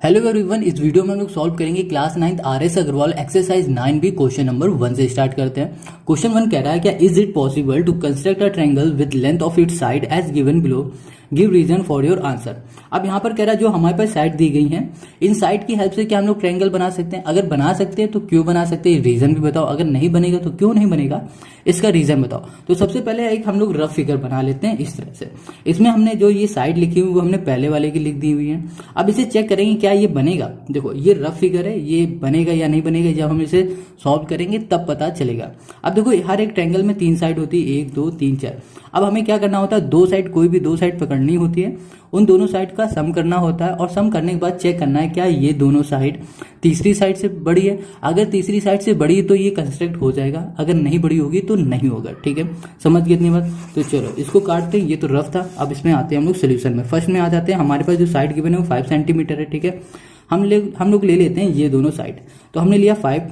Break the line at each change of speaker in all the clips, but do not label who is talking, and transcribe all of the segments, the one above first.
Hello everyone, इस video में हम लोग सॉल्व करेंगे class 9th R S. Agarwal exercise 9B question number 1 से स्टार्ट करते हैं। क्वेश्चन 1 कह रहा है क्या is it possible to construct a triangle with length of its side as given below, give reason for your answer. अब यहाँ पर कह रहा है जो हमारे पास साइड दी गई है, इन साइड की हेल्प से क्या हम लोग ट्रायंगल बना सकते हैं? अगर बना सकते हैं तो क्यों बना सकते हैं, रीजन भी बताओ। अगर नहीं बनेगा तो क्यों नहीं बनेगा, इसका रीजन बताओ। तो सबसे पहले एक हम लोग रफ फिगर बना लेते हैं इस तरह से। इसमें हमने जो ये साइड लिखी हुई वो हमने पहले वाले की लिख दी हुई है। अब इसे चेक करेंगे क्या ये बनेगा। देखो ये रफ फिगर है, ये बनेगा या नहीं बनेगा जब हम इसे सॉल्व करेंगे तब पता चलेगा। अब देखो हर एक ट्रायंगल में 3 साइड होती है, 1 2 3 4। अब हमें क्या करना होता है, दो साइड, कोई भी दो साइड पकड़नी होती है, उन दोनों साइड का सम करना होता है और सम करने के बाद चेक करना है क्या ये दोनों साइड तीसरी साइड से बड़ी है। अगर तीसरी साइड से बड़ी है तो ये कंस्ट्रक्ट हो जाएगा, अगर नहीं बड़ी होगी तो नहीं होगा। ठीक है, समझ गए इतनी बात? तो चलो इसको काटते हैं, ये तो रफ था। अब इसमें आते हैं हम लोग सोल्यूशन में। फर्स्ट में आ जाते हैं, हमारे पास जो साइड गिवन है वो 5 सेंटीमीटर है। ठीक है, हम लोग ले लेते हैं ये दोनों साइड। तो हमने लिया 5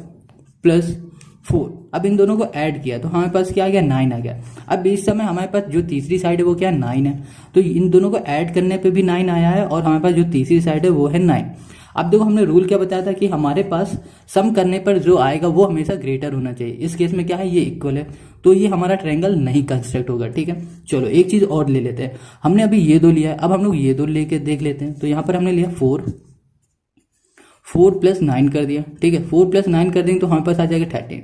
+ 4। अब इन दोनों को ऐड किया तो हमारे पास क्या आ गया, 9 आ गया। अब इस समय हमारे पास जो तीसरी साइड है वो क्या, 9 है। तो इन दोनों को ऐड करने पे भी 9 आया है और हमारे पास जो तीसरी साइड है वो है 9। अब देखो हमने रूल क्या बताया था कि हमारे पास सम करने पर जो आएगा वो हमेशा ग्रेटर होना चाहिए। इस केस में क्या है, ये इक्वल है, तो ये हमारा ट्रायंगल नहीं कंस्ट्रक्ट होगा। ठीक है, चलो एक चीज और ले लेते हैं। हमने अभी ये दो लिया है, अब हम लोग ये दो लेके देख लेते हैं। तो यहाँ पर हमने लिया 4 + 9 कर दिया। ठीक है, 4 + 9 कर देंगे तो हमारे पास आ जाएगा 13।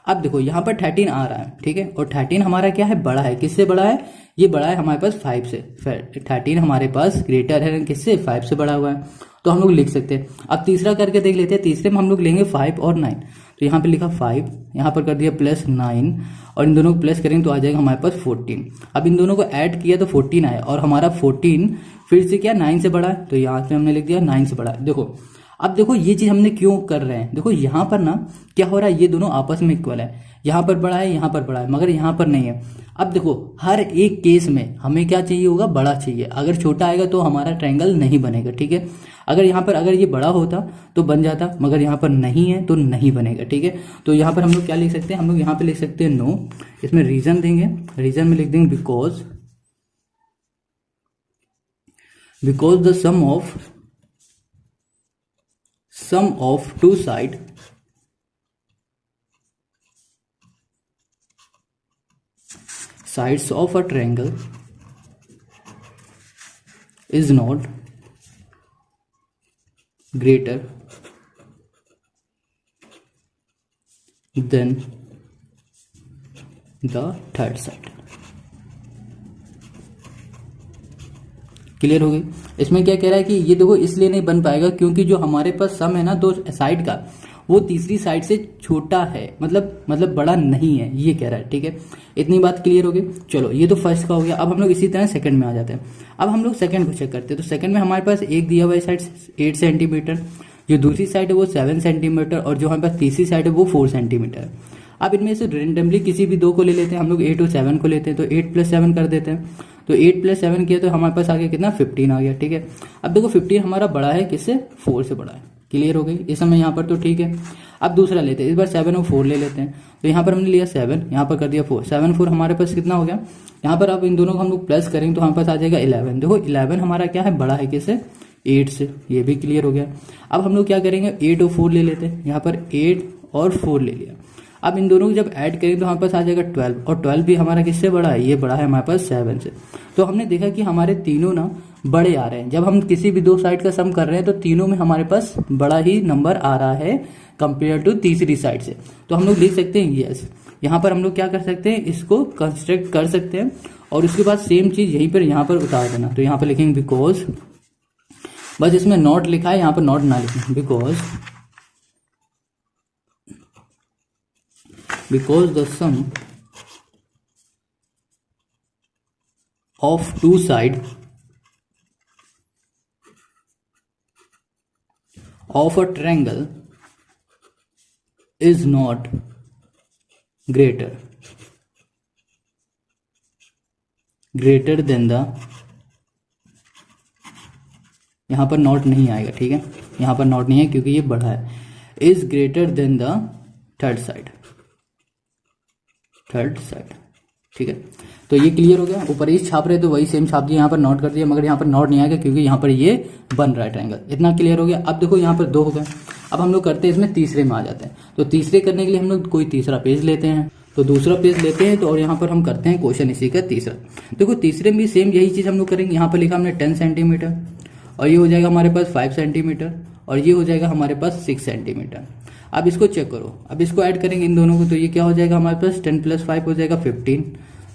अब देखो यहाँ पर 13 आ रहा है। ठीक है, और 13 हमारा क्या है, बड़ा है। किससे बड़ा है? ये बड़ा है हमारे पास 5 से। 13 हमारे पास ग्रेटर है किससे, 5 से बड़ा हुआ है, तो हम लोग लिख सकते हैं। अब तीसरा करके देख लेते हैं। तीसरे में हम लोग लेंगे 5 और 9। तो यहाँ पे लिखा 5, यहाँ पर कर दिया +9 और इन दोनों को प्लस करेंगे तो आ जाएगा हमारे पास 14। अब इन दोनों को ऐड किया तो 14 आया और हमारा 14 फिर से क्या 9 से बड़ा है, तो यहाँ पे हमने लिख दिया 9 से बड़ा है। देखो अब देखो ये चीज हमने क्यों कर रहे हैं, देखो यहाँ पर ना क्या हो रहा है, ये दोनों आपस में इक्वल है। यहाँ पर बड़ा है, यहाँ पर बड़ा है, मगर यहाँ पर नहीं है। अब देखो हर एक केस में हमें क्या चाहिए होगा, बड़ा चाहिए। अगर छोटा आएगा तो हमारा ट्रायंगल नहीं बनेगा। ठीक है, अगर यहाँ पर अगर ये बड़ा होता तो बन जाता, मगर यहाँ पर नहीं है तो नहीं बनेगा। ठीक है, तो यहाँ पर हम लोग क्या लिख सकते हैं, हम लोग यहाँ पे लिख सकते हैं नो। इसमें रीजन देंगे, रीजन में लिख देंगे because the sum of two sides of a triangle is not greater than the third side। Clear हो गई? इसमें क्या कह रहा है कि ये देखो इसलिए नहीं बन पाएगा क्योंकि जो हमारे पास सम है ना दो साइड का, वो तीसरी साइड से छोटा है, मतलब बड़ा नहीं है, ये कह रहा है। ठीक है, इतनी बात क्लियर हो गई। चलो ये तो फर्स्ट का हो गया। अब हम लोग इसी तरह सेकंड में आ जाते हैं। अब हम लोग सेकंड को चेक करते हैं। तो सेकंड में हमारे पास एक दिया हुआ है साइड 8 सेंटीमीटर, जो दूसरी साइड है वो 7 सेंटीमीटर और जो हमारे पास तीसरी साइड है वो 4 सेंटीमीटर है। अब इनमें से रेंडमली किसी भी दो को ले लेते हैं हम लोग। 8 और 7 को लेते हैं, तो 8 + 7 कर देते हैं। तो 8 + 7 किया तो हमारे पास आ गया कितना, 15 आ गया। ठीक है, अब देखो 15 हमारा बड़ा है किससे, 4 से बड़ा है। क्लियर हो गई इस समय यहाँ पर? तो ठीक है, अब दूसरा लेते हैं। इस बार 7 और 4 ले लेते हैं। तो यहाँ पर हमने लिया 7, यहाँ पर कर दिया 4। 7 4 हमारे पास कितना हो गया यहाँ पर? अब इन दोनों को हम लोग प्लस करेंगे तो हमारे पास आ जाएगा 11। देखो 11 हमारा क्या है, बड़ा है किससे, 8 से। ये भी क्लियर हो गया। अब हम लोग क्या करेंगे, 8 और 4 ले लेते हैं। यहाँ पर 8 और 4 ले लिया। अब इन दोनों को जब ऐड करेंगे तो हमारे पास आ जाएगा 12 और 12 भी हमारा किससे बड़ा है, ये बड़ा है हमारे पास 7 से। तो हमने देखा कि हमारे तीनों ना बड़े आ रहे हैं। जब हम किसी भी दो साइड का सम कर रहे हैं तो तीनों में हमारे पास बड़ा ही नंबर आ रहा है कंपेयर टू तीसरी साइड से। तो हम लोग लिख सकते हैं यस। यहाँ पर हम लोग क्या कर सकते हैं, इसको कंस्ट्रक्ट कर सकते हैं और उसके बाद सेम चीज यहीं पर यहाँ पर उतार देना। तो यहाँ पर लिखेंगे बिकॉज, बस इसमें नॉट लिखा है, यहाँ पर नॉट ना लिखें, because the sum of two sides of a triangle is not greater than the, यहाँ पर नॉट नहीं आएगा। ठीक है, यहाँ पर नॉट नहीं है क्योंकि ये बड़ा है, is greater than the third side. ठीक है, तो ये क्लियर हो गया। ऊपर ईस्ट छाप रहे तो वही सेम छाप दिया, यहाँ पर नॉट कर दिया, मगर यहाँ पर नॉट नहीं आएगा क्योंकि यहाँ पर ये बन रहा है ट्रायंगल। इतना क्लियर हो गया। अब देखो यहाँ पर 2 हो गए। अब हम लोग करते हैं इसमें तीसरे में आ जाते हैं। तो तीसरे करने के लिए हम लोग कोई तीसरा पेज लेते हैं, तो दूसरा पेज लेते हैं। तो और यहाँ पर हम करते हैं क्वेश्चन इसी का तीसरा। देखो तीसरे में भी सेम यही चीज हम लोग करेंगे। यहाँ पर लिखा हमने 10 सेंटीमीटर और ये हो जाएगा हमारे पास 5 सेंटीमीटर और ये हो जाएगा हमारे पास 6 सेंटीमीटर। अब इसको चेक करो, अब इसको ऐड करेंगे इन दोनों को, तो ये क्या हो जाएगा हमारे पास 10 + 5 हो जाएगा 15।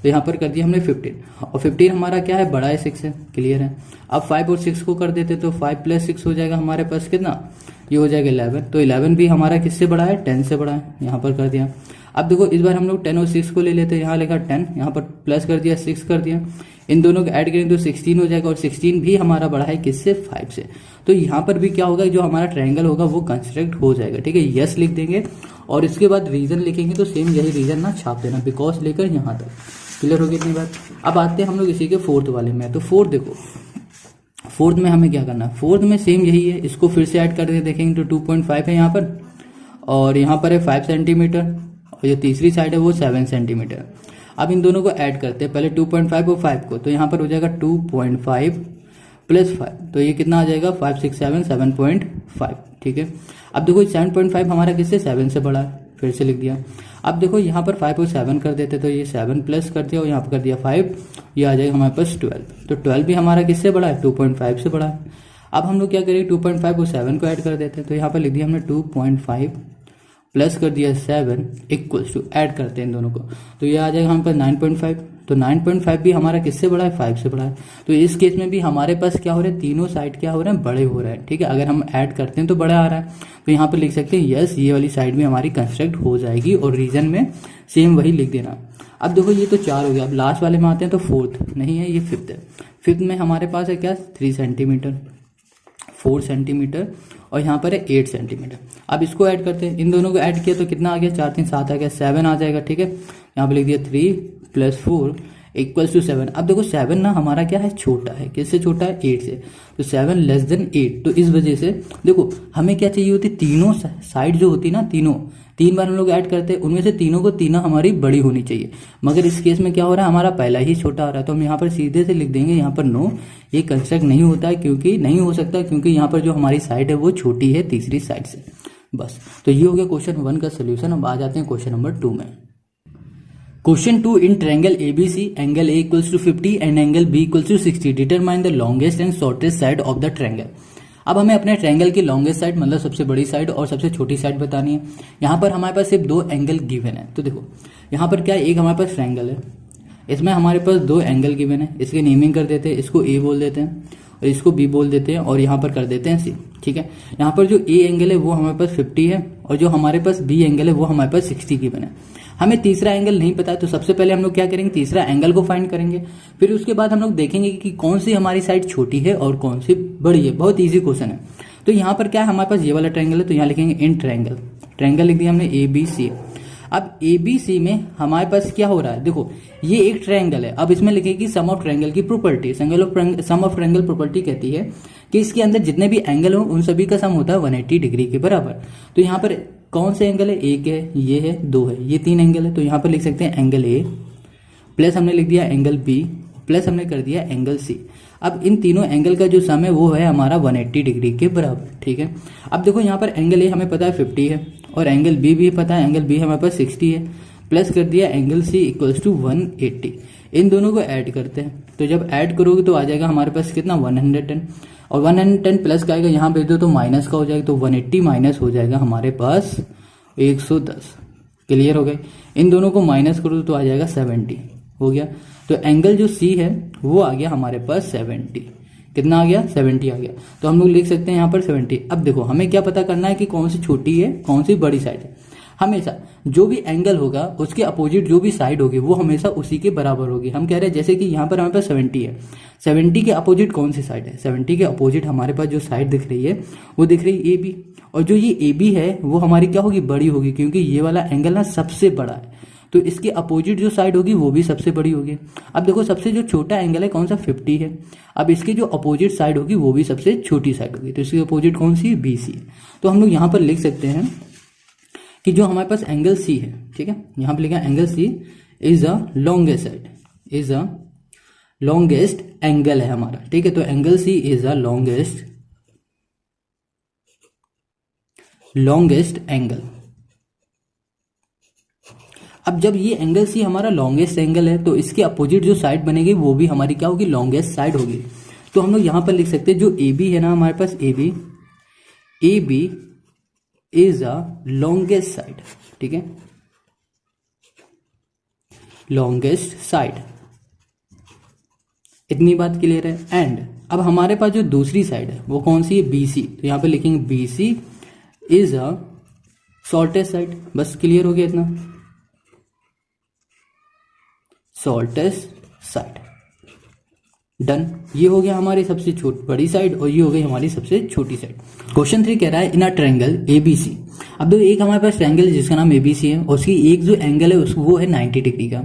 तो यहाँ पर कर दिया हमने 15 और 15 हमारा क्या है, बड़ा है 6 है, क्लियर है। अब 5 और 6 को कर देते तो 5 + 6 हो जाएगा हमारे पास कितना, ये हो जाएगा 11। तो 11 भी हमारा किससे बड़ा है, 10 से बड़ा है, यहाँ पर कर दिया। अब देखो इस बार हम लोग 10 और 6 को ले लेते हैं, यहाँ लिखा 10, यहाँ पर प्लस कर दिया 6 कर दिया, इन दोनों को ऐड करेंगे तो 16 हो जाएगा और 16 भी हमारा बड़ा है किससे, 5 से। तो यहाँ पर भी क्या होगा, जो हमारा ट्रायंगल होगा वो कंस्ट्रक्ट हो जाएगा, ठीक है। यस लिख देंगे और इसके बाद रीजन लिखेंगे तो सेम यही रीजन ना छाप देना, बिकॉज लेकर यहाँ तक। क्लियर होगी इतनी बात। अब आते हैं हम लोग इसी के फोर्थ वाले में। तो फोर्थ देखो, फोर्थ में हमें क्या करना है, फोर्थ में सेम यही है, इसको फिर से ऐड करके देखेंगे तो 2.5 है यहाँ पर और यहाँ पर है 5 सेंटीमीटर और जो तीसरी साइड है वो 7 सेंटीमीटर। अब इन दोनों को ऐड करते हैं, पहले 2.5 और 5 को, तो यहाँ पर हो जाएगा 2.5 + 5, तो ये कितना आ जाएगा 5 6 7 7.5, ठीक है। अब देखो 7.5 हमारा किससे, 7 से बड़ा है, फिर से लिख दिया। अब देखो यहाँ पर 5 और 7 कर देते तो ये 7 प्लस कर दिया और यहाँ पर कर दिया 5, ये आ जाएगा हमारे पास 12। तो 12 भी हमारा किससे बड़ा है, 2.5 से बड़ा है। अब हम लोग क्या करेंगे, 2.5 और 7 को ऐड कर देते हैं, तो यहाँ पर लिख दिया हमने 2.5 प्लस कर दिया 7 इक्वल्स टू, ऐड करते हैं इन दोनों को, तो ये आ जाएगा हमारे पास 9.5। तो 9.5 भी हमारा किससे बड़ा है, 5 से बड़ा है। तो इस केस में भी हमारे पास क्या हो रहा है, तीनों साइड क्या हो रहे हैं, बड़े हो रहे हैं, ठीक है। अगर हम ऐड करते हैं तो बड़ा आ रहा है, तो यहाँ पर लिख सकते हैं यस, ये वाली साइड में हमारी कंस्ट्रक्ट हो जाएगी और रीजन में सेम वही लिख देना। अब देखो ये तो 4 हो गया। अब लास्ट वाले में आते हैं, तो फोर्थ नहीं है, ये फिफ्थ है। फिफ्थ में हमारे पास है क्या, 3 सेंटीमीटर, 4 सेंटीमीटर और यहाँ पर है 8 सेंटीमीटर। अब इसको ऐड करते हैं, इन दोनों को ऐड किया तो कितना आ गया, 4 3 7 आ गया, 7 आ जाएगा, ठीक है। यहाँ पे लिख दिया 3 + 4 इक्वल्स टू 7। अब देखो 7 ना हमारा क्या है, छोटा है, किससे छोटा है, 8 से। तो 7 < 8, तो इस वजह से देखो हमें क्या चाहिए होती, तीनों साइड जो होती ना, तीनों 3 बार हम लोग ऐड करते हैं, उनमें से तीनों को तीनों हमारी बड़ी होनी चाहिए। मगर इस केस में क्या हो रहा है, हमारा पहला ही छोटा आ रहा है, तो हम यहाँ पर सीधे से लिख देंगे यहाँ पर नो, ये कंस्ट्रक्ट नहीं होता है, क्योंकि नहीं हो सकता, क्योंकि यहाँ पर जो हमारी साइड है वो छोटी है तीसरी साइड से, बस। तो ये हो गया क्वेश्चन 1 का सोल्यूशन। अब आ जाते हैं क्वेश्चन नंबर 2 में। Question 2, in triangle ABC angle A = 50 and angle B = 60, determine the longest and shortest side of the triangle. अब हमें अपने ट्रायंगल की लॉन्गेस्ट साइड मतलब सबसे बड़ी साइड और सबसे छोटी साइड बतानी है। यहाँ पर हमारे पास सिर्फ 2 एंगल गिवन है। तो देखो यहाँ पर क्या है, एक हमारे पास ट्रायंगल है, इसमें हमारे पास 2 एंगल गिवन है, इसकी नेमिंग कर देते हैं, इसको A बोल देते हैं और इसको B बोल देते हैं और यहाँ पर कर देते हैं C, ठीक है। यहाँ पर जो A एंगल है वो हमारे पास 50 है और जो हमारे पास B एंगल है वो हमारे पास 60 गिवन है। हमें तीसरा एंगल नहीं पता है, तो सबसे पहले हम लोग क्या करेंगे, तीसरा एंगल को फाइंड करेंगे। फिर उसके बाद हम लोग देखेंगे कि कौन सी हमारी साइड छोटी है और कौन सी बड़ी है। बहुत इजी क्वेश्चन है। तो यहाँ पर क्या है, हमारे पास ये वाला ट्रायंगल है, तो यहाँ लिखेंगे इन ट्रायंगल, ट्रायंगल लिख दिया हमने ABC। अब ABC में हमारे पास क्या हो रहा है, देखो ये एक ट्रायंगल है। अब इसमें लिखेगी सम ऑफ ट्रायंगल की property, sum of triangle property कहती है कि इसके अंदर जितने भी एंगल हो उन सभी का सम होता है 180 डिग्री के बराबर। तो यहाँ पर कौन से एंगल है, एक है, ये है, 2 है, ये 3 एंगल है। तो यहाँ पर लिख सकते हैं एंगल A प्लस हमने लिख दिया एंगल B प्लस हमने कर दिया एंगल C। अब इन तीनों एंगल का जो सम है वो है हमारा 180 डिग्री के बराबर, ठीक है। अब देखो यहाँ पर एंगल A हमें पता है 50 है और एंगल B भी पता है, एंगल B हमारे पास 60 है, प्लस कर दिया एंगल C = 180। इन दोनों को ऐड करते हैं, तो जब ऐड करोगे तो आ जाएगा हमारे पास कितना, 110 और 110 प्लस का आएगा, यहाँ भेज दो तो माइनस का हो जाएगा, तो 180 माइनस हो जाएगा हमारे पास 110। क्लियर हो गए। इन दोनों को माइनस करो तो आ जाएगा 70, हो गया। तो एंगल जो C है वो आ गया हमारे पास 70। कितना आ गया, 70 आ गया। तो हम लोग लिख सकते हैं यहाँ पर 70। अब देखो हमें क्या पता करना है कि कौन सी छोटी है कौन सी बड़ी साइड है। हमेशा जो भी एंगल होगा उसके अपोजिट जो भी साइड होगी वो हमेशा उसी के बराबर होगी। हम कह रहे हैं जैसे कि यहाँ पर हमारे पास 70 है, 70 के अपोजिट कौन सी साइड है, 70 के अपोजिट हमारे पास जो साइड दिख रही है वो दिख रही है AB, और जो ये AB है वो हमारी क्या होगी, बड़ी होगी, क्योंकि ये वाला एंगल ना सबसे बड़ा है, तो इसके अपोजिट जो साइड होगी वो भी सबसे बड़ी होगी। अब देखो सबसे जो छोटा एंगल है कौन सा, 50 है। अब इसके जो अपोजिट साइड होगी वो भी सबसे छोटी साइड होगी, तो इसके अपोजिट कौन सी, BC। तो हम लोग यहाँ पर लिख सकते हैं कि जो हमारे पास एंगल C है, ठीक है, यहाँ पे लिखा angle C is the longest side, is a longest angle है हमारा, ठीक है। तो angle C is a longest angle. अब जब ये एंगल सी हमारा लॉन्गेस्ट एंगल है तो इसके अपोजिट जो साइड बनेगी वो भी हमारी क्या होगी, लॉन्गेस्ट साइड होगी। तो हम लोग यहां पर लिख सकते हैं जो ए बी है ना हमारे पास, A B is a longest side, ठीक है, लॉन्गेस्ट साइड। इतनी बात क्लियर है। एंड अब हमारे पास जो दूसरी साइड है वो कौन सी है, बी सी। तो यहां पे लिखेंगे B C is a shortest side. बस क्लियर हो गया इतना, शॉर्टेस्ट साइड, डन। ये हो गया हमारी सबसे बड़ी साइड और ये हो गई हमारी सबसे छोटी साइड। क्वेश्चन 3 कह रहा है इन अ ट्रायंगल एबीसी। अब देखो एक हमारे पास ट्रायंगल जिसका नाम एबीसी है और उसकी एक जो एंगल है वो है 90 डिग्री का,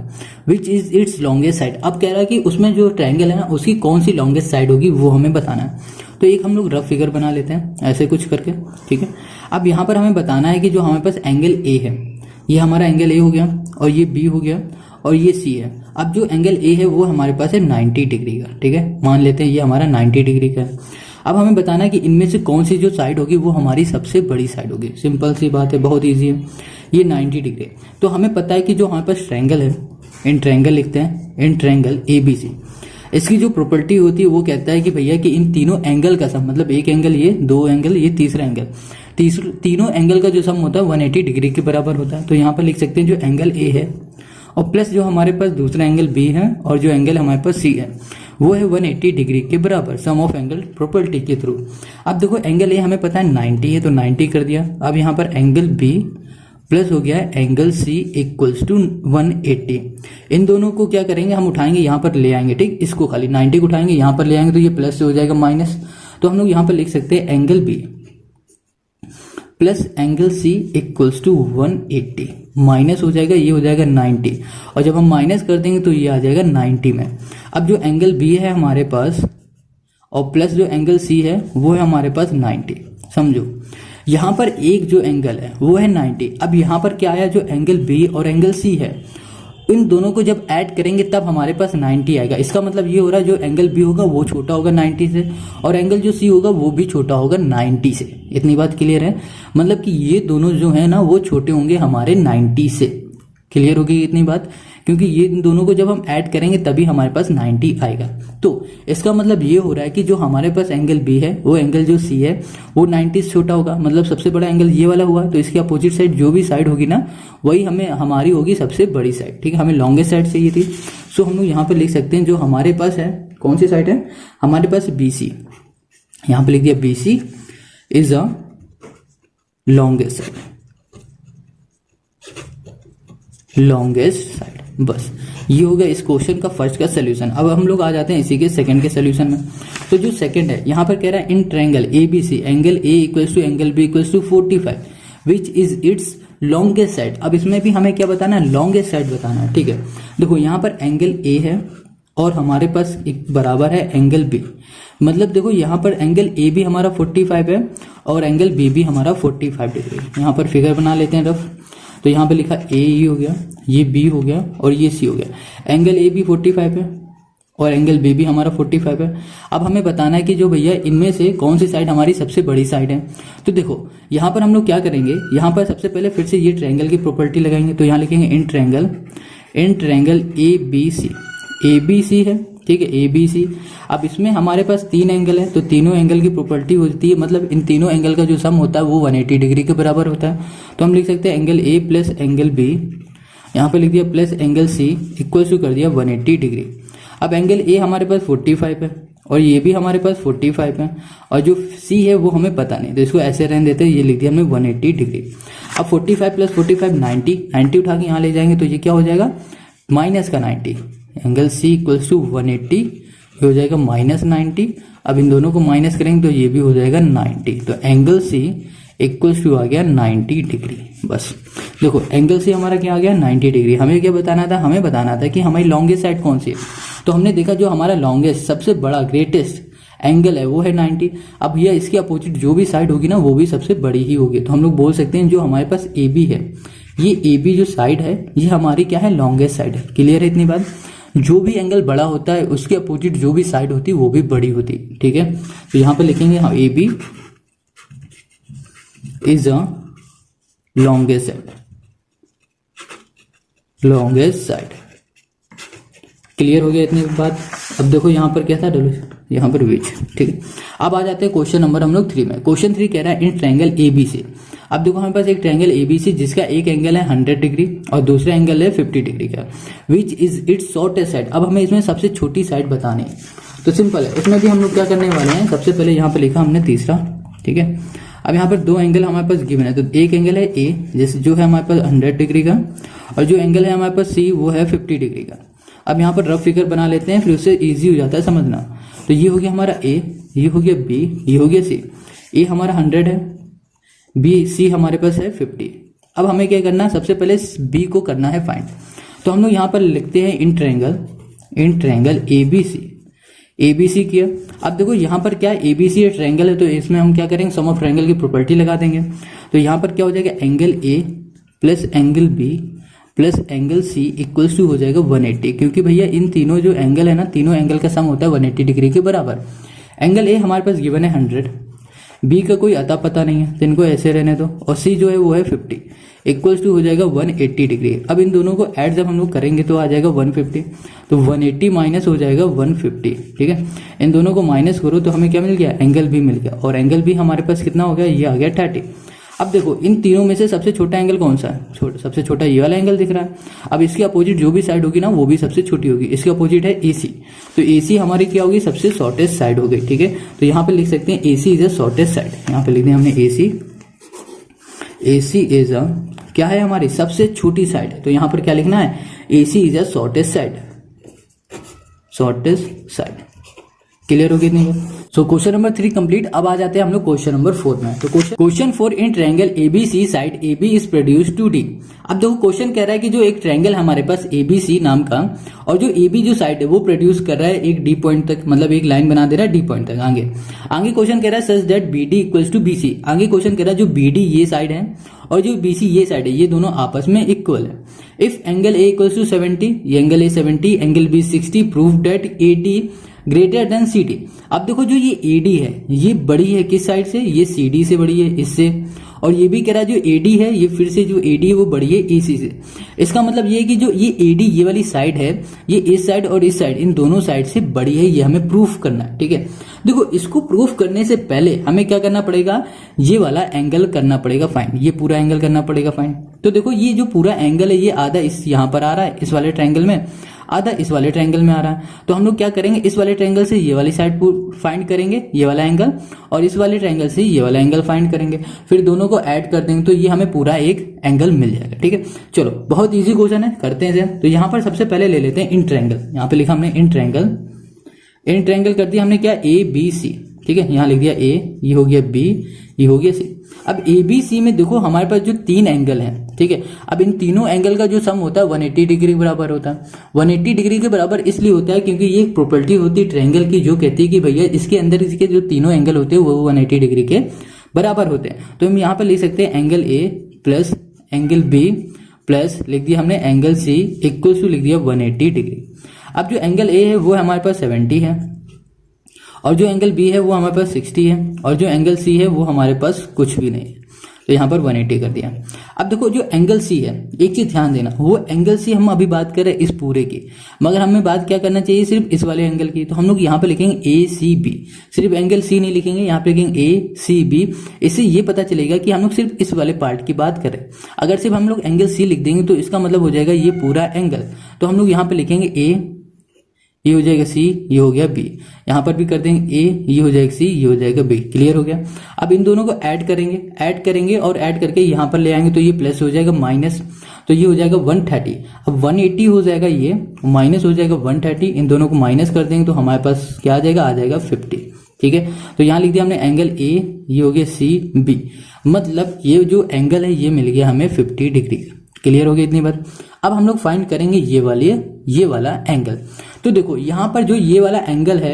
विच इज इट्स लॉन्गेस्ट साइड। अब कह रहा है कि उसमें जो ट्रायंगल है ना उसकी कौन सी लॉन्गेस्ट साइड होगी वो हमें बताना है। तो एक हम लोग रफ फिगर बना लेते हैं ऐसे कुछ करके, ठीक है। अब यहाँ पर हमें बताना है कि जो हमारे पास एंगल ए है, ये हमारा एंगल ए हो गया और ये बी हो गया और ये सी है। अब जो एंगल ए है वो हमारे पास है 90 डिग्री का, ठीक है, मान लेते हैं ये हमारा 90 डिग्री का है। अब हमें बताना है कि इनमें से कौन सी जो साइड होगी वो हमारी सबसे बड़ी साइड होगी। सिंपल सी बात है, बहुत इजी है। ये 90 डिग्री। तो हमें पता है कि जो हमारे पास ट्रायंगल है, इन ट्रायंगल लिखते हैं, इन ट्रायंगल एबीसी, इसकी जो प्रॉपर्टी होती है वो कहता है कि भैया कि इन तीनों एंगल का सम, मतलब एक एंगल ये, दो एंगल ये, तीसरा एंगल, तीनों एंगल का जो सम होता है 180 डिग्री के बराबर होता है। तो यहाँ पर लिख सकते हैं जो एंगल ए है और प्लस जो हमारे पास दूसरा एंगल बी है और जो एंगल हमारे पास सी है वो है 180 डिग्री के बराबर, सम ऑफ एंगल प्रॉपर्टी के थ्रू। अब देखो एंगल ए हमें पता है 90 है तो 90 कर दिया। अब यहाँ पर एंगल बी प्लस हो गया एंगल सी इक्वल्स टू 180। इन दोनों को क्या करेंगे, हम उठाएंगे यहाँ पर ले आएंगे, ठीक, इसको खाली 90 को उठाएंगे यहाँ पर ले आएंगे तो ये प्लस से हो जाएगा माइनस। तो हम लोग यहाँ पर लिख सकते हैं angle B plus angle C equals to 180, minus हो जाएगा, ये हो जाएगा 90 और जब हम माइनस कर देंगे तो ये आ जाएगा 90 में। अब जो एंगल बी है हमारे पास और प्लस जो एंगल सी है वो है हमारे पास 90। समझो यहाँ पर एक जो एंगल है वो है 90। अब यहाँ पर क्या आया, जो एंगल बी और एंगल सी है इन दोनों को जब ऐड करेंगे तब हमारे पास 90 आएगा। इसका मतलब ये हो रहा है जो एंगल बी होगा वो छोटा होगा 90 से और एंगल जो सी होगा वो भी छोटा होगा 90 से। इतनी बात क्लियर है, मतलब कि ये दोनों जो है ना वो छोटे होंगे हमारे 90 से। क्लियर होगी इतनी बात, क्योंकि ये दोनों को जब हम ऐड करेंगे तभी हमारे पास 90 आएगा। तो इसका मतलब ये हो रहा है कि जो हमारे पास एंगल बी है वो एंगल जो सी है वो 90 से छोटा होगा, मतलब सबसे बड़ा एंगल ये वाला हुआ। तो इसके अपोजिट साइड जो भी साइड होगी ना वही हमारी होगी सबसे बड़ी साइड, ठीक है। हमें लॉन्गेस्ट साइड चाहिए थी। सो हम लोग यहाँ पर लिख सकते हैं जो हमारे पास है, कौन सी साइड है हमारे पास, बी सी। यहाँ पे लिख दिया B C is a longest side, longest side. बस ये हो गया इस क्वेश्चन का फर्स्ट का सोल्यूशन। अब हम लोग आ जाते हैं इसी के सेकंड के सोल्यूशन में। तो जो सेकंड है यहाँ पर कह रहा है in triangle ABC angle A equals to angle B equals to 45 which is its longest side. अब इसमें भी हमें क्या बताना है, लॉन्गेस्ट साइड बताना है, ठीक है। देखो यहाँ पर एंगल ए है और हमारे पास एक बराबर है एंगल बी, मतलब देखो यहाँ पर एंगल ए भी हमारा 45 है और एंगल बी भी हमारा 45 डिग्री। यहाँ पर फिगर बना लेते हैं रफ। तो यहाँ पे लिखा ए ई हो गया, ये बी हो गया और ये सी हो गया। एंगल ए भी 45 है और एंगल बी भी हमारा 45 है। अब हमें बताना है कि जो भैया इनमें से कौन सी साइड हमारी सबसे बड़ी साइड है। तो देखो यहाँ पर हम लोग क्या करेंगे, यहाँ पर सबसे पहले फिर से ये ट्रायंगल की प्रॉपर्टी लगाएंगे। तो यहाँ लिखेंगे इन ट्रायंगल ए बी सी है, ठीक है, ए बी सी। अब इसमें हमारे पास 3 एंगल है तो तीनों एंगल की प्रॉपर्टी होती है, मतलब इन तीनों एंगल का जो सम होता है वो 180 डिग्री के बराबर होता है। तो हम लिख सकते हैं angle A plus angle B, यहाँ पे लिख दिया plus angle C equal to कर दिया 180 डिग्री। अब एंगल ए हमारे पास 45 है और ये भी हमारे पास 45 है और जो सी है वो हमें पता नहीं, तो इसको ऐसे रहने देते हैं। ये लिख दिया हमने 180 डिग्री। अब 45 प्लस 45 90 उठा के यहाँ ले जाएंगे तो ये क्या हो जाएगा, माइनस का 90। एंगल सी इक्वल्स टू 180, ये हो जाएगा माइनस 90। अब इन दोनों को माइनस करेंगे तो ये भी हो जाएगा 90। तो एंगल सी इक्वल्स टू आ गया 90 डिग्री। बस देखो एंगल सी हमारा क्या आ गया 90 डिग्री। हमें क्या बताना था, हमें बताना था कि हमारी लॉन्गेस्ट साइड कौन सी है। तो हमने देखा जो हमारा लॉन्गेस्ट सबसे बड़ा ग्रेटेस्ट एंगल है वो है 90। अब यह इसके अपोजिट जो भी साइड होगी ना वो भी सबसे बड़ी ही होगी। तो हम लोग बोल सकते हैं जो हमारे पास ए बी है, ये ए बी जो साइड है ये हमारी क्या है, लॉन्गेस्ट साइड है। क्लियर है इतनी बात। जो भी एंगल बड़ा होता है उसके अपोजिट जो भी साइड होती है वो भी बड़ी होती है, ठीक है। तो यहाँ पर लिखेंगे हाँ A B is a longest side. Clear हो गया इतनी बात। अब देखो यहाँ पर क्या था, यहाँ पर विच, ठीक है। अब आ जाते हैं क्वेश्चन नंबर हम लोग 3 में। क्वेश्चन 3 कह रहा है इन ट्रायंगल एबीसी। अब देखो हमारे पास एक ट्रायंगल एबीसी जिसका एक एंगल है 100 डिग्री और दूसरा एंगल है 50 डिग्री का, विच इज इट्स शॉर्टेस्ट साइड। अब हमें इसमें सबसे छोटी साइड बतानी है, तो सिंपल है, इसमें भी हम लोग क्या करने वाले हैं, सबसे पहले यहाँ पर लिखा हमने तीसरा, ठीक है। अब यहाँ पर दो एंगल हमारे पास गिवन है, तो एक एंगल है ए जैसे जो है हमारे पास 100 डिग्री का, और जो एंगल है हमारे पास सी वो है 50 डिग्री का। अब यहाँ पर रफ फिगर बना लेते हैं, फिर उससे इजी हो जाता है समझना। तो ये हो गया हमारा ए, ये हो गया बी, ये हो गया सी। ए हमारा 100 है, बी सी हमारे पास है 50। अब हमें क्या करना है, सबसे पहले बी को करना है फाइंड। तो हम लोग यहाँ पर लिखते हैं इन ट्रायंगल एबीसी किया। अब देखो यहाँ पर क्या है, एबीसी ट्रायंगल है, तो इसमें हम क्या करेंगे, सम ऑफ ट्रायंगल की प्रॉपर्टी लगा देंगे। तो यहाँ पर क्या हो जाएगा, angle A plus angle B plus angle C equals to हो जाएगा 180, क्योंकि भैया इन तीनों जो एंगल है ना, तीनों एंगल का सम होता है 180 डिग्री के बराबर। एंगल ए हमारे पास गिवन है 100, बी का कोई अता पता नहीं है तो इनको ऐसे रहने दो, और सी जो है वो है 50, इक्वल्स टू हो जाएगा 180 डिग्री। अब इन दोनों को ऐड जब हम लोग करेंगे तो आ जाएगा 150, तो 180 माइनस हो जाएगा 150, ठीक है। इन दोनों को माइनस करो तो हमें क्या मिल गया, एंगल भी मिल गया, और एंगल भी हमारे पास कितना हो गया, ये आ गया 30। अब देखो इन तीनों में से सबसे छोटा एंगल कौन सा है, सबसे छोटा ये वाला एंगल दिख रहा है। अब इसके अपोजिट जो भी साइड होगी ना वो भी सबसे छोटी होगी, इसके अपोजिट है एसी, तो एसी हमारी क्या होगी, सबसे शॉर्टेस्ट साइड हो गई, ठीक है। तो यहाँ पे लिख सकते हैं AC is a shortest side, यहाँ पे लिख दिया हमने एसी इज अ क्या है हमारी सबसे छोटी साइड। तो यहाँ पर क्या लिखना है, AC is a shortest side. Clear हो गई नहीं? So question number 3 complete. अब आ जाते हैं हम लोग क्वेश्चन नंबर 4 में। तो question 4, in triangle ABC side AB is produce to D. अब देखो क्वेश्चन कह रहा है कि जो एक ट्रायंगल हमारे पास एबीसी नाम का, और जो एबी जो साइड है वो प्रोड्यूस कर रहा है एक डी पॉइंट तक, मतलब एक लाइन बना दे रहा है डी पॉइंट तक। आगे क्वेश्चन कह रहा है such that BD equals to BC. आगे क्वेश्चन कह रहा है जो बीडी ये साइड है और जो बीसी ये साइड है, ये दोनों आपस में इक्वल है। If angle A equals to 70, ये angle A 70, angle B 60, prove that AD greater than C D. अब देखो जो ये एडी है ये बड़ी है किस साइड से, ये सी डी से बड़ी है इससे, और ये भी कह रहा है जो एडी है ये फिर से जो एडी है वो बड़ी है एसी से। इसका मतलब ये है कि जो ये एडी ये वाली साइड है ये इस साइड और इस साइड इन दोनों साइड से बड़ी है, ये हमें प्रूफ करना है, ठीक है। देखो इसको प्रूफ करने से पहले हमें क्या करना पड़ेगा, ये वाला एंगल करना पड़ेगा फाइंड, ये पूरा एंगल करना पड़ेगा फाइंड। तो देखो ये जो पूरा एंगल है ये आधा इस यहाँ पर आ रहा है इस वाले ट्रायंगल में, आधा इस वाले ट्रायंगल में आ रहा है। तो हम लोग क्या करेंगे, इस वाले ट्रायंगल से ये वाली साइड फाइंड करेंगे ये वाला एंगल, और इस वाले ट्रायंगल से ये वाला एंगल फाइंड करेंगे, फिर दोनों को ऐड कर देंगे तो ये हमें पूरा एक एंगल मिल जाएगा, ठीक है। चलो बहुत इजी क्वेश्चन है, करते हैं। तो यहाँ पर सबसे पहले ले लेते हैं इन ट्रायंगल। यहाँ पे लिखा हमने इन ट्रायंगल कर दिया हमने क्या, ए बी सी, ठीक है। यहाँ लिख दिया ए, ये हो गया बी, ये हो गया सी। अब ए बी सी में देखो हमारे पास जो 3 एंगल हैं, ठीक है। अब इन तीनों एंगल का जो सम होता है 180 डिग्री के बराबर होता है। 180 डिग्री के बराबर इसलिए होता है क्योंकि ये एक प्रॉपर्टी होती है ट्रायंगल की जो कहती है कि भैया इसके अंदर इसके जो तीनों एंगल होते हैं वो 180 डिग्री के बराबर होते हैं। तो हम यहाँ पर लिख सकते हैं angle A plus angle B plus लिख दिया हमने एंगल सी इक्वल टू लिख दिया 180 डिग्री। अब जो एंगल ए है वो हमारे पास 70 है, और जो एंगल बी है वो हमारे पास 60 है, और जो एंगल सी है वो हमारे पास कुछ भी नहीं है, तो यहाँ पर 180 कर दिया। अब देखो जो एंगल सी है, एक चीज ध्यान देना, वो एंगल सी हम अभी बात कर रहे हैं इस पूरे की, मगर हमें बात क्या करना चाहिए, सिर्फ इस वाले एंगल की। तो हम लोग यहाँ पे लिखेंगे ए सी बी, सिर्फ एंगल सी नहीं लिखेंगे, यहाँ पे लिखेंगे ए सी बी। इससे ये पता चलेगा कि हम लोग सिर्फ इस वाले पार्ट की बात करें। अगर सिर्फ हम लोग एंगल सी लिख देंगे तो इसका मतलब हो जाएगा ये पूरा एंगल। तो हम लोग यहाँ पे लिखेंगे ए, ये हो जाएगा सी, ये हो गया बी। यहाँ पर भी कर देंगे ए, ये हो जाएगा सी, ये हो जाएगा बी। क्लियर हो गया। अब इन दोनों को ऐड करेंगे और ऐड करके यहाँ पर ले आएंगे तो ये प्लस हो जाएगा माइनस, तो ये हो जाएगा 130। अब 180 हो जाएगा, ये माइनस हो जाएगा 130। इन दोनों को माइनस कर देंगे तो हमारे पास क्या आ जाएगा 50, ठीक है। तो यहाँ लिख दिया हमने एंगल ए, ये हो गया सी बी, मतलब ये जो एंगल है ये मिल गया हमें 50 डिग्री का। क्लियर हो गया इतनी बात। अब हम लोग फाइंड करेंगे ये वाला एंगल। तो देखो यहाँ पर जो ये वाला एंगल है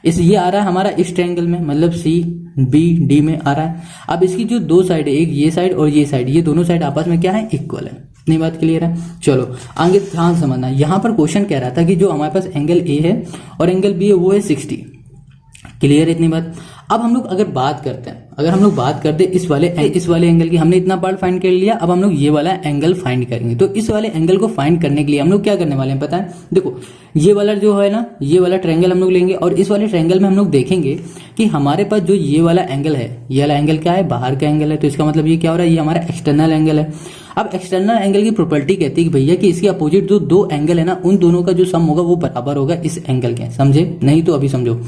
ये आ रहा है हमारा इस ट्रायंगल में, मतलब सी बी डी में आ रहा है। अब इसकी जो दो साइड है, एक ये साइड और ये साइड, ये दोनों साइड आपस में क्या है, इक्वल है। इतनी बात क्लियर है। चलो आगे ध्यान समझना, यहाँ पर क्वेश्चन कह रहा था कि जो हमारे पास एंगल ए है और एंगल बी है वो है 60। क्लियर है इतनी बात। अब हम लोग अगर बात करते हैं, अगर हम लोग बात करते हैं इस वाले एंगल की, हमने इतना पार्ट फाइंड कर लिया, अब हम लोग ये वाला एंगल फाइंड करेंगे। तो इस वाले एंगल को फाइंड करने के लिए हम लोग क्या करने वाले हैं पता है, देखो ये वाला जो है ना, ये वाला ट्रायंगल हम लोग लेंगे और इस वाले ट्रायंगल में हम लोग देखेंगे कि हमारे पास जो ये वाला एंगल है, ये वाला एंगल क्या है, बाहर का एंगल है। तो इसका मतलब ये क्या हो रहा है, ये हमारा एक्सटर्नल एंगल है। अब एक्सटर्नल एंगल की प्रॉपर्टी कहती है कि भैया कि इसके अपोजिट जो दो एंगल है ना, उन दोनों का जो सम होगा वो बराबर होगा इस एंगल के। समझे? नहीं तो अभी समझो।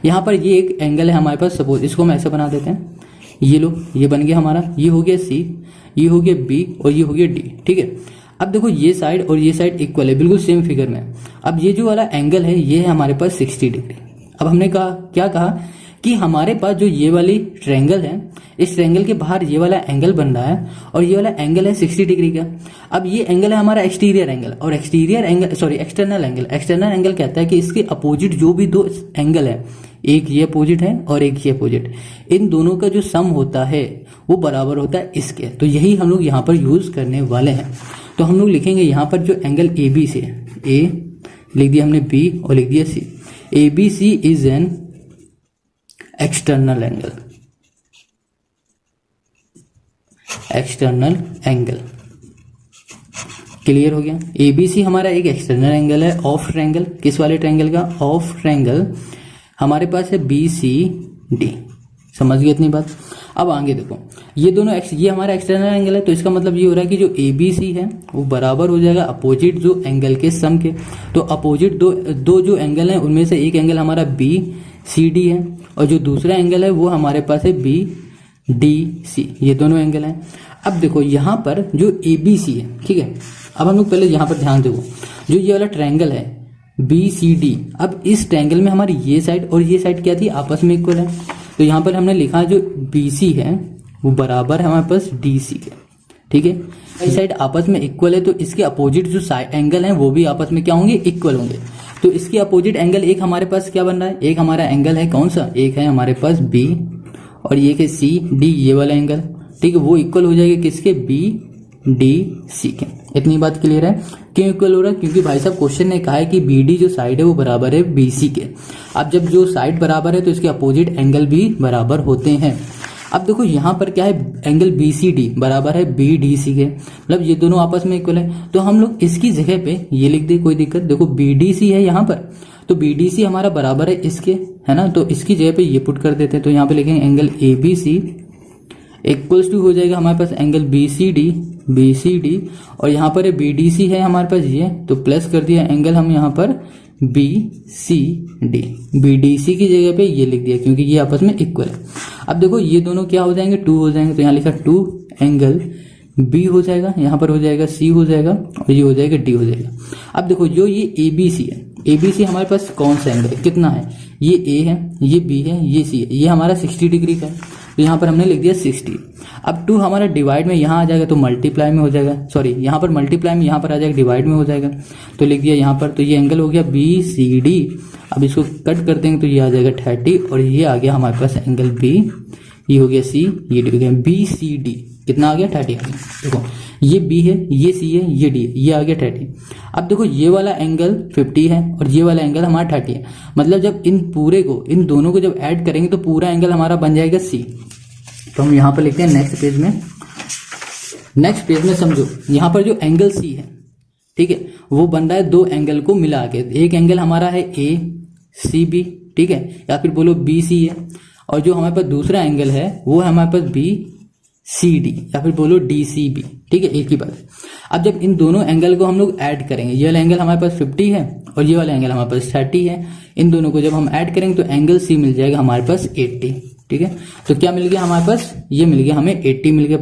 यहाँ पर ये एक एंगल है हमारे पास, सपोज इसको हम ऐसे बना देते हैं, ये लो ये बन गया हमारा, ये हो गया सी, ये हो गया बी और ये हो गया डी। ठीक है, अब देखो ये साइड और ये साइड इक्वल है, बिल्कुल सेम फिगर में। अब ये जो वाला एंगल है ये है हमारे पास 60 डिग्री। अब हमने कहा क्या कहा कि हमारे पास जो ये वाली ट्रायंगल है, इस ट्रायंगल के बाहर ये वाला एंगल बन रहा है और ये वाला एंगल है 60 डिग्री का। अब ये एंगल है हमारा एक्सटीरियर एंगल और एक्सटर्नल एंगल। एक्सटर्नल एंगल कहता है कि इसके अपोजिट जो भी दो एंगल है, एक ये अपोजिट है और एक ये अपोजिट, इन दोनों का जो सम होता है वो बराबर होता है इसके। तो यही हम लोग यहाँ पर यूज करने वाले हैं। तो हम लोग लिखेंगे यहाँ पर जो एंगल ए बी से, ए लिख दिया हमने, बी और लिख दिया C. A B C is an external angle, external angle. Clear हो गया? एबीसी हमारा एक एक्सटर्नल एंगल है ऑफ ट्रायंगल। किस वाले ट्रायंगल का? Of triangle. हमारे पास है बी सी डी। समझ गए इतनी बात? अब आगे देखो, ये दोनों ये हमारा एक्सटर्नल एंगल है, तो इसका मतलब ये हो रहा है कि जो ए बी सी है वो बराबर हो जाएगा अपोजिट जो एंगल के सम के। तो अपोजिट दो जो एंगल है उनमें से एक एंगल हमारा बी सी डी है और जो दूसरा एंगल है वो हमारे पास है बी डी सी। ये दोनों एंगल हैं। अब देखो यहाँ पर जो ए बी सी है, ठीक है, अब हम लोग पहले यहाँ पर ध्यान देखो, जो ये वाला ट्रायंगल है बी सी डी, अब इस ट्रायंगल में हमारी ये साइड और ये साइड क्या थी, आपस में इक्वल है। तो यहाँ पर हमने लिखा जो बी सी है वो बराबर है हमारे पास डी सी के। ठीक है, इस साइड आपस में इक्वल है तो इसके अपोजिट जो एंगल है वो भी आपस में क्या होंगे, इक्वल होंगे। तो इसके अपोजिट एंगल एक हमारे पास क्या बन रहा है, एक हमारा एंगल है कौन सा, एक है हमारे पास बी और ये के सी डी, ये वाला एंगल। ठीक है, वो इक्वल हो जाएगा किसके, बी डी सी के। इतनी बात क्लियर है? क्यों इक्वल हो रहा है? क्योंकि भाई साहब क्वेश्चन ने कहा है कि बी डी जो साइड है वो बराबर है बी सी के। अब जब जो साइड बराबर है तो इसके अपोजिट एंगल भी बराबर होते हैं। अब देखो यहाँ पर क्या है, एंगल बी सी डी बराबर है बी डी सी के, मतलब ये दोनों आपस में इक्वल है। तो हम लोग इसकी जगह पे ये लिख दे, कोई दिक्कत, देखो बी डी सी है यहाँ पर, तो बी डी सी हमारा बराबर है इसके, है ना, तो इसकी जगह पे ये पुट कर देते हैं। तो यहाँ पे लिखेंगे angle A B C equals to हो जाएगा हमारे पास एंगल बी सी डी और यहाँ पर बी डी सी है हमारे पास ये, तो प्लस कर दिया एंगल हम यहाँ पर B C D, B D C की जगह पे ये लिख दिया क्योंकि ये आपस में इक्वल है। अब देखो ये दोनों क्या हो जाएंगे, 2 हो जाएंगे, तो यहाँ लिखा 2 एंगल बी हो जाएगा, यहाँ पर हो जाएगा सी हो जाएगा और ये हो जाएगा डी हो जाएगा। अब देखो जो ये ए बी सी है, ए बी सी हमारे पास कौन सा एंगल है, कितना है, ये ए है, ये बी है, ये सी है, ये हमारा 60 डिग्री का है, तो यहाँ पर हमने लिख दिया 60। अब 2 हमारा डिवाइड में यहाँ आ जाएगा तो मल्टीप्लाई में हो जाएगा, सॉरी यहाँ पर मल्टीप्लाई में यहाँ पर आ जाएगा डिवाइड में हो जाएगा, तो लिख दिया यहाँ पर। तो ये एंगल हो गया बी सी डी। अब इसको कट कर देंगे तो ये आ जाएगा 30 और ये आ गया हमारे पास एंगल बी, ये हो गया सी, ये डी हो गया, बी सी डी कितना आ गया, 30 आ गया। देखो ये बी है, ये सी है, ये डी है, ये आ गया 30। अब देखो ये वाला एंगल 50 है और ये वाला एंगल हमारा 30 है, मतलब जब इन पूरे को, इन दोनों को जब ऐड करेंगे तो पूरा एंगल हमारा बन जाएगा सी। तो हम यहाँ पर लिखते हैं नेक्स्ट पेज में समझो, यहाँ पर जो एंगल सी है, ठीक है, वो बन रहा है 2 एंगल को मिला के। एक एंगल हमारा है ए सी बी, ठीक है, या फिर बोलो बी सी है, और जो हमारे पास दूसरा एंगल है वो है हमारे पास बी सी डी या फिर बोलो डी सी बी, ठीक है, एक ही बात। अब जब इन दोनों एंगल को हम लोग ऐड करेंगे, ये वाला एंगल हमारे पास 50 है और ये वाला एंगल हमारे पास 30 है, इन दोनों को जब हम ऐड करेंगे तो एंगल सी मिल जाएगा हमारे पास 80, ठीक है। तो क्या मिल गया हमारे पास, ये मिल गया हमें 80 मिल गया,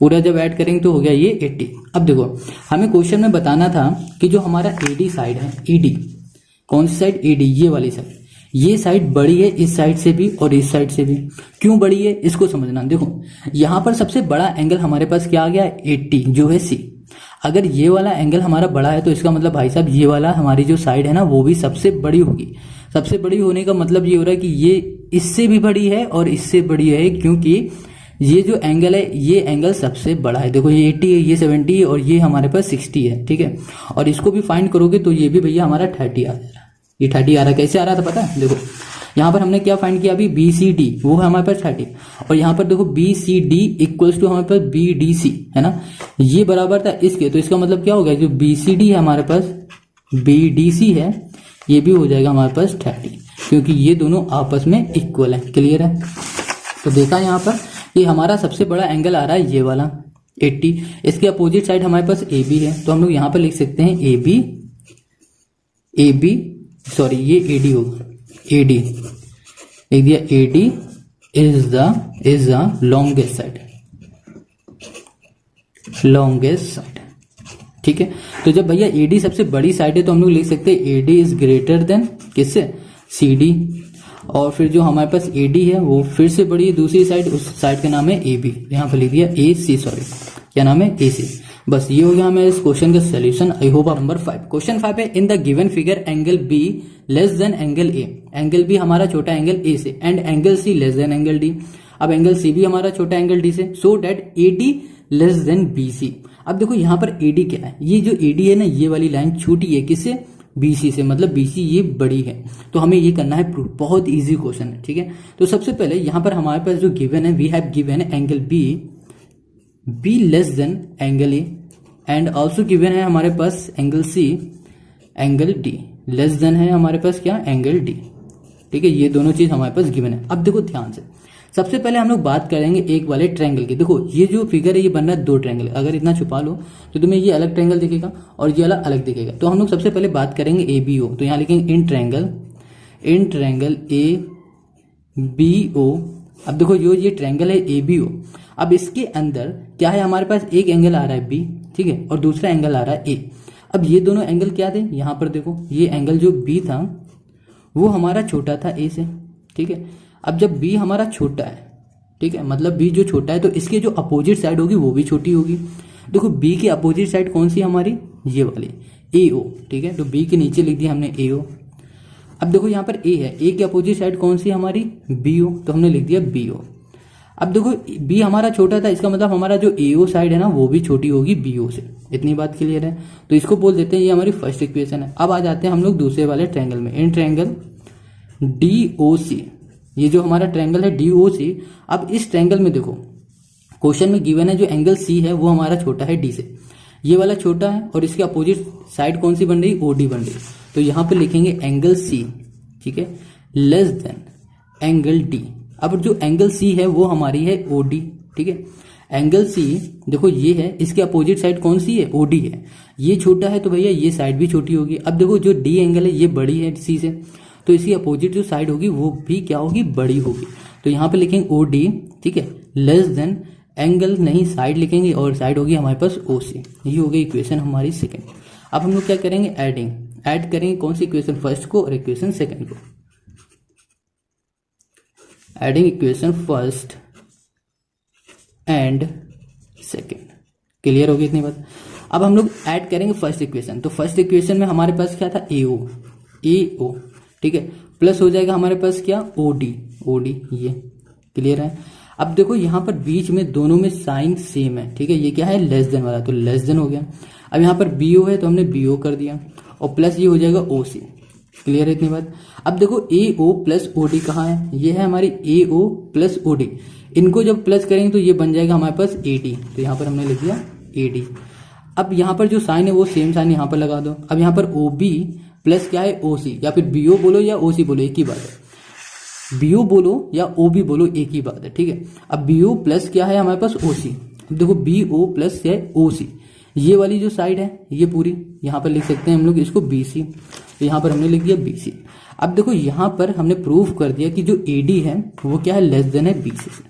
पूरा जब ऐड करेंगे तो हो गया ये 80। अब देखो हमें क्वेश्चन में बताना था कि जो हमारा एडी साइड है, ईडी कौन सी साइड, ईडी ये वाली साइड, ये साइड बड़ी है इस साइड से भी और इस साइड से भी। क्यों बड़ी है इसको समझना। देखो यहाँ पर सबसे बड़ा एंगल हमारे पास क्या आ गया, 80 जो है सी। अगर ये वाला एंगल हमारा बड़ा है तो इसका मतलब भाई साहब ये वाला हमारी जो साइड है ना वो भी सबसे बड़ी होगी। सबसे बड़ी होने का मतलब ये हो रहा है कि ये इससे भी बड़ी है और इससे बड़ी है, क्योंकि ये जो एंगल है ये एंगल सबसे बड़ा है, देखो ये 80 है, ये 70 है और ये हमारे पास 60 है, ठीक है। और इसको भी फाइंड करोगे तो ये भी भैया हमारा 30 आ रहा है, ये 30 आ रहा है। कैसे आ रहा था पता है, देखो यहाँ पर हमने क्या फाइंड किया अभी, BCD वो है हमारे पास 30 और यहाँ पर देखो BCD इक्वल्स टू हमारे पास BDC है ना, ये बराबर था इसके, तो इसका मतलब क्या हो गया, जो BCD है हमारे पास BDC है ये भी हो जाएगा हमारे पास 30, क्योंकि ये दोनों आपस में इक्वल है। क्लियर है, तो देखा यहाँ पर ये हमारा सबसे बड़ा एंगल आ रहा है ये वाला 80, इसके अपोजिट साइड हमारे पास AB है, तो हम लोग यहाँ पर लिख सकते हैं AB सॉरी ये AD होगा, AD लिख दिया, AD is the longest side, ठीक है। तो जब भैया AD सबसे बड़ी साइड है तो हम लोग लिख सकते हैं AD इज ग्रेटर देन किससे, CD, और फिर जो हमारे पास AD है वो फिर से बड़ी है दूसरी साइड, उस साइड का नाम है AB, यहाँ पर लिख दिया AC, सॉरी क्या नाम है, AC। बस ये हो गया हमें इस क्वेश्चन का सोल्यूशन। आई होप आप नंबर 5, क्वेश्चन 5 है, in the given figure angle B less than angle A, angle B हमारा छोटा एंगल A से, and angle C less than angle D, अब एंगल C भी हमारा छोटा एंगल D से, so that AD less than BC। अब देखो यहाँ पर AD क्या है, ये जो AD है ना ये वाली लाइन छोटी है किससे, BC से, मतलब BC ये बड़ी है, तो हमें ये करना है प्रूफ, बहुत इजी क्वेश्चन है, ठीक है। तो सबसे पहले यहाँ पर हमारे पास जो गिवन है, we have given angle B less than angle A, and also given है हमारे पास angle C angle D less than है हमारे पास क्या, एंगल D, ठीक है। ये दोनों चीज हमारे पास गिवन है। अब देखो ध्यान से, सबसे पहले हम लोग बात करेंगे एक वाले ट्रायंगल की। देखो ये जो फिगर है ये बन रहा है दो ट्रायंगल, अगर इतना छुपा लो तो तुम्हें ये अलग ट्रायंगल दिखेगा और ये वाला अलग दिखेगा। तो हम लोग सबसे पहले बात करेंगे ABO, तो यहाँ लिखेंगे इन ट्रायंगल ABO। अब देखो जो ये ट्रायंगल है ABO, अब इसके अंदर क्या है हमारे पास, एक एंगल आ रहा है B, ठीक है, और दूसरा एंगल आ रहा है A। अब ये दोनों एंगल क्या थे, यहाँ पर देखो ये एंगल जो B था वो हमारा छोटा था A से, ठीक है। अब जब B हमारा छोटा है, ठीक है, मतलब B जो छोटा है तो इसके जो अपोजिट साइड होगी वो भी छोटी होगी। देखो B की अपोजिट साइड कौन सी हमारी, ये वाली AO, ठीक है, तो B के नीचे लिख दिया हमने AO। अब देखो यहाँ पर A है, A की अपोजिट साइड कौन सी हमारी, BO, तो हमने लिख दिया BO। अब देखो B हमारा छोटा था, इसका मतलब हमारा जो AO साइड है ना वो भी छोटी होगी BO से, इतनी बात क्लियर है। तो इसको बोल देते हैं ये हमारी फर्स्ट इक्वेशन है। अब आ जाते हैं हम लोग दूसरे वाले ट्रायंगल में, इन ट्रायंगल DOC, ये जो हमारा ट्रायंगल है DOC। अब इस ट्रायंगल में देखो क्वेश्चन में गिवन है जो एंगल C है वो हमारा छोटा है D से, ये वाला छोटा है और इसके अपोजिट साइड कौन सी बन रही, OD बन रही। तो यहाँ पे लिखेंगे एंगल C, ठीक है, लेस देन एंगल D। अब जो एंगल C है वो हमारी है OD, ठीक है। एंगल C देखो ये है, इसके अपोजिट साइड कौन सी है, OD है, ये छोटा है तो भैया ये साइड भी छोटी होगी। अब देखो जो D एंगल है ये बड़ी है C से, तो इसकी अपोजिट जो साइड होगी वो भी क्या होगी, बड़ी होगी। तो यहाँ पे लिखेंगे OD, ठीक है, लेस देन एंगल नहीं साइड लिखेंगे और साइड होगी हमारे पास OC। ये हो गई इक्वेशन हमारी सेकंड। अब हम लोग क्या करेंगे, ऐड करेंगे कौन सी इक्वेशन, फर्स्ट को और इक्वेशन सेकंड को। Adding equation first and second, clear होगी इतनी बात। अब हम लोग ऐड करेंगे फर्स्ट इक्वेशन, तो फर्स्ट इक्वेशन में हमारे पास क्या था, AO, ठीक है, प्लस हो जाएगा हमारे पास क्या, OD, ये क्लियर है। अब देखो यहाँ पर बीच में दोनों में साइन सेम है, ठीक है, ये क्या है, लेस देन वाला, तो लेस देन हो गया। अब यहाँ पर BO है तो हमने BO कर दिया और प्लस ये हो जाएगा OC, क्लियर है इतनी बात। अब देखो AO प्लस OD कहाँ है, ये है हमारी AO प्लस OD, इनको जब प्लस करेंगे तो ये बन जाएगा हमारे पास AD, तो यहाँ पर हमने लिख दिया AD। अब यहाँ पर जो साइन है वो सेम साइन यहाँ पर लगा दो। अब यहाँ पर OB प्लस क्या है, OC, या फिर BO बोलो या OC बोलो एक ही बात है, BO बोलो या OB बोलो एक ही बात है, ठीक है। अब BO प्लस क्या है हमारे पास OC, अब देखो BO प्लस क्या है OC, ये वाली जो साइड है ये पूरी यहाँ पर लिख सकते हैं हम लोग इसको BC, तो यहाँ पर हमने लिख दिया BC। अब देखो यहाँ पर हमने प्रूफ कर दिया कि जो AD है वो क्या है, लेस देन है BC से।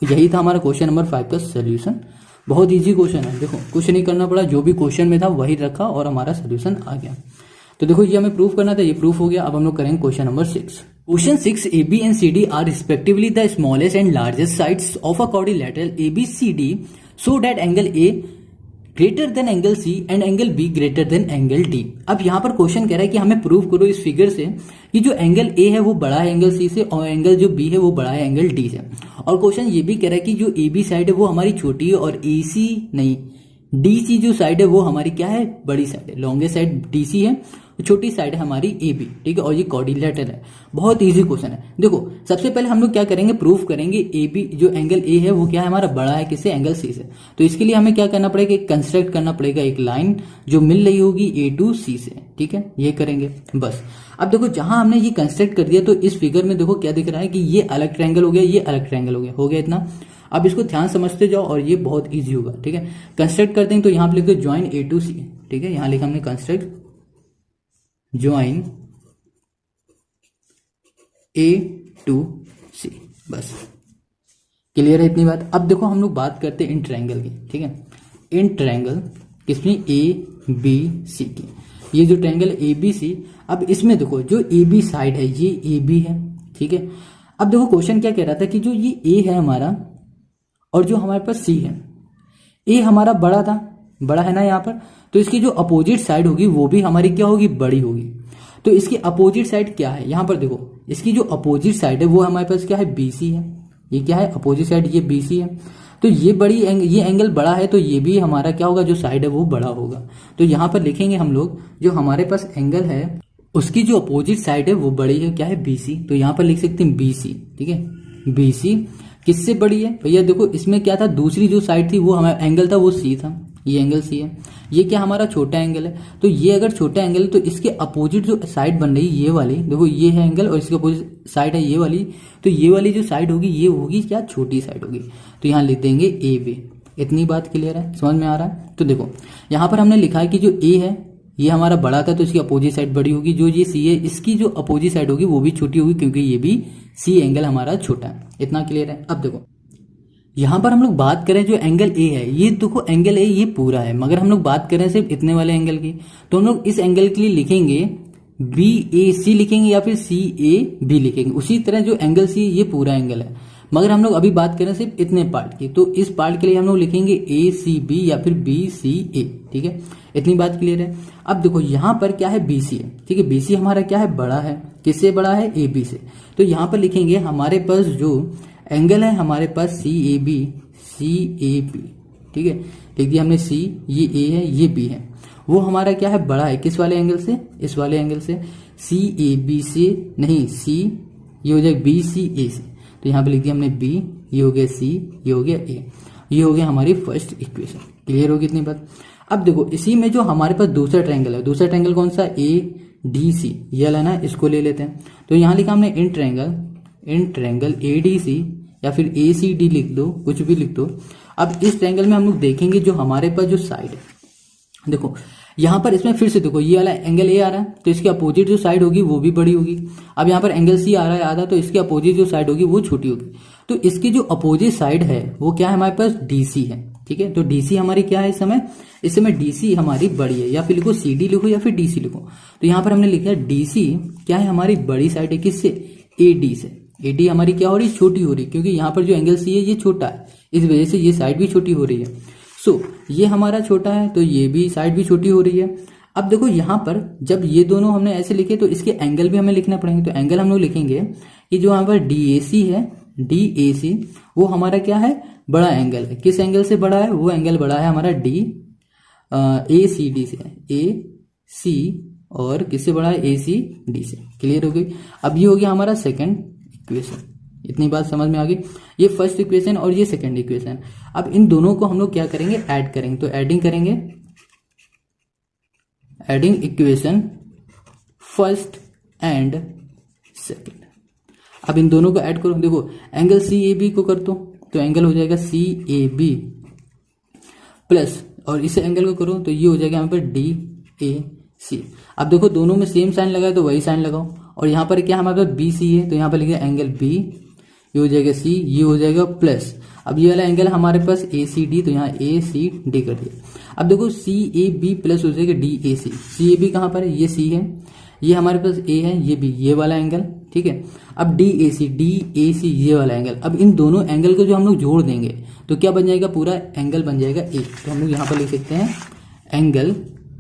यही था हमारा क्वेश्चन नंबर 5 का सोल्यूशन। बहुत इजी क्वेश्चन है, देखो कुछ नहीं करना पड़ा, जो भी क्वेश्चन में था वही रखा और हमारा सोल्यूशन आ गया। तो देखो ये हमें प्रूफ करना था, ये प्रूफ हो गया। अब हम लोग करेंगे question number 6। Question 6, AB and CD are respectively the smallest and largest sides of a quadrilateral ABCD so that angle A greater than angle C and angle B greater than angle D. अब यहाँ पर question कह रहा है कि हमें prove करो इस फिगर से कि जो एंगल ए है वो बड़ा है एंगल सी से और एंगल जो बी है वो बड़ा है एंगल डी से। और क्वेश्चन ये भी कह रहा है कि जो ए बी साइड है वो हमारी छोटी है और ए सी नहीं, डी सी जो साइड है वो हमारी क्या है, बड़ी साइड है। लॉन्गेस्ट साइड डी सी है, छोटी साइड है हमारी ए बी, ठीक है। और ये क्वाड्रिलेटरल है, बहुत इजी क्वेश्चन है। देखो सबसे पहले हम लोग क्या करेंगे, प्रूफ करेंगे ए बी जो एंगल ए है वो क्या है हमारा बड़ा है किससे, एंगल सी से। तो इसके लिए हमें क्या करना पड़ेगा, कंस्ट्रक्ट करना पड़ेगा एक लाइन जो मिल रही होगी ए टू सी से, ठीक है। ये करेंगे बस। अब देखो जहां हमने ये कंस्ट्रक्ट कर दिया तो इस फिगर में देखो क्या दिख रहा है कि ये अलग ट्रायंगल हो गया, ये अलग ट्रायंगल हो गया इतना। अब इसको ध्यान समझते जाओ और ये बहुत इजी होगा, ठीक है। कंस्ट्रक्ट करते हैं तो यहाँ पे लिखते ज्वाइन ए टू सी, ठीक है। यहाँ लिखा हमने कंस्ट्रक्ट ज्वाइन ए टू सी, बस क्लियर है इतनी बात। अब देखो हम लोग बात करते हैं इन ट्रायंगल की, ठीक है। इन ट्रायंगल किसमें, ए बी सी की, ये जो ट्रायंगल ए बी सी। अब इसमें देखो जो ए बी साइड है ये ए बी है, ठीक है। अब देखो क्वेश्चन क्या कह रहा था कि जो ये ए है हमारा और जो हमारे पास सी है, ए हमारा बड़ा था, बड़ा है ना यहाँ पर, तो इसकी जो अपोजिट साइड होगी वो भी हमारी क्या होगी, बड़ी होगी। तो इसकी अपोजिट साइड क्या है, यहाँ पर देखो इसकी जो अपोजिट साइड है वो हमारे पास क्या है, बीसी है। ये क्या है, अपोजिट साइड ये बीसी है। तो ये बड़ी ये एंगल बड़ा है तो ये भी हमारा क्या होगा, जो साइड है वो बड़ा होगा। तो यहाँ पर लिखेंगे हम लोग जो हमारे पास एंगल है उसकी जो अपोजिट साइड है वो बड़ी है, क्या है, बीसी। तो यहाँ पर लिख सकते हैं बीसी, ठीक है। बीसी किससे बड़ी है भैया, देखो इसमें क्या था, दूसरी जो साइड थी वो हमारा एंगल था वो सी था, ये एंगल सी है। ये क्या हमारा छोटा एंगल है, तो ये अगर छोटा एंगल है तो इसके अपोजिट जो साइड बन रही है ये वाली, देखो ये है एंगल और इसके अपोजिट साइड है ये वाली, तो ये वाली जो साइड होगी ये होगी क्या, छोटी साइड होगी। तो यहाँ लिख देंगे ए बी। इतनी बात क्लियर है, समझ में आ रहा है। तो देखो यहाँ पर हमने लिखा है कि जो ए है ये हमारा बड़ा था तो इसकी अपोजिट साइड बड़ी होगी, जो ये सी है इसकी जो अपोजिट साइड होगी वो भी छोटी होगी क्योंकि ये भी सी एंगल हमारा छोटा है। इतना क्लियर है। अब देखो यहां पर हम लोग बात करें जो एंगल ए है, ये देखो एंगल ए ये पूरा है, मगर हम लोग बात करें सिर्फ इतने वाले एंगल की, तो हम लोग इस एंगल के लिए लिखेंगे बी ए सी लिखेंगे या फिर सी ए बी लिखेंगे। उसी तरह जो एंगल सी ये पूरा एंगल है, मगर हम लोग अभी बात करें सिर्फ इतने पार्ट की, तो इस पार्ट के लिए हम लोग लिखेंगे ए सी बी या फिर बी सी ए, ठीक है। इतनी बात क्लियर है। अब देखो यहाँ पर क्या है, बी सी है, ठीक है। बी सी हमारा क्या है, बड़ा है, किससे बड़ा है, ए बी से। तो यहाँ पर लिखेंगे हमारे पास जो एंगल है हमारे पास सी ए बी, ठीक है। लिख दिया हमने सी, ये ए है ये बी है, वो हमारा क्या है, बड़ा है किस वाले एंगल से, इस वाले एंगल से। सी ए बी से नहीं, सी ये हो जाएगा बी सी ए से, तो यहाँ पे लिख दिया हमने बी, ये हो गया सी, ये हो गया ए, ये हो गया हमारी फर्स्ट इक्वेशन। क्लियर होगी इतनी बात। अब देखो इसी में जो हमारे पास दूसरा ट्रायंगल है, दूसरा ट्रायंगल कौन सा, ए डी सी, ये वाला ना, इसको ले लेते हैं। तो यहाँ लिखा हमने इन ट्रायंगल ए डी सी या फिर ए सी डी लिख दो, कुछ भी लिख दो। अब इस ट्रायंगल में हम लोग देखेंगे जो हमारे पास जो साइड है, देखो यहाँ पर इसमें फिर से देखो ये वाला एंगल ए आ रहा है तो इसके अपोजिट जो साइड होगी वो भी बड़ी होगी। अब यहाँ पर एंगल सी आ रहा है आधा, तो इसके अपोजिट जो साइड होगी वो छोटी होगी। तो इसकी जो अपोजिट साइड है वो क्या है, हमारे पास डीसी है, ठीक है। तो डीसी हमारी क्या है इस समय डीसी हमारी बड़ी है, या फिर लिखो सी डी लिखो या फिर डीसी लिखो। तो यहाँ पर हमने लिखा है डीसी क्या है, हमारी बड़ी साइड है, किससे, ए डी से। ए डी हमारी क्या हो रही है, छोटी हो रही है, क्योंकि यहाँ पर जो एंगल सी है ये छोटा है, इस वजह से ये साइड भी छोटी हो रही है। सो ये हमारा छोटा है तो ये भी साइड भी छोटी हो रही है। अब देखो यहाँ पर जब ये दोनों हमने ऐसे लिखे तो इसके एंगल भी हमें लिखना पड़ेंगे। तो एंगल हम लोग लिखेंगे कि जो यहाँ पर डी ए सी है, डी ए सी वो हमारा क्या है, बड़ा एंगल है। किस एंगल से बड़ा है, वो एंगल बड़ा है हमारा डी ए सी डी से, ए सी और किससे बड़ा है, ए सी डी से। क्लियर हो गई। अब ये हो गया हमारा सेकंड इक्वेशन। इतनी बात समझ में आ गई। ये फर्स्ट इक्वेशन और ये सेकंड इक्वेशन। अब इन दोनों को हम लोग क्या करेंगे, ऐड करेंगे। तो एडिंग करेंगे, adding equation first and second. अब इन दोनों को ऐड करो, देखो एंगल सी ए बी को कर दो तो एंगल हो जाएगा सी ए बी प्लस, और इसे एंगल को करो तो ये हो जाएगा यहाँ पर डी ए सी। अब देखो दोनों में सेम साइन लगा है तो वही साइन लगाओ, और यहाँ पर क्या हमारे पास बी सी है तो यहाँ पर लिखा एंगल बी, ये हो जाएगा सी, ये हो जाएगा प्लस। अब ये वाला एंगल हमारे पास ए सी डी, तो यहाँ ए सी डी कर दिया। अब देखो सी ए बी प्लस हो जाएगा D A C. C A B कहाँ पर है, ये सी है, ये हमारे पास ए है, ये बी, ये वाला एंगल, ठीक है। अब डी ए सी ये वाला एंगल। अब इन दोनों एंगल को जो हम लोग जोड़ देंगे तो क्या बन जाएगा, पूरा एंगल बन जाएगा ए। तो हम लोग यहाँ पर लिख सकते हैं एंगल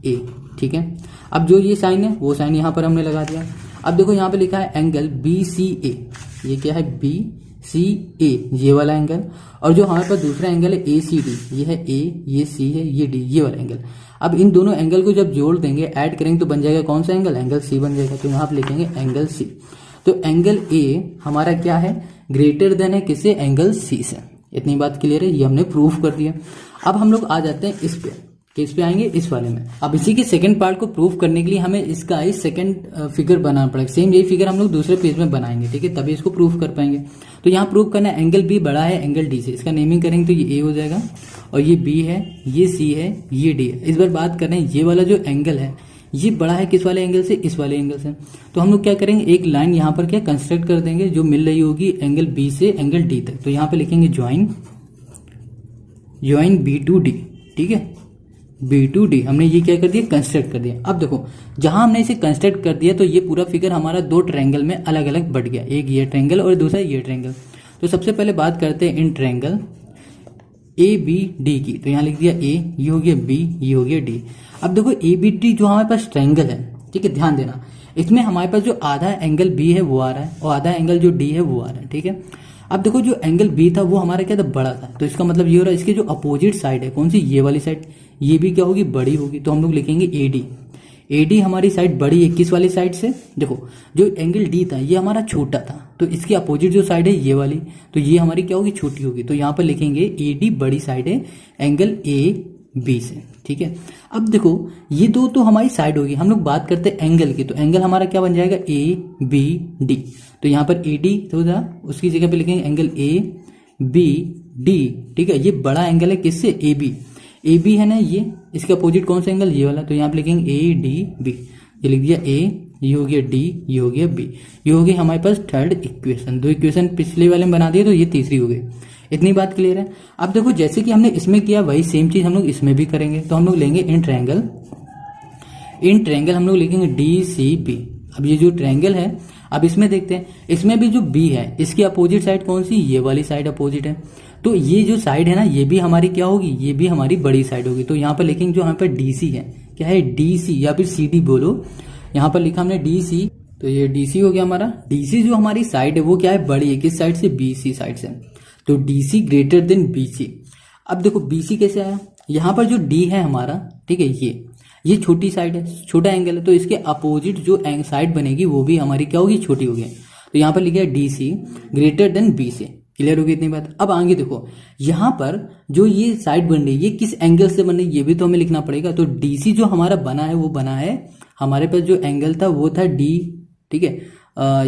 ए, ठीक है। अब जो ये साइन है वो साइन यहाँ पर हमने लगा दिया। अब देखो यहाँ पे लिखा है एंगल बी सी ए, ये क्या है बी सी ए, ये वाला एंगल। और जो हमारे पास दूसरा एंगल है ए सी डी, ये है ए, ये सी है, ये डी, ये वाला एंगल। अब इन दोनों एंगल को जब जोड़ देंगे, ऐड करेंगे तो बन जाएगा कौन सा एंगल, एंगल सी बन जाएगा। तो यहाँ पे लिखेंगे एंगल सी। तो एंगल ए हमारा क्या है, ग्रेटर देन है किससे, एंगल सी से। इतनी बात क्लियर है, ये हमने प्रूफ कर दिया। अब हम लोग आ जाते हैं इस पे, किस पे आएंगे, इस वाले में। अब इसी के सेकंड पार्ट को प्रूफ करने के लिए हमें इसका ही सेकंड फिगर बनाना पड़ेगा। सेम यही फिगर हम लोग दूसरे पेज में बनाएंगे, ठीक है, तभी इसको प्रूफ कर पाएंगे। तो यहाँ प्रूफ करना है एंगल बी बड़ा है एंगल डी से, इसका नेमिंग करेंगे तो ये ए हो जाएगा, और ये बी है, ये सी है, ये डी है। इस बार बात कर रहे हैं ये वाला जो एंगल है ये बड़ा है किस वाले एंगल से, इस वाले एंगल से। तो हम लोग क्या करेंगे, एक लाइन यहाँ पर क्या कंस्ट्रक्ट कर देंगे जो मिल रही होगी एंगल बी से एंगल डी तक। तो यहाँ पे लिखेंगे ज्वाइन बी टू डी, ठीक है, बी टू डी हमने ये क्या कर दिया, कंस्ट्रक्ट कर दिया। अब देखो जहां हमने इसे कंस्ट्रक्ट कर दिया तो ये पूरा फिगर हमारा दो ट्रायंगल में अलग अलग बट गया, एक ये ट्रायंगल और दूसरा ये ट्रायंगल। तो सबसे पहले बात करते हैं in triangle A B D की। तो यहाँ लिख दिया ए, ये हो गया बी, ये हो गया डी। अब देखो ए बी डी जो हमारे पास ट्रायंगल है, ठीक है, ध्यान देना, इसमें हमारे पास जो आधा एंगल बी है वो आ रहा है और आधा एंगल जो डी है वो आ रहा है, ठीक है। अब देखो जो एंगल बी था वो हमारा क्या था, बड़ा था। तो इसका मतलब ये हो रहा है इसके जो अपोजिट साइड है, कौन सी, ये वाली साइड, ये भी क्या होगी, बड़ी होगी। तो हम लोग लिखेंगे ए डी। ए डी हमारी साइड बड़ी है किस वाली साइड से, देखो जो एंगल डी था ये हमारा छोटा था, तो इसके अपोजिट जो साइड है ये वाली, तो ये हमारी क्या होगी, छोटी होगी। तो यहाँ पर लिखेंगे ए डी बड़ी साइड है एंगल ए बी से, ठीक है। अब देखो ये दो तो हमारी साइड होगी, हम लोग बात करते हैं एंगल की। तो एंगल हमारा क्या बन जाएगा, ए बी डी। तो यहाँ पर ए डी तो उसकी जगह पे लिखेंगे एंगल ए बी डी, ठीक है। ये बड़ा एंगल है किससे, ए बी, ए बी है ना ये, इसके अपोजिट कौन सा एंगल, ये वाला। तो यहाँ पे लिखेंगे ए डी बी, ये लिख दिया ए, ये हो गया डी, ये हो गया बी। ये हो गई हमारे पास थर्ड इक्वेशन। दो इक्वेशन पिछले वाले में बना दिए तो ये तीसरी हो गई। इतनी बात क्लियर है। अब देखो जैसे कि हमने इसमें किया वही सेम चीज हम लोग इसमें भी करेंगे। तो हम लोग लेंगे इन ट्रायंगल हम लोग लिखेंगे डी सी बी। अब ये जो ट्रायंगल है, अब इसमें देखते हैं, इसमें भी जो बी है इसकी अपोजिट साइड कौन सी, ये वाली साइड अपोजिट है। तो ये जो साइड है ना ये भी हमारी क्या होगी, ये भी हमारी बड़ी साइड होगी। तो यहाँ पर लिखेंगे जो यहाँ पर डीसी है, क्या है, डीसी या फिर सीडी बोलो। यहाँ पर लिखा हमने डीसी, तो ये डीसी हो गया हमारा। डीसी जो हमारी साइड है वो क्या है, बड़ी है किस साइड से, बीसी साइड से। तो डीसी ग्रेटर देन बीसी। अब देखो बीसी कैसे आया, यहाँ पर जो डी है हमारा, ठीक है, ये छोटी साइड है, छोटा एंगल है, तो इसके अपोजिट जो साइड बनेगी वो भी हमारी क्या होगी, छोटी होगी। तो यहाँ पर लिखा है DC greater than BC. Clear होगी इतनी बात। अब आगे देखो यहाँ पर जो ये साइड बन रही है ये किस एंगल से बन रही है ये भी तो हमें लिखना पड़ेगा। तो डीसी जो हमारा बना है वो बना है, हमारे पास जो एंगल था वो था डी, ठीक है,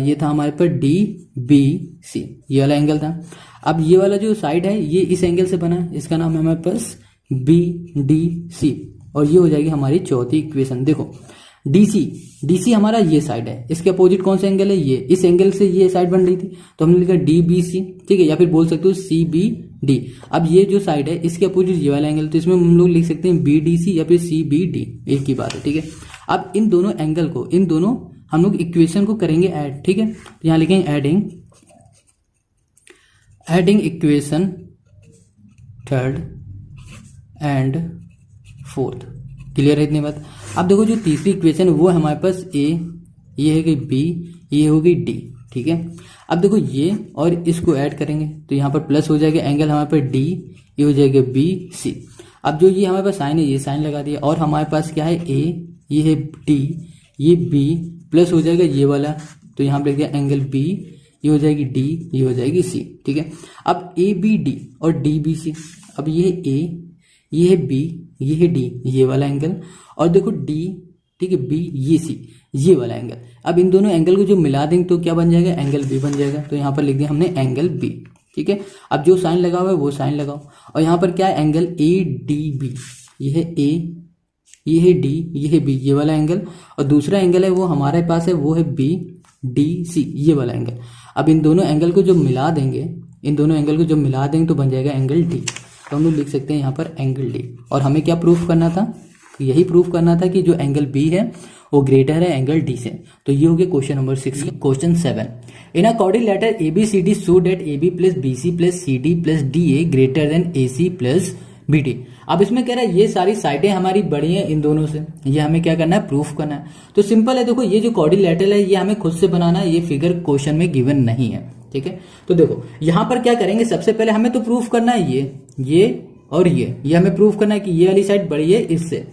ये था हमारे पास डी बी सी, ये वाला एंगल था। अब ये वाला जो साइड है ये इस एंगल से बना है, इसका नाम है हमारे पास बी डी सी, और ये हो जाएगी हमारी चौथी इक्वेशन। देखो डीसी हमारा ये साइड है, इसके अपोजिट कौन सा एंगल है, ये, इस एंगल से ये साइड बन रही थी तो हमने लिखा डी बी सी, ठीक है, या फिर बोल सकते हो सी बी डी। अब ये जो साइड है इसके अपोजिट ये वाला एंगल, तो इसमें हम लोग लिख सकते हैं बी डी सी या फिर सी बी डी, एक ही बात है, ठीक है। अब इन दोनों एंगल को, इन दोनों हम लोग इक्वेशन को करेंगे ऐड, ठीक है। तो यहाँ लिखेंगे adding equation third and fourth. Clear है इतनी बात। अब देखो जो तीसरी इक्वेशन वो है हमारे पास ए, ये है कि बी, ये हो गई डी, ठीक है। अब देखो ये और इसको ऐड करेंगे तो यहाँ पर प्लस हो जाएगा, एंगल हमारे पास डी, ये हो जाएगा बी सी। अब जो ये हमारे पास साइन है ये साइन लगा दिया, और हमारे पास क्या है ए, ये है डी, ये बी, प्लस हो जाएगा ये वाला, तो यहाँ पर लिख दिया एंगल बी, ये हो जाएगी डी, ये हो जाएगी सी, ठीक है। अब ए बी डी और डी बी सी, अब ये है ए, ये है बी, ये है डी, ये वाला एंगल, और देखो डी, ठीक है, बी, ये सी, ये वाला एंगल। अब इन दोनों एंगल को जो मिला देंगे तो क्या बन जाएगा, एंगल बी बन जाएगा। तो यहाँ पर लिख दिया हमने एंगल बी, ठीक है। अब जो साइन लगा हुआ है वो साइन लगाओ, और यहाँ पर क्या है, एंगल ए डी बी, ये है ए, ये है डी, ये है बी, ये वाला एंगल, और दूसरा एंगल है वो हमारे पास है वो है बी डी सी, ये वाला एंगल। अब इन दोनों एंगल को जो मिला देंगे, इन दोनों एंगल को जो मिला देंगे तो बन जाएगा एंगल डी। तो हम लोग लिख सकते हैं यहाँ पर एंगल डी। और हमें क्या प्रूफ करना था, तो यही प्रूफ करना था कि जो एंगल बी है वो ग्रेटर है एंगल डी से। तो ये हो गया question number 6। Question 7, in a quadrilateral ABCD show that AB plus BC plus CD plus DA greater than AC plus BD। अब इसमें कह रहा है ये सारी साइडें हमारी बड़ी हैं इन दोनों से, ये हमें क्या करना है, प्रूफ करना है। तो सिंपल है, देखो ये जो क्वाड्रिलेटरल है ये हमें खुद से बनाना है, ये फिगर क्वेश्चन में गिवन नहीं है, ठीक है। तो देखो यहां पर क्या करेंगे, सबसे पहले हमें तो प्रूफ करना है ये और ये हमें प्रूफ करना है कि ये वाली साइड बड़ी है इससे।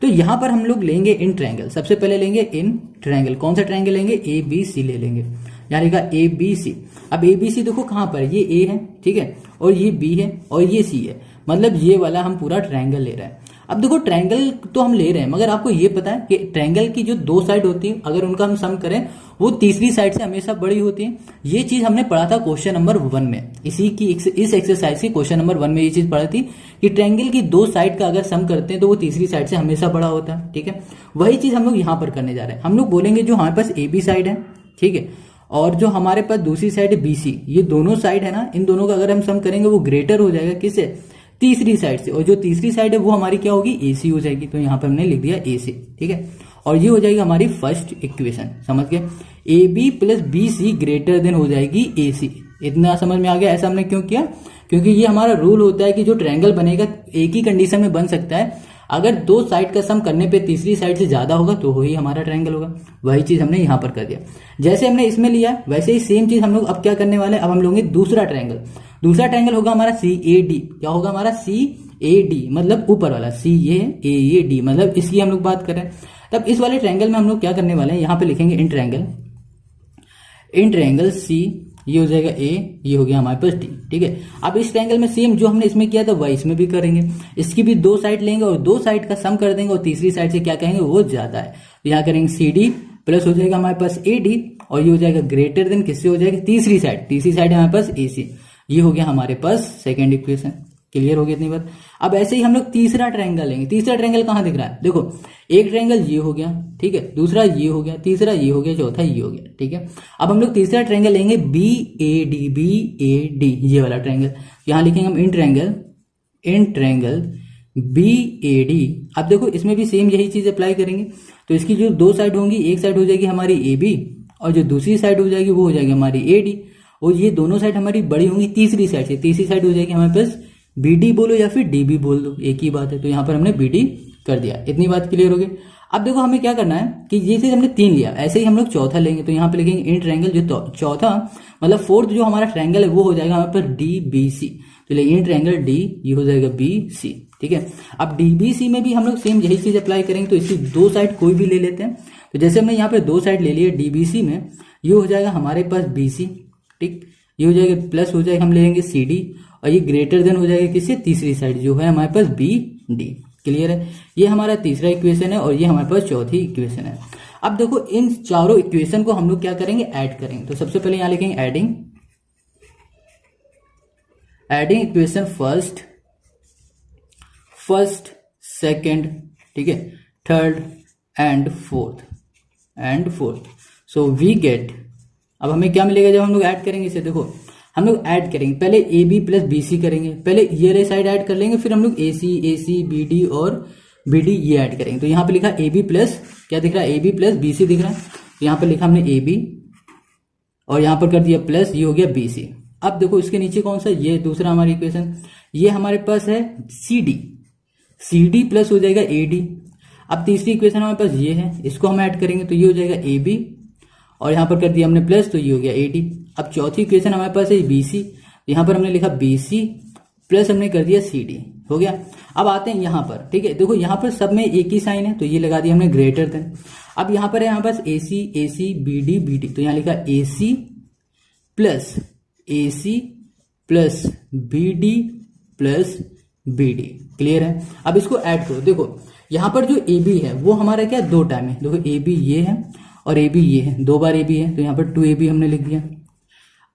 तो यहां पर हम लोग लेंगे इन ट्रायंगल, सबसे पहले लेंगे इन ट्रायंगल। कौन सा ट्रायंगल लेंगे, ABC ले लेंगे, यहाँ लिखा ABC। अब ABC देखो कहां पर, ये A है, ठीक है, और ये B है और ये C है, मतलब ये वाला हम पूरा ट्रायंगल ले रहे हैं। अब देखो ट्रायंगल तो हम ले रहे हैं, मगर आपको ये पता है कि ट्रायंगल की जो दो साइड होती है अगर उनका हम सम करें वो तीसरी साइड से हमेशा बड़ी होती है। ये चीज हमने पढ़ा था क्वेश्चन नंबर 1 में, इस एक्सरसाइज के क्वेश्चन नंबर 1 में ये चीज पढ़ी थी कि ट्रायंगल की दो साइड का अगर सम करते हैं तो वो तीसरी साइड से हमेशा बड़ा होता है, ठीक है। वही चीज हम लोग यहाँ पर करने जा रहे हैं। हम लोग बोलेंगे जो हमारे पास AB साइड है, ठीक है, और जो हमारे पास दूसरी साइड है BC, ये दोनों साइड है ना, इन दोनों का अगर हम सम करेंगे वो ग्रेटर हो जाएगा किससे, तीसरी साइड से, और जो तीसरी साइड है वो हमारी क्या होगी, AC हो जाएगी। तो यहाँ पर हमने लिख दिया AC, ठीक है, और ये हो जाएगी हमारी फर्स्ट इक्वेशन, समझ गए। AB plus BC greater than हो जाएगी AC। इतना समझ में आ गया। ऐसा हमने क्यों किया, क्योंकि ये हमारा रूल होता है कि जो ट्रायंगल बनेगा एक ही कंडीशन में बन सकता है, अगर दो साइड का सम करने पे तीसरी साइड से ज्यादा होगा तो वही हमारा ट्रायंगल होगा। वही चीज हमने यहाँ पर कर दिया, जैसे हमने इसमें लिया वैसे ही सेम चीज हम लोग अब क्या करने वाले हैं, अब हम लोगे दूसरा ट्रायंगल। दूसरा ट्रायंगल होगा हमारा CAD। क्या होगा हमारा CAD, मतलब ऊपर वाला, CAD मतलब इसकी हम लोग बात करें। तब इस वाले ट्रायंगल में हम लोग क्या करने वाले हैं, यहाँ पे लिखेंगे इन ट्रायंगल C, ये हो जाएगा A, ये हो गया हमारे पास D, ठीक है। अब इस ट्रायंगल में सेम जो हमने इसमें किया था वही इसमें भी करेंगे। इसकी भी दो साइड लेंगे और दो साइड का सम कर देंगे और तीसरी साइड से क्या कहेंगे, वो ज्यादा है, तो यहाँ करेंगे CD प्लस हो जाएगा हमारे पास AD, और ये हो जाएगा ग्रेटर देन किससे हो जाएगी, तीसरी साइड हमारे पास AC। ये हो गया हमारे पास सेकेंड इक्वेशन। क्लियर हो गया इतनी बात। अब ऐसे ही हम लोग तीसरा ट्रायंगल लेंगे। तीसरा ट्रायंगल कहाँ दिख रहा है, देखो एक ट्रायंगल ये हो गया, ठीक है, दूसरा ये हो गया, तीसरा ये हो गया, चौथा ये हो गया, ठीक है। अब हम लोग तीसरा ट्रायंगल लेंगे BAD, ये वाला ट्रायंगल। यहाँ लिखेंगे हम इन ट्रायंगल BAD। अब देखो इसमें भी सेम यही चीज अप्लाई करेंगे। तो इसकी जो दो साइड होंगी, एक साइड हो जाएगी हमारी AB और जो दूसरी साइड हो जाएगी वो हो जाएगी हमारी AD, और ये दोनों साइड हमारी बड़ी होंगी तीसरी साइड से। तीसरी साइड हो जाएगी हमारे पास BD बोलो या फिर DB बोल दो, एक ही बात है। तो यहाँ पर हमने BD कर दिया। इतनी बात क्लियर हो गई। अब देखो हमें क्या करना है कि ये चीज हमने 3 लिया, ऐसे ही हम लोग चौथा लेंगे। तो यहाँ पे लिखेंगे इन ट्रायंगल जो चौथा मतलब फोर्थ जो हमारा ट्रायंगल है वो हो जाएगा हमारे पास DBC। तो लेकिन इन ट्रायंगल D, ये हो जाएगा BC, ठीक है। अब DBC में भी हम लोग सेम यही चीज अप्लाई करेंगे। तो इसकी दो साइड कोई भी ले लेते हैं। तो जैसे हमने यहाँ पे दो साइड ले लिए DBC में, ये हो जाएगा हमारे पास BC, ठीक, ये हो जाएगा प्लस हो जाएगा हम ले लेंगे CD, और ये ग्रेटर देन हो जाएगा किससे, तीसरी साइड जो है हमारे पास BD। क्लियर है। ये हमारा तीसरा इक्वेशन है और ये हमारे पास चौथी इक्वेशन है। अब देखो इन चारों इक्वेशन को हम लोग क्या करेंगे, ऐड करेंगे। तो सबसे पहले यहां लिखेंगे एडिंग इक्वेशन फर्स्ट सेकंड, ठीक है, third and fourth. So we get, अब हमें क्या मिलेगा जब हम लोग ऐड करेंगे इसे, देखो हम लोग ऐड करेंगे, पहले AB प्लस BC करेंगे, पहले ये वाले साइड ऐड कर लेंगे, फिर हम लोग AC BD और BD ये ऐड करेंगे। तो यहाँ पे लिखा AB प्लस, क्या दिख रहा है, AB प्लस BC दिख रहा है। तो यहाँ पे लिखा हमने AB और यहाँ पर कर दिया प्लस, ये हो गया BC। अब देखो इसके नीचे कौन सा, ये दूसरा हमारी इक्वेशन, ये हमारे पास है CD प्लस हो जाएगा AD। अब तीसरी इक्वेशन हमारे पास ये है, इसको हम ऐड करेंगे तो ये हो जाएगा AB और यहाँ पर कर दिया हमने प्लस, तो ये हो गया AD। अब चौथी इक्वेशन हमारे पास है BC, यहाँ पर हमने लिखा BC प्लस हमने कर दिया CD, हो गया। अब आते हैं यहाँ पर, ठीक है, देखो यहाँ पर सब में एक ही साइन है तो ये लगा दिया हमने ग्रेटर देन। अब यहाँ पर है हमारे पास AC BD, तो यहाँ लिखा AC प्लस BD। क्लियर है। अब इसको ऐड करो, देखो यहाँ पर जो AB है वो हमारा क्या, दो टाइम है। देखो AB ये है और AB ये है, दो बार AB है, तो यहाँ पर 2AB हमने लिख दिया।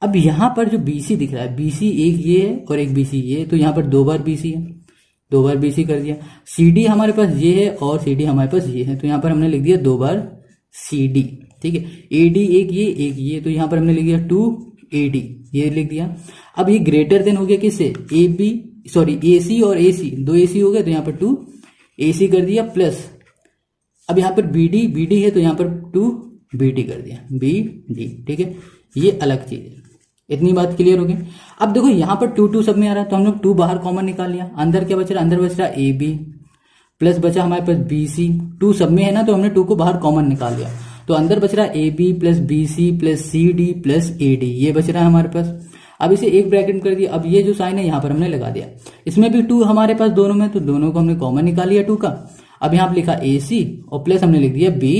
अब यहाँ पर जो BC दिख रहा है, BC एक ये है और एक BC ये है, तो यहाँ पर दो बार BC है, दो बार BC कर दिया। CD हमारे पास ये है और CD हमारे पास ये है, तो यहाँ पर हमने लिख दिया दो बार CD, ठीक है। AD एक ये, तो यहाँ पर हमने लिख दिया 2AD, ये लिख दिया। अब ये ग्रेटर देन हो गया किससे, AC और AC, दो AC हो गए, तो यहाँ पर 2 ए सी कर दिया प्लस, अब यहाँ पर बी डी है तो यहाँ पर 2 बी डी कर दिया, बी डी, ठीक है, ये अलग चीज है। इतनी बात क्लियर होगी। अब देखो यहाँ पर 2 सब में आ रहा है तो हम लोग 2 बाहर कॉमन निकाल लिया, अंदर क्या बच रहा है, अंदर बच रहा ए बी प्लस बचा हमारे पास बी सी, 2 सब में है ना तो हमने 2 को बाहर कॉमन निकाल लिया, तो अंदर बच रहा है A B plus B C plus C D plus A D, ये बच रहा है हमारे पास। अब इसे एक ब्रैकेट कर दिया, अब ये जो साइन है यहाँ पर हमने लगा दिया, इसमें भी 2 हमारे पास दोनों में, तो दोनों को हमने कॉमन निकाल लिया 2 का। अब यहाँ पर लिखा ए सी और प्लस हमने लिख दिया बी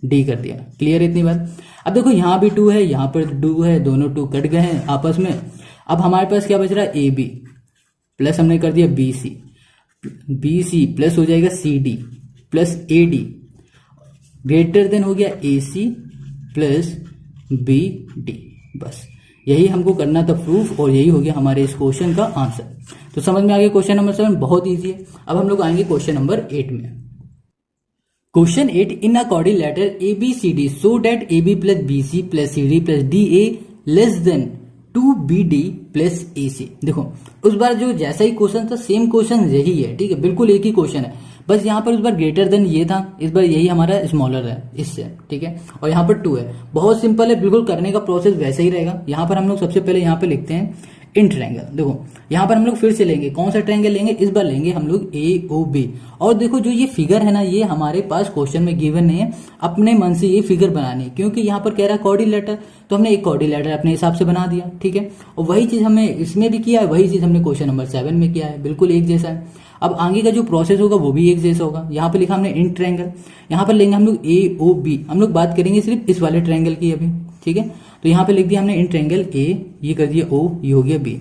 डी कर दिया, क्लियर है इतनी बात। अब देखो यहाँ भी 2 है, यहाँ पर 2 है, दोनों 2 कट गए हैं आपस में। अब हमारे पास क्या बच रहा है, ए बी प्लस हमने कर दिया बी सी प्लस हो जाएगा C D plus A D, greater than हो गया A C plus B D. बस यही हमको करना था प्रूफ, और यही हो गया हमारे इस क्वेश्चन का आंसर। तो समझ में आ गया क्वेश्चन नंबर 7, बहुत ईजी है। अब हम लोग आएंगे क्वेश्चन नंबर 8 में। Question 8, in a quadrilateral A B C D so that A B plus B C plus C D plus D A less than 2 B D plus A C. देखो उस बार जो जैसा ही क्वेश्चन था same question यही है, ठीक है, बिल्कुल एक ही क्वेश्चन है, बस यहाँ पर उस बार ग्रेटर देन ये था, इस बार यही हमारा स्मॉलर है इससे, ठीक है, और यहाँ पर 2 है। बहुत सिंपल है, बिल्कुल करने का प्रोसेस वैसे ही रहेगा। यहाँ पर हम लोग सबसे पहले यहाँ पे लिखते हैं इन ट्रायंगल। देखो यहाँ पर हम लोग फिर से लेंगे, कौन सा ट्रायंगल लेंगे, इस बार लेंगे हम लोग ए ओ बी। और देखो जो ये फिगर है ना, ये हमारे पास क्वेश्चन में गिवन नहीं है, अपने मन से ये फिगर बनानी है, क्योंकि यहाँ पर कह रहा है क्वाड्रिलेटरल, तो हमने एक क्वाड्रिलेटरल अपने हिसाब से बना दिया, ठीक है। और वही चीज हमने इसमें भी किया है, वही चीज हमने क्वेश्चन नंबर 7 में किया है, बिल्कुल एक जैसा है। अब आगे का जो प्रोसेस होगा वो भी एक जैसा होगा। यहाँ पे लिखा हमने इन ट्रायंगल, यहाँ पर लेंगे हम लोग ए ओ बी, हम लोग बात करेंगे सिर्फ इस वाले ट्रायंगल की अभी, ठीक है। तो यहाँ पे लिख दिया हमने इन ट्रायंगल ए, ये कर दिया ओ, ये हो गया बी।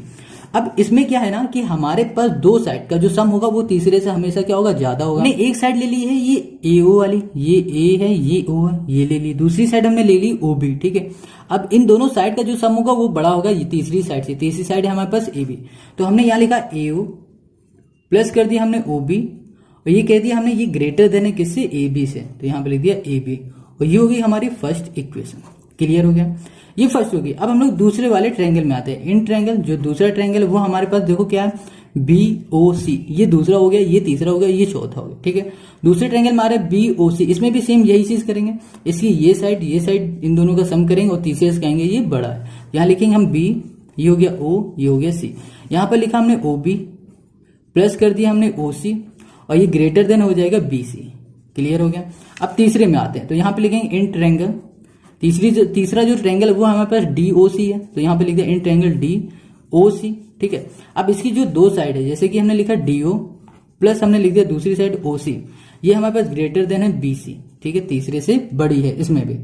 अब इसमें क्या है ना कि हमारे पास 2 साइड का जो सम होगा वो तीसरे से हमेशा क्या होगा, ज्यादा होगा। हमने एक साइड ले ली है ये ए ओ वाली, ये ए है ये ओ है, ये ले ली। दूसरी साइड हमने ले ली ओ बी, ठीक है। अब इन दोनों साइड का जो सम होगा वो बड़ा होगा ये तीसरी साइड से, तीसरी साइड है हमारे पास ए बी, तो हमने यहाँ लिखा ए ओ प्लस कर दिया हमने ओ बी, और ये कह दिया हमने ये ग्रेटर देन है किससे, ए बी से, तो यहाँ पे लिख दिया ए बी, और ये होगी हमारी फर्स्ट इक्वेशन। क्लियर हो गया, ये फर्स्ट होगी। अब हम लोग दूसरे वाले ट्रायंगल में आते हैं। इन ट्रायंगल जो दूसरा ट्रायंगल है वो हमारे पास देखो क्या है, बी ओ सी, ये दूसरा हो गया, ये तीसरा हो गया, ये चौथा हो गया, ठीक है। दूसरे ट्रायंगल में आ रहा है बी ओ सी, इसमें भी सेम यही चीज करेंगे, इसकी ये साइड इन दोनों का सम करेंगे और तीसरे से कहेंगे ये बड़ा है। यहाँ लिखेंगे हम बी, ये हो गया ओ, ये हो गया सी। यहाँ पर लिखा हमने ओ बी प्लस कर दिया हमने ओ सी, और ये ग्रेटर देन हो जाएगा बी सी। क्लियर हो गया। अब तीसरे में आते हैं, तो यहाँ पे लिखेंगे इन ट्रायंगल, तीसरा जो ट्रायंगल है वो हमारे पास डी ओ सी है, तो यहाँ पे लिख दिया in triangle D O C, ठीक है। अब इसकी जो 2 साइड है, जैसे कि हमने लिखा डी ओ प्लस हमने लिख दिया दूसरी साइड ओ सी, ये हमारे पास ग्रेटर देन है बी सी, ठीक है, तीसरे से बड़ी है इसमें भी।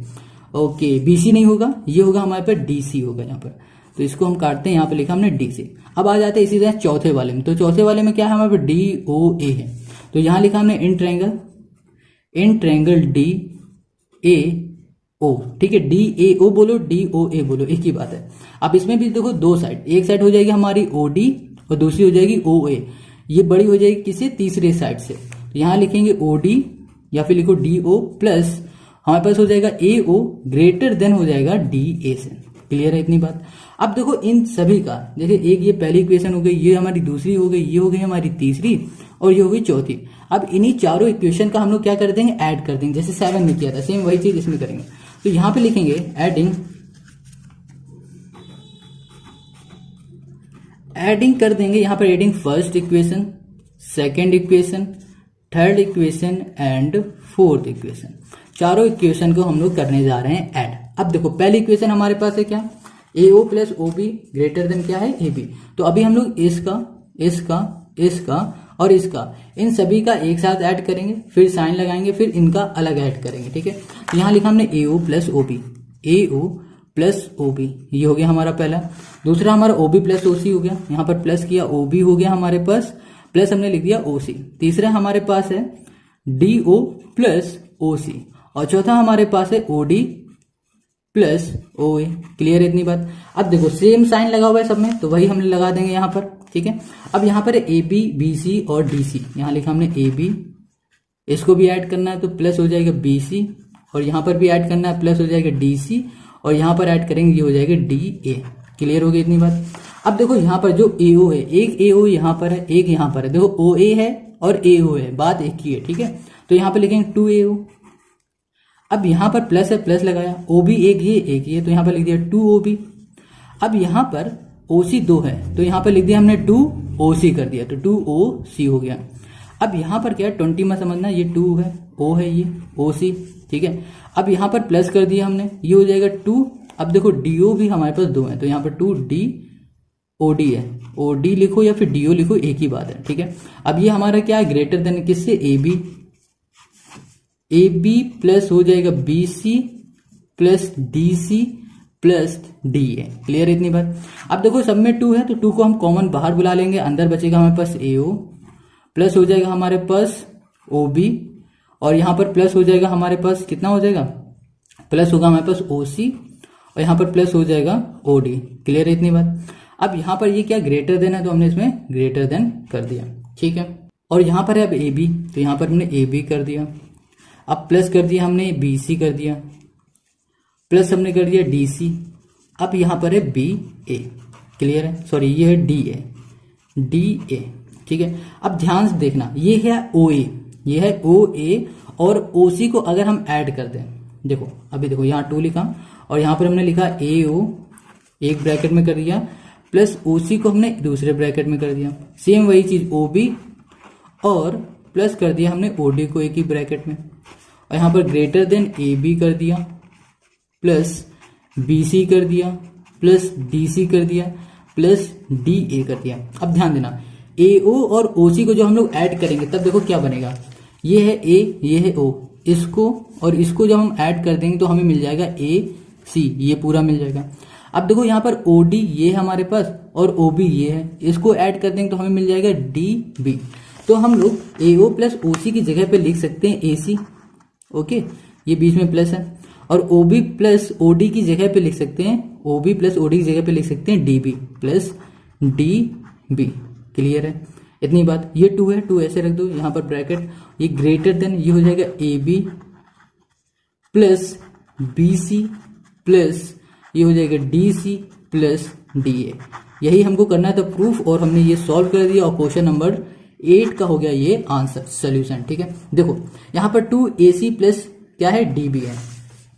ओके, बी सी नहीं होगा, ये होगा हमारे पास डी सी होगा यहाँ पर, तो इसको हम काटते हैं, यहाँ पे लिखा हमने डी सी। अब आ जाते हैं इसी तरह चौथे वाले में, तो चौथे वाले में क्या है हमारे पास डी ओ ए है, तो यहाँ लिखा हमने इन ट्रायंगल डी ए ओ, ठीक है, डी ए ओ बोलो डी ओ ए बोलो, एक ही बात है। अब इसमें भी देखो 2 साइड, एक साइड हो जाएगी हमारी ओ डी और दूसरी हो जाएगी ओ ए, ये बड़ी हो जाएगी किसी तीसरे साइड से, तो यहाँ लिखेंगे ओ डी या फिर लिखो डी ओ प्लस हमारे पास हो जाएगा ए ओ ग्रेटर देन हो जाएगा डी ए से। क्लियर है इतनी बात। अब देखो इन सभी का, देखिए एक ये पहली इक्वेशन हो गई, ये हमारी दूसरी हो गई, ये हो गई हमारी तीसरी, और ये हो गई चौथी। अब इन्हीं चारों इक्वेशन का हम लोग क्या कर देंगे, ऐड कर देंगे, जैसे 7 में किया था सेम वही चीज इसमें करेंगे। तो यहां पे लिखेंगे एडिंग कर देंगे, यहां पर adding first equation, second equation, third equation and fourth equation, चारों इक्वेशन को हम लोग करने जा रहे हैं ऐड। अब देखो पहली इक्वेशन हमारे पास है क्या, A O plus O B greater than क्या है, ए बी। तो अभी हम लोग इसका और इसका इन सभी का एक साथ ऐड करेंगे, फिर साइन लगाएंगे, फिर इनका अलग ऐड करेंगे, ठीक है। तो यहाँ लिखा हमने ए ओ प्लस ओ बी, ए ओ प्लस ओ बी, ये हो गया हमारा पहला। दूसरा हमारा ओ बी प्लस ओ सी हो गया, यहाँ पर प्लस किया, ओ बी हो गया हमारे पास, प्लस हमने लिख दिया ओ सी। तीसरा हमारे पास है डी ओ प्लस ओ सी, और चौथा हमारे पास है ओ डी प्लस ओ ए। क्लियर है इतनी बात। अब देखो सेम साइन लगा हुआ है सब में, तो वही हम लगा देंगे यहाँ पर, ठीक है। अब यहाँ पर ए बी बी सी और डी सी, यहाँ लिखा हमने ए बी, इसको भी ऐड करना है तो प्लस हो जाएगा बी सी, और यहाँ पर भी ऐड करना है प्लस हो जाएगा डी सी, और यहाँ पर ऐड करेंगे ये हो जाएगा डी ए। क्लियर हो गई इतनी बात। अब देखो यहाँ पर जो ए ओ है, एक ए ओ यहाँ पर है, एक यहाँ पर है, देखो ओ ए है और AO है, बात एक ही है, ठीक है। तो यहाँ पे लिखेंगे 2AO। अब यहाँ पर प्लस है, प्लस लगाया, OB एक ही है तो यहाँ पर लिख दिया 2OB। अब यहाँ पर OC 2 है तो यहाँ पर लिख दिया हमने 2OC कर दिया, तो 2OC हो गया। अब यहाँ पर क्या है 20 में समझना, ये 2 है, O है, ये OC, ठीक है। अब यहाँ पर प्लस कर दिया हमने, ये हो जाएगा 2। अब देखो DO भी हमारे पास 2 है तो यहाँ पर 2DOD है, OD लिखो या फिर DO लिखो, एक ही बात है, ठीक है। अब ये हमारा क्या है ग्रेटर देन किससे, AB प्लस हो जाएगा BC plus DC plus DA। Clear है इतनी बात। अब देखो सब में 2 है तो 2 को हम कॉमन बाहर बुला लेंगे, अंदर बचेगा हमारे पास AO प्लस हो जाएगा हमारे पास OB और यहाँ पर प्लस हो जाएगा हमारे पास, कितना हो जाएगा, प्लस होगा हमारे पास OC और यहाँ पर प्लस हो जाएगा OD। क्लियर है इतनी बात। अब यहाँ पर ये क्या ग्रेटर देन है तो हमने इसमें ग्रेटर देन कर दिया, ठीक है। और यहाँ पर है अब AB तो यहाँ पर हमने AB कर दिया। अब प्लस कर दिया हमने BC कर दिया, प्लस हमने कर दिया DC। अब यहाँ पर है BA। क्लियर है, सॉरी ये है DA, ठीक है। अब ध्यान से देखना, ये है OA, ये है OA और OC को अगर हम ऐड कर दें, देखो अभी देखो यहाँ 2 लिखा और यहाँ पर हमने लिखा AO एक ब्रैकेट में कर दिया प्लस OC को हमने दूसरे ब्रैकेट में कर दिया, सेम वही चीज OB और प्लस कर दिया हमने OD को एक ही ब्रैकेट में और यहाँ पर ग्रेटर देन AB कर दिया प्लस BC कर दिया प्लस DC कर दिया प्लस DA कर दिया। अब ध्यान देना AO और OC को जो हम लोग ऐड करेंगे तब देखो क्या बनेगा, ये है A ये है O, इसको और इसको जब हम ऐड कर देंगे तो हमें मिल जाएगा AC, ये पूरा मिल जाएगा। अब देखो यहाँ पर OD ये है हमारे पास और OB ये है, इसको ऐड कर देंगे तो हमें मिल जाएगा DB। तो हम लोग AO प्लस OC की जगह पे लिख सकते हैं AC, ओके, ये बीच में प्लस है, और OB प्लस OD की जगह पे लिख सकते हैं, OB प्लस OD की जगह पे लिख सकते हैं DB प्लस DB। क्लियर है इतनी बात। ये 2 है, 2 ऐसे रख दो यहाँ पर ब्रैकेट, ये ग्रेटर देन ये हो जाएगा AB प्लस BC प्लस ये हो जाएगा DC प्लस DA। यही हमको करना था प्रूफ और हमने ये सॉल्व कर दिया और क्वेश्चन नंबर 8 का हो गया ये आंसर सोल्यूशन, ठीक है। देखो यहाँ पर 2AC प्लस क्या है DB है,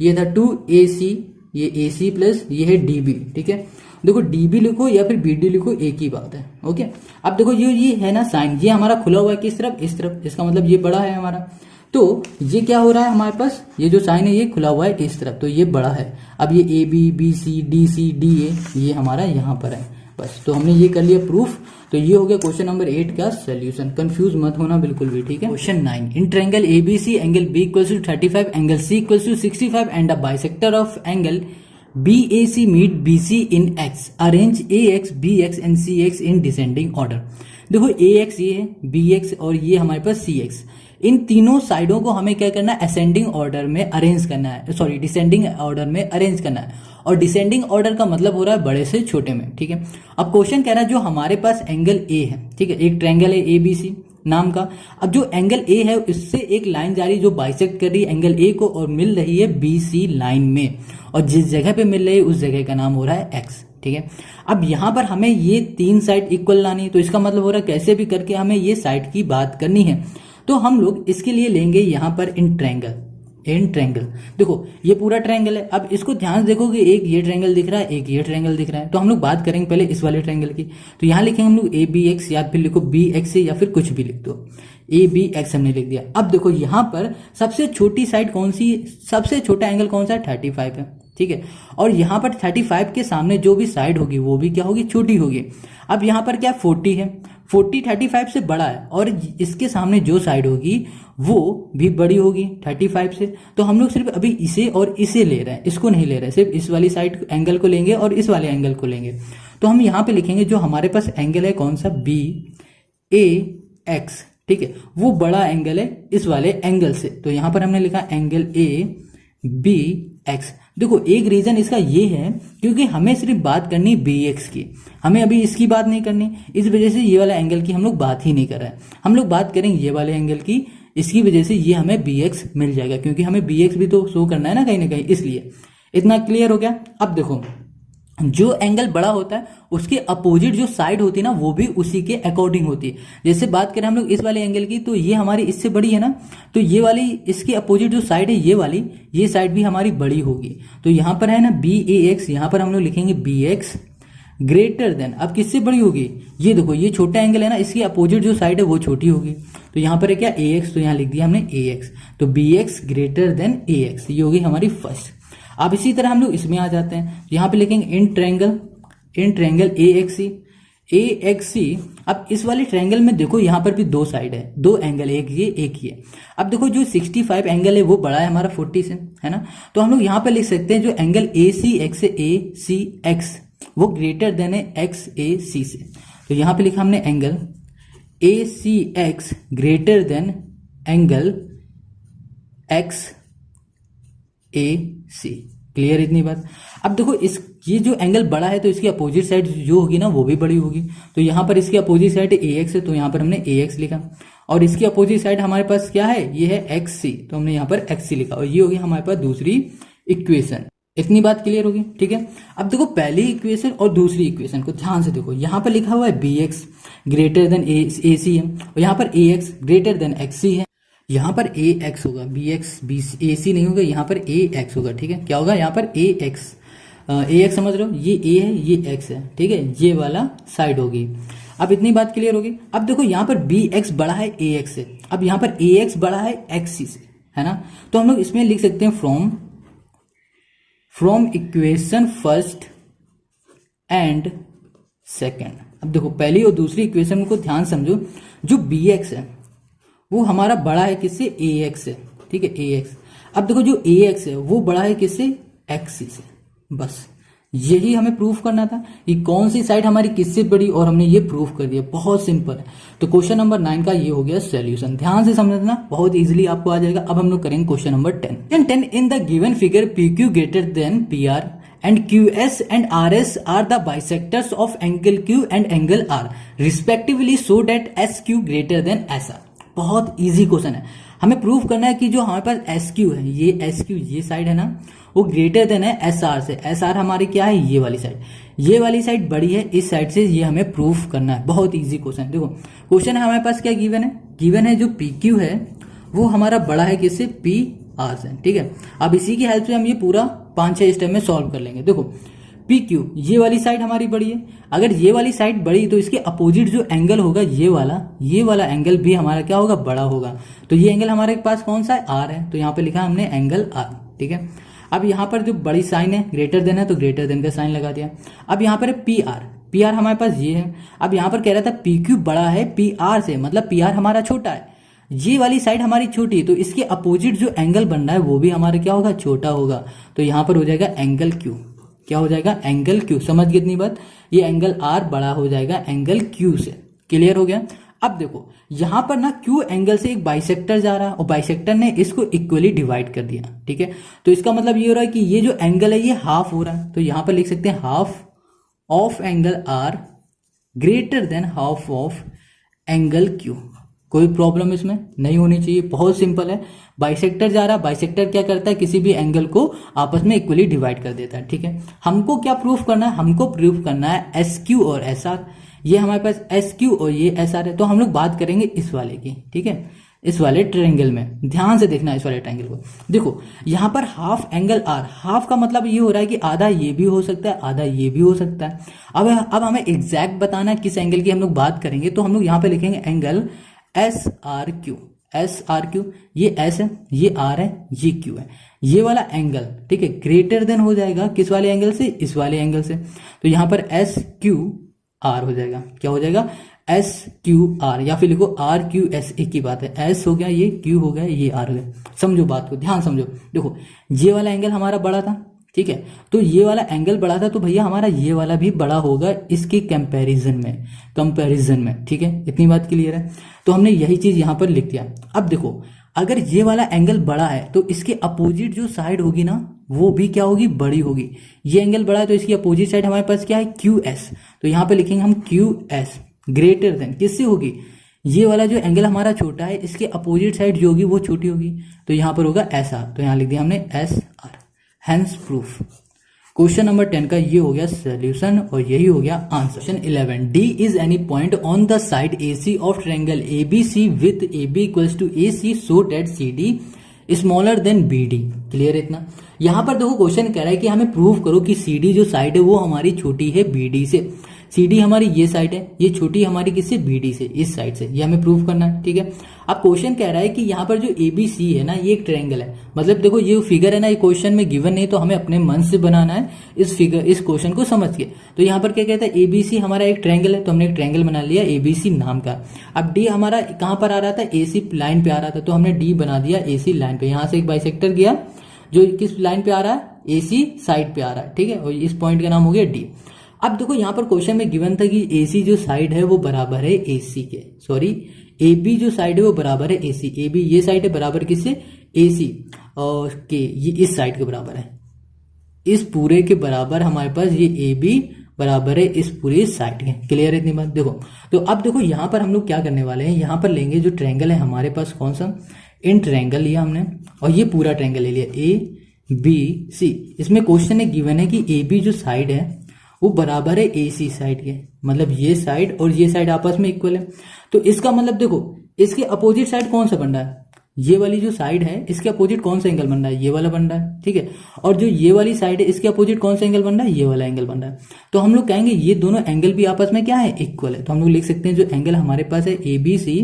ये था 2AC, ये AC प्लस ये है DB, ठीक है। देखो DB लिखो या फिर BD लिखो, एक ही बात है, ओके। अब देखो ये है ना साइन, ये हमारा खुला हुआ है किस तरफ, इस तरफ, इसका मतलब ये बड़ा है हमारा, तो ये क्या हो रहा है हमारे पास, ये जो साइन है ये खुला हुआ है इस तरफ तो ये बड़ा है। अब ये AB BC DC DA ये हमारा यहाँ पर है, बस। तो हमने ये कर लिया प्रूफ। तो ये हो गया क्वेश्चन नंबर 8 का सोल्यूशन। कंफ्यूज मत होना बिल्कुल भी, ठीक है। Question 9, in triangle ABC angle B equals to 35, angle C equals to 65 and the bisector of angle BAC meet BC in X, arrange AX BX and CX in descending order. देखो AX ये है, BX और ये हमारे पास CX, इन तीनों साइडों को हमें क्या करना है, असेंडिंग ऑर्डर में अरेंज करना है, सॉरी डिसेंडिंग ऑर्डर में अरेंज करना है। और डिसेंडिंग ऑर्डर का मतलब हो रहा है बड़े से छोटे में, ठीक है। अब क्वेश्चन कह रहा है जो हमारे पास एंगल A है, ठीक है, एक ट्रायंगल है ABC नाम का। अब जो एंगल A है इससे एक लाइन जा रही है जो बाइसेक्ट कर रही है एंगल A को और मिल रही है BC लाइन में, और जिस जगह पे मिल रही है उस जगह का नाम हो रहा है X, ठीक है। अब यहाँ पर हमें ये 3 साइड इक्वल लानी है, तो इसका मतलब हो रहा है कैसे भी करके हमें ये साइड की बात करनी है। तो हम लोग इसके लिए लेंगे यहाँ पर इन ट्रायंगल। देखो ये पूरा ट्रायंगल है, अब इसको ध्यान से देखो कि एक ये ट्रायंगल दिख रहा है, एक ये ट्रायंगल दिख रहा है। तो हम लोग बात करेंगे पहले इस वाले ट्रायंगल की, तो यहाँ लिखेंगे हम लोग ABX या फिर लिखो BX या फिर कुछ भी लिख दो, ABX हमने लिख दिया। अब देखो यहाँ पर सबसे छोटी साइड कौन सी, सबसे छोटा एंगल कौन सा है, 35 है, ठीक है। और यहाँ पर 35 के सामने जो भी साइड होगी वो भी क्या होगी, छोटी होगी। अब यहाँ पर क्या 40 है, 40 35 से बड़ा है और इसके सामने जो साइड होगी वो भी बड़ी होगी 35 से। तो हम लोग सिर्फ अभी इसे और इसे ले रहे हैं, इसको नहीं ले रहे, सिर्फ इस वाली साइड एंगल को लेंगे और इस वाले एंगल को लेंगे। तो हम यहाँ पे लिखेंगे जो हमारे पास एंगल है कौन सा, BAX, ठीक है, वो बड़ा एंगल है इस वाले एंगल से। तो यहाँ पर हमने लिखा एंगल ABX। देखो एक रीजन इसका ये है क्योंकि हमें सिर्फ बात करनी BX की, हमें अभी इसकी बात नहीं करनी, इस वजह से ये वाला एंगल की हम लोग बात ही नहीं कर रहे हैं। हम लोग बात करेंगे ये वाले एंगल की, इसकी वजह से ये हमें BX मिल जाएगा क्योंकि हमें BX भी तो शो करना है ना कहीं, इसलिए। इतना क्लियर हो गया। अब देखो जो एंगल बड़ा होता है उसके अपोजिट जो साइड होती है ना वो भी उसी के अकॉर्डिंग होती है। जैसे बात करें हम लोग इस वाले एंगल की, तो ये हमारी इससे बड़ी है ना, तो ये वाली इसके अपोजिट जो साइड है ये वाली, ये साइड भी हमारी बड़ी होगी। तो यहाँ पर है ना बी ए एक्स, यहाँ पर हम लोग लिखेंगे बी एक्स ग्रेटर देन, अब किससे बड़ी होगी, ये देखो ये छोटा एंगल है ना, इसकी अपोजिट जो साइड है वो छोटी होगी। तो यहाँ पर है क्या ए एक्स, तो यहाँ लिख दिया हमने ए एक्स, तो बी एक्स ग्रेटर देन ए एक्स, ये होगी हमारी फर्स्ट। अब इसी तरह हम लोग इसमें आ जाते हैं, यहाँ पे लिखेंगे इन ट्रायंगल ए एक्स सी। अब इस वाले ट्रायंगल में देखो यहाँ पर भी दो साइड है, दो एंगल, एक ये। अब देखो जो 65 एंगल है वो बड़ा है हमारा 40 से, है ना, तो हम लोग यहाँ पे लिख सकते हैं जो एंगल ए सी एक्स वो ग्रेटर देन है एक्स ए सी से। तो यहाँ पे लिखा हमने angle A C X greater than angle X A C. Clear इतनी बात। अब देखो ये जो एंगल बड़ा है तो इसकी अपोजिट साइड जो होगी ना वो भी बड़ी होगी। तो यहाँ पर इसकी अपोजिट साइड ए एक्स है, तो यहाँ पर हमने ए एक्स लिखा, और इसकी अपोजिट साइड हमारे पास क्या है, ये है एक्स सी, तो हमने यहाँ पर एक्स सी लिखा, और ये होगी हमारे पास दूसरी इक्वेशन। इतनी बात क्लियर होगी, ठीक है। अब देखो पहली इक्वेशन और दूसरी इक्वेशन को ध्यान से देखो, यहाँ पर लिखा हुआ है बी एक्स ग्रेटर देन ए सी है, और यहाँ पर ए एक्स ग्रेटर देन एक्स सी है। यहाँ पर ए एक्स होगा, बी एक्स बी ए सी नहीं होगा, यहाँ पर ए एक्स होगा, ठीक है। क्या होगा यहाँ पर ए एक्स समझ रहे हो, ये ए है ये एक्स है, ठीक है, ये वाला साइड होगी। अब इतनी बात क्लियर होगी। अब देखो यहाँ पर बी एक्स बड़ा है ए एक्स से, अब यहाँ पर ए एक्स बड़ा है एक्स सी से, है ना, तो हम लोग इसमें लिख सकते हैं from equation first and second. अब देखो पहली और दूसरी इक्वेशन को ध्यान समझो, जो बी एक्स है वो हमारा बड़ा है किससे, ए एक्स से, ठीक है, ए एक्स। अब देखो जो ए एक्स है वो बड़ा है किससे, एक्स सी से। बस यही हमें प्रूफ करना था कि कौन सी साइड हमारी किससे बड़ी, और हमने ये प्रूफ कर दिया, बहुत सिंपल है। तो क्वेश्चन नंबर 9 का ये हो गया सॉल्यूशन। ध्यान से समझना, बहुत इजीली आपको आ जाएगा। अब हम लोग करेंगे question number 10 in the given figure P Q greater than P R and QS and RS are the bisectors of angle Q and angle R respectively so that SQ greater than SR। बहुत easy question है। हमें proof करना है कि जो हमारे पास SQ है, ये साइड है ना, वो ग्रेटर देन है SR से। SR हमारी क्या है, ये वाली साइड बड़ी है इस साइड से, ये हमें प्रूफ करना है। बहुत इजी क्वेश्चन। देखो क्वेश्चन है हमारे पास क्या गिवन है जो PQ है वो हमारा बड़ा है किससे, PR से, ठीक है। अब इसी की हेल्प से हम ये पूरा 5-6 स्टेप में सॉल्व कर लेंगे। देखो पी क्यू, ये वाली साइड हमारी बड़ी है, अगर ये वाली साइड बड़ी तो इसके अपोजिट जो एंगल होगा ये वाला एंगल भी हमारा क्या होगा, बड़ा होगा। तो ये एंगल हमारे पास कौन सा है, आर है, तो यहाँ पे लिखा हमने एंगल आर, ठीक है। अब यहाँ पर जो बड़ी साइन है ग्रेटर देन है, तो ग्रेटर देन का साइन लगा दिया। अब यहाँ पर है पी आर हमारे पास ये है। अब यहाँ पर कह रहा था पी क्यू बड़ा है पी आर से, मतलब पी आर हमारा छोटा है, ये वाली साइड हमारी छोटी है, तो इसके अपोजिट जो एंगल बन रहा है वो भी हमारा क्या होगा, छोटा होगा। तो यहाँ पर हो जाएगा एंगल क्यू। क्या हो जाएगा, एंगल क्यू। समझ गए इतनी बात, ये एंगल आर बड़ा हो जाएगा एंगल क्यू से। क्लियर हो गया। अब देखो यहाँ पर ना क्यू एंगल से एक बाइसेक्टर जा रहा है, और बाइसेक्टर ने इसको इक्वली डिवाइड कर दिया, ठीक है। तो इसका मतलब ये हो रहा है कि ये जो एंगल है ये हाफ हो रहा है, तो यहाँ पर लिख सकते हैं half of angle R greater than half of angle Q. कोई प्रॉब्लम इसमें नहीं होनी चाहिए, बहुत सिंपल है। बाइसेक्टर जा रहा है, बाइसेक्टर क्या करता है, किसी भी एंगल को आपस में इक्वली डिवाइड कर देता है, ठीक है। हमको क्या प्रूफ करना है, हमको प्रूफ करना है एस क्यू और एस आर। ये हमारे पास एस क्यू और ये एस आर है, तो हम लोग बात करेंगे इस वाले की, ठीक है, इस वाले ट्रायंगल में। ध्यान से देखना इस वाले ट्रायंगल को। देखो यहाँ पर हाफ एंगल आर, हाफ का मतलब ये हो रहा है कि आधा ये भी हो सकता है, आधा ये भी हो सकता है। अब हमें एग्जैक्ट बताना है किस एंगल की हम लोग बात करेंगे, तो हम लोग यहाँ पे लिखेंगे एंगल एस आर क्यू। ये एस है, ये आर है, ये क्यू है, ये वाला एंगल, ठीक है, ग्रेटर देन हो जाएगा किस वाले एंगल से, इस वाले एंगल से। तो यहाँ पर एस क्यू आर हो जाएगा। क्या हो जाएगा, एस क्यू आर, या फिर लिखो आर क्यू एस, एक ही बात है। एस हो गया, ये क्यू हो गया, ये आर हो गया। समझो बात को, ध्यान समझो। देखो ये वाला एंगल हमारा बड़ा था, ठीक है, तो ये वाला एंगल बड़ा था, तो भैया हमारा ये वाला भी बड़ा होगा इसके कंपैरिजन में, ठीक है। इतनी बात क्लियर है। तो हमने यही चीज यहाँ पर लिख दिया। अब देखो अगर ये वाला एंगल बड़ा है तो इसके अपोजिट जो साइड होगी ना वो भी क्या होगी, बड़ी होगी। ये एंगल बड़ा है तो इसकी अपोजिट साइड हमारे पास क्या है, क्यू एस। तो यहाँ पे लिखेंगे हम क्यू एस ग्रेटर देन किससे होगी, ये वाला जो एंगल हमारा छोटा है इसके अपोजिट साइड जो होगी वो छोटी होगी, तो यहाँ पर होगा एस आर। तो यहाँ लिख दिया हमने S R. Hence proof. Question number 10 का ये हो गया सोल्यूशन और यही हो गया answer. Question 11, D is any point on the side AC of triangle ABC with AB equals to AC so that CD smaller than BD। Clear है इतना? यहां पर देखो क्वेश्चन कह रहा है कि हमें प्रूव करो कि CD जो साइड है वो हमारी छोटी है BD से। CD हमारी ये साइड है, ये छोटी हमारी किससे? BD से, इस साइड से। ये हमें प्रूव करना है, ठीक है। अब क्वेश्चन कह रहा है कि यहाँ पर जो ABC है ना, ये एक ट्रायंगल है। मतलब देखो ये फिगर है ना, ये क्वेश्चन में गिवन नहीं, तो हमें अपने मन से बनाना है इस फिगर, इस क्वेश्चन को समझ के। तो यहाँ पर क्या कहता है, ABC हमारा एक ट्रायंगल है, तो हमने एक ट्रायंगल बना लिया ABC नाम का। अब D हमारा कहाँ पर आ रहा था? AC लाइन पे आ रहा था, तो हमने D बना दिया AC लाइन पे। यहाँ से एक बाइसेक्टर गया जो किस लाइन पे आ रहा है? AC साइड पे आ रहा है, ठीक है। और इस पॉइंट का नाम हो गया D। अब देखो यहाँ पर क्वेश्चन में गिवन था कि AC जो साइड है वो बराबर है AC के, सॉरी AB जो साइड है वो बराबर है AC। AB ये साइड है बराबर किससे? AC और के ये इस साइड के बराबर है, इस पूरे के बराबर हमारे पास ये AB बराबर है इस पूरे साइड के। क्लियर है इतनी बात? देखो तो अब देखो यहाँ पर हम लोग क्या करने वाले हैं, यहाँ पर लेंगे जो ट्रायंगल है हमारे पास, कौन सा? इन ट्रायंगल लिया हमने और ये पूरा ट्रायंगल ले लिया ABC। इसमें क्वेश्चन है गिवन है कि AB जो साइड है वो बराबर है AC साइड के, मतलब ये साइड और ये साइड आपस में इक्वल है। तो इसका मतलब देखो इसके अपोजिट साइड कौन सा बन रहा है? ये वाली जो साइड है इसके अपोजिट कौन सा एंगल बन रहा है? ये वाला बन रहा है, ठीक है। और जो ये वाली साइड है इसके अपोजिट कौन सा एंगल बन रहा है? ये वाला एंगल बन रहा है। तो हम लोग कहेंगे ये दोनों एंगल भी आपस में क्या है? इक्वल है। तो हम लोग लिख सकते हैं जो एंगल हमारे पास है ABC,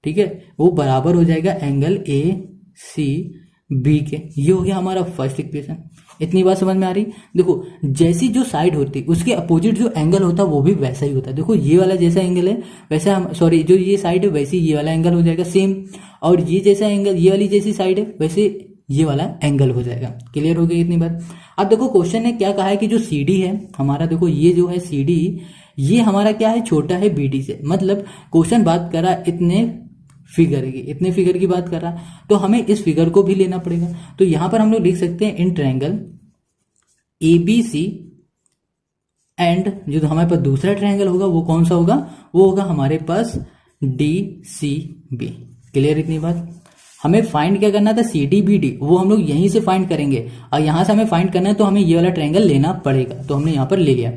ठीक है, वो बराबर हो जाएगा एंगल ACB के। ये हो गया हमारा फर्स्ट इक्वेशन। इतनी बात समझ में आ रही? देखो जैसी जो साइड होती है उसके अपोजिट जो एंगल होता है वो भी वैसा ही होता है। देखो ये वाला जैसा एंगल है वैसा हम, सॉरी जो ये साइड है वैसे ये वाला एंगल हो जाएगा सेम, और ये जैसा एंगल, ये वाली जैसी साइड है वैसे ये वाला एंगल हो जाएगा। क्लियर हो गई इतनी बात? अब देखो क्वेश्चन ने क्या कहा है कि जो CD है हमारा, देखो ये जो है CD, ये हमारा क्या है? छोटा है BD से। मतलब क्वेश्चन बात कर रहा इतने फिगर की बात कर रहा, तो हमें इस फिगर को भी लेना पड़ेगा। तो यहां पर हम लोग लिख सकते हैं इन ट्रायंगल ABC एंड जो हमारे पास दूसरा ट्रायंगल होगा वो कौन सा होगा? वो होगा हमारे पास DCB। क्लियर इतनी बात? हमें फाइंड क्या करना था? CDBD, वो हम लोग यहीं से फाइंड करेंगे और यहां से हमें फाइंड करना है तो हमें ये वाला ट्रायंगल लेना पड़ेगा। तो हमने यहां पर ले लिया।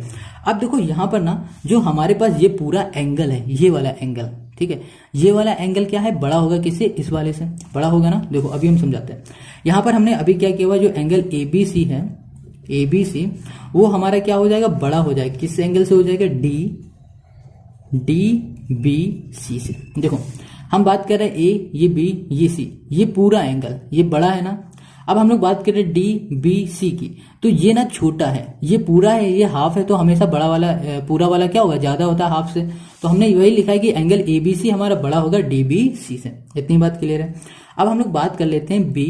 अब देखो यहां पर ना जो हमारे पास ये पूरा एंगल है, ये वाला एंगल, ठीक है, ये वाला एंगल क्या है? बड़ा होगा किससे? इस वाले से बड़ा होगा ना। देखो अभी हम समझाते हैं। यहां पर हमने अभी क्या किया हुआ, जो एंगल ABC है, ABC वो हमारा क्या हो जाएगा? बड़ा हो जाएगा। किस एंगल से हो जाएगा? DBC से। देखो हम बात कर रहे हैं A, ये B, ये C, ये पूरा एंगल ये बड़ा है ना। अब हम लोग बात कर रहे हैं DBC की, तो ये ना छोटा है, ये पूरा है, ये हाफ है, तो हमेशा बड़ा वाला पूरा वाला क्या होगा? ज्यादा होता है हाफ से। तो हमने वही लिखा है कि एंगल ABC हमारा बड़ा होगा DBC से। इतनी बात क्लियर है? अब हम लोग बात कर लेते हैं B,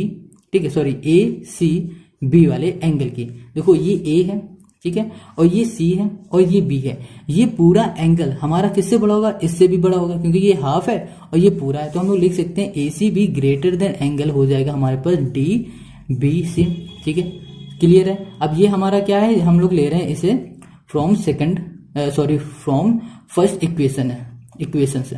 ठीक है, सॉरी ACB वाले एंगल की। देखो ये A है, ठीक है, और ये C है और ये B है। ये पूरा एंगल हमारा किससे बड़ा होगा? इससे भी बड़ा होगा, क्योंकि ये हाफ है और ये पूरा है। तो हम लोग लिख सकते हैं ACB ग्रेटर देन एंगल हो जाएगा हमारे पास DBC, ठीक है। क्लियर है? अब ये हमारा क्या है? हम लोग ले रहे हैं इसे फ्रॉम फर्स्ट इक्वेशन से।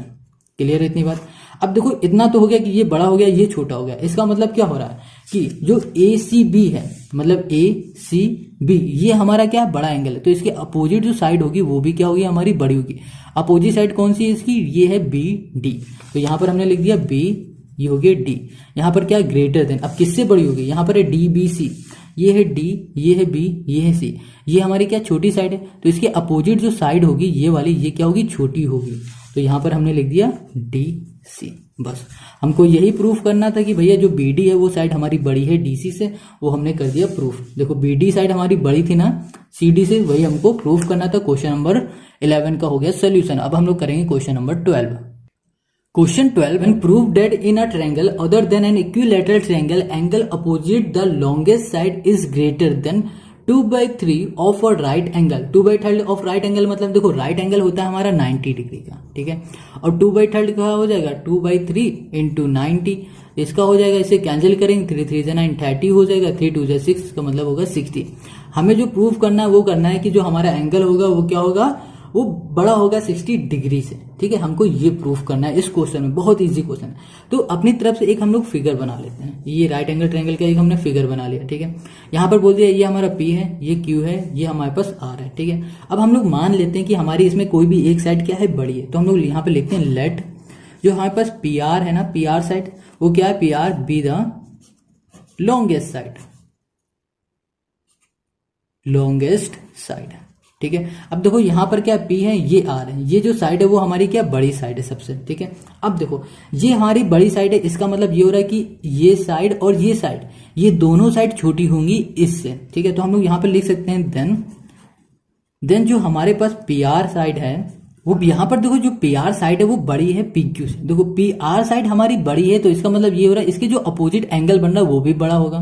क्लियर है इतनी बात? अब देखो इतना तो हो गया कि ये बड़ा हो गया, ये छोटा हो गया। इसका मतलब क्या हो रहा है कि जो ACB है, मतलब ACB ये हमारा क्या है? बड़ा एंगल है। तो इसके अपोजिट जो साइड होगी वो भी क्या होगी? हमारी बड़ी होगी। अपोजिट साइड कौन सी है इसकी? ये है BD। तो यहां पर हमने लिख दिया B, ये हो गया D। यहां पर क्या? Greater than. अब किससे बड़ी होगी? यहां पर है DBC, ये है D, ये है B, ये है C। ये हमारी क्या? छोटी साइड है। तो इसके अपोजिट जो साइड होगी ये वाली, ये क्या होगी? छोटी होगी। तो यहां पर हमने लिख दिया DC। बस हमको यही प्रूफ करना था कि भैया जो BD है वो साइड हमारी बड़ी है DC से, वो हमने कर दिया प्रूफ। देखो BD साइड हमारी बड़ी थी ना CD से, वही हमको प्रूफ करना था। क्वेश्चन नंबर 11 का हो गया सोल्यूशन। अब हम लोग करेंगे question number 12। Question 12, and prove that in a triangle other than an equilateral triangle, angle opposite the longest side is greater than 2/3 of a right angle। 2/3 of right angle मतलब देखो right angle होता है हमारा 90 degree का, ठीक है, और 2/3 का हो जाएगा 2/3 इंटू 90। इसका हो जाएगा, इसे कैंसिल करेंगे, 3 3 से 9 30 हो जाएगा, 3 2 से 6 का मतलब होगा 60। हमें जो प्रूफ करना है वो करना है कि जो हमारा एंगल होगा वो क्या होगा? वो बड़ा होगा 60 डिग्री से। ठीक है, हमको ये प्रूफ करना है इस क्वेश्चन में, बहुत इजी क्वेश्चन है। तो अपनी तरफ से एक हम लोग फिगर बना लेते हैं, ये राइट एंगल ट्रायंगल का एक हमने फिगर बना लिया। ठीक है, यहाँ पर बोल दिया ये हमारा P है, ये Q है, ये हमारे पास R है। ठीक है, अब हम लोग मान लेते हैं कि हमारी इसमें कोई भी एक साइड क्या है, बड़ी है। तो हम लोग यहाँ पे लिखते हैं लेट जो हमारे पास PR है ना, PR साइड वो क्या है, PR be the longest side, longest side. ठीक है, अब देखो यहाँ पर क्या P है, ये R है, ये जो साइड है वो हमारी क्या बड़ी साइड है सबसे। ठीक है, अब देखो ये हमारी बड़ी साइड है, इसका मतलब ये हो रहा है कि ये साइड और ये साइड, ये दोनों साइड छोटी होंगी इससे। ठीक है, तो हम लोग यहाँ पर लिख सकते हैं देन जो हमारे पास PR साइड है वो यहाँ पर देखो जो PR साइड है वो बड़ी है PQ से। देखो PR साइड हमारी बड़ी है तो इसका मतलब ये हो रहा है इसके जो अपोजिट एंगल बन रहा है वो भी बड़ा होगा।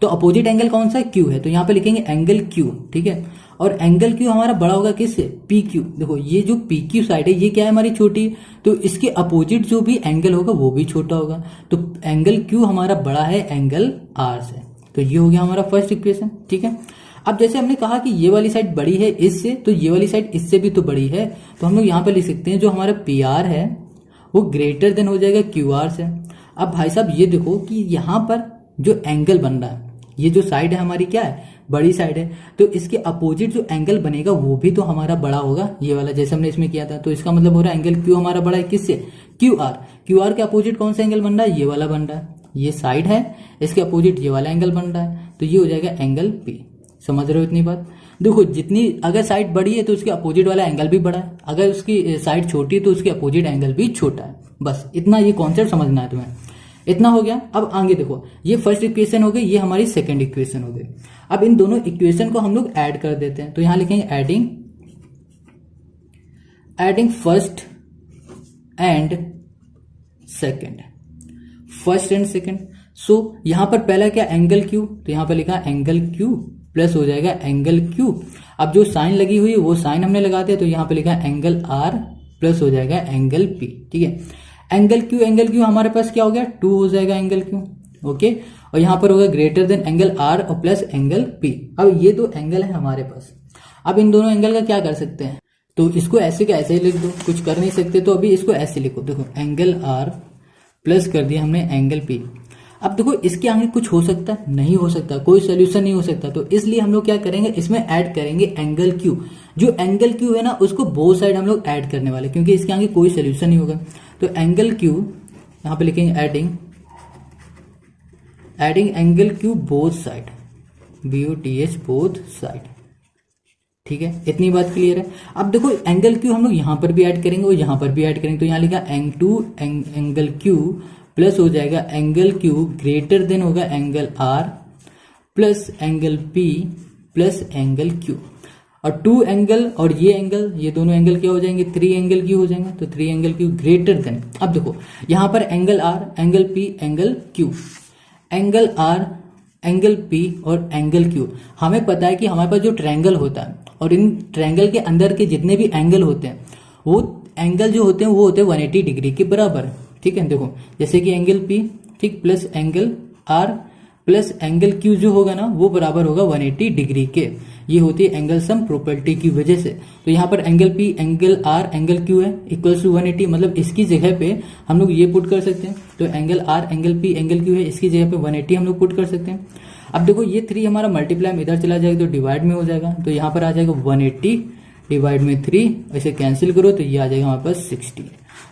तो अपोजिट एंगल कौन सा है, Q है, तो यहाँ पे लिखेंगे एंगल Q। ठीक है, और एंगल Q हमारा बड़ा होगा किससे, PQ। देखो ये जो PQ साइड है ये क्या है हमारी छोटी, तो इसके अपोजिट जो भी एंगल होगा वो भी छोटा होगा। तो एंगल Q हमारा बड़ा है एंगल R से। तो ये हो गया हमारा फर्स्ट इक्वेशन। ठीक है, अब जैसे हमने कहा कि ये वाली साइड बड़ी है इससे, तो ये वाली साइड इससे भी तो बड़ी है, तो हम लोग यहाँ पे लिख सकते हैं जो हमारा PR है वो ग्रेटर देन हो जाएगा QR से। अब भाई साहब ये देखो कि यहाँ पर जो एंगल बन रहा है, ये जो साइड है हमारी क्या है, बड़ी साइड है, तो इसके अपोजिट जो एंगल बनेगा वो भी तो हमारा बड़ा होगा, ये वाला जैसे हमने इसमें किया था। तो इसका मतलब हो रहा है एंगल Q हमारा बड़ा है किससे, QR। QR के अपोजिट कौन सा एंगल बन रहा है, ये वाला बन रहा है, ये साइड है, इसके अपोजिट ये वाला एंगल बन रहा है, तो ये हो जाएगा एंगल P। समझ रहे हो इतनी बात। देखो जितनी अगर साइड बड़ी है तो उसके अपोजिट वाला एंगल भी बड़ा है, अगर उसकी साइड छोटी है तो उसके अपोजिट एंगल भी छोटा है। बस इतना ये कॉन्सेप्ट समझना है तुम्हें, इतना हो गया। अब आगे देखो ये फर्स्ट इक्वेशन हो गई, ये हमारी सेकंड इक्वेशन हो गई। अब इन दोनों इक्वेशन को हम लोग ऐड कर देते हैं, तो यहां लिखेंगे adding first and second, first and second. So यहां पर पहला क्या एंगल Q, तो यहां पर लिखा एंगल Q प्लस हो जाएगा एंगल Q। अब जो साइन लगी हुई है वो साइन हमने लगा दिया, तो यहाँ पे लिखा एंगल R प्लस हो जाएगा एंगल P। ठीक है, एंगल Q हमारे पास क्या हो गया 2 हो जाएगा एंगल Q। ओके, और यहाँ पर होगा ग्रेटर देन एंगल R और प्लस एंगल P। अब ये दो एंगल है हमारे पास, अब इन दोनों एंगल का क्या कर सकते हैं, तो इसको ऐसे का ऐसे ही लिख दो, कुछ कर नहीं सकते तो अभी इसको ऐसे लिखो। देखो एंगल R प्लस कर दिया हमने एंगल P। अब देखो इसके आगे कुछ हो सकता है, नहीं हो सकता, कोई सोल्यूशन नहीं हो सकता, तो इसलिए हम लोग क्या करेंगे, इसमें ऐड करेंगे एंगल Q। जो एंगल Q है ना उसको बोथ साइड हम लोग ऐड करने वाले, क्योंकि इसके आगे कोई सोल्यूशन नहीं होगा। तो एंगल Q यहाँ पे लिखेंगे adding angle Q both side, BOTH both side. ठीक है, इतनी बात क्लियर है। अब देखो एंगल Q हम लोग यहाँ पर भी ऐड करेंगे और यहाँ पर भी ऐड करेंगे, तो यहाँ लिखा एंगल Q प्लस हो जाएगा एंगल Q ग्रेटर देन होगा angle R plus angle P plus angle Q। और 2 एंगल और ये दोनों एंगल क्या हो जाएंगे, 3 एंगल Q हो जाएंगे, तो 3 एंगल Q ग्रेटर देन। अब देखो यहाँ पर angle R, angle P, angle Q, angle R, angle P और एंगल Q। हमें पता है कि हमारे पास जो ट्रायंगल होता है और इन ट्रायंगल के अंदर के जितने भी एंगल होते हैं वो एंगल जो होते हैं वो होते हैं 180 डिग्री के बराबर। ठीक है, देखो जैसे कि एंगल P ठीक plus angle R plus angle Q जो होगा ना वो बराबर होगा 180 डिग्री के। ये होती है एंगल सम प्रॉपर्टी की वजह से। तो यहाँ पर angle P, angle R, angle Q है इक्वल्स टू 180, मतलब इसकी जगह पे हम लोग ये पुट कर सकते हैं। तो angle R, angle P, angle Q है, इसकी जगह पे 180 हम लोग पुट कर सकते हैं। अब देखो ये 3 हमारा मल्टीप्लाई में इधर चला जाएगा तो डिवाइड में हो जाएगा, तो यहाँ पर आ जाएगा 180 डिवाइड में 3, ऐसे कैंसिल करो तो ये आ जाएगा हमारे पास 60।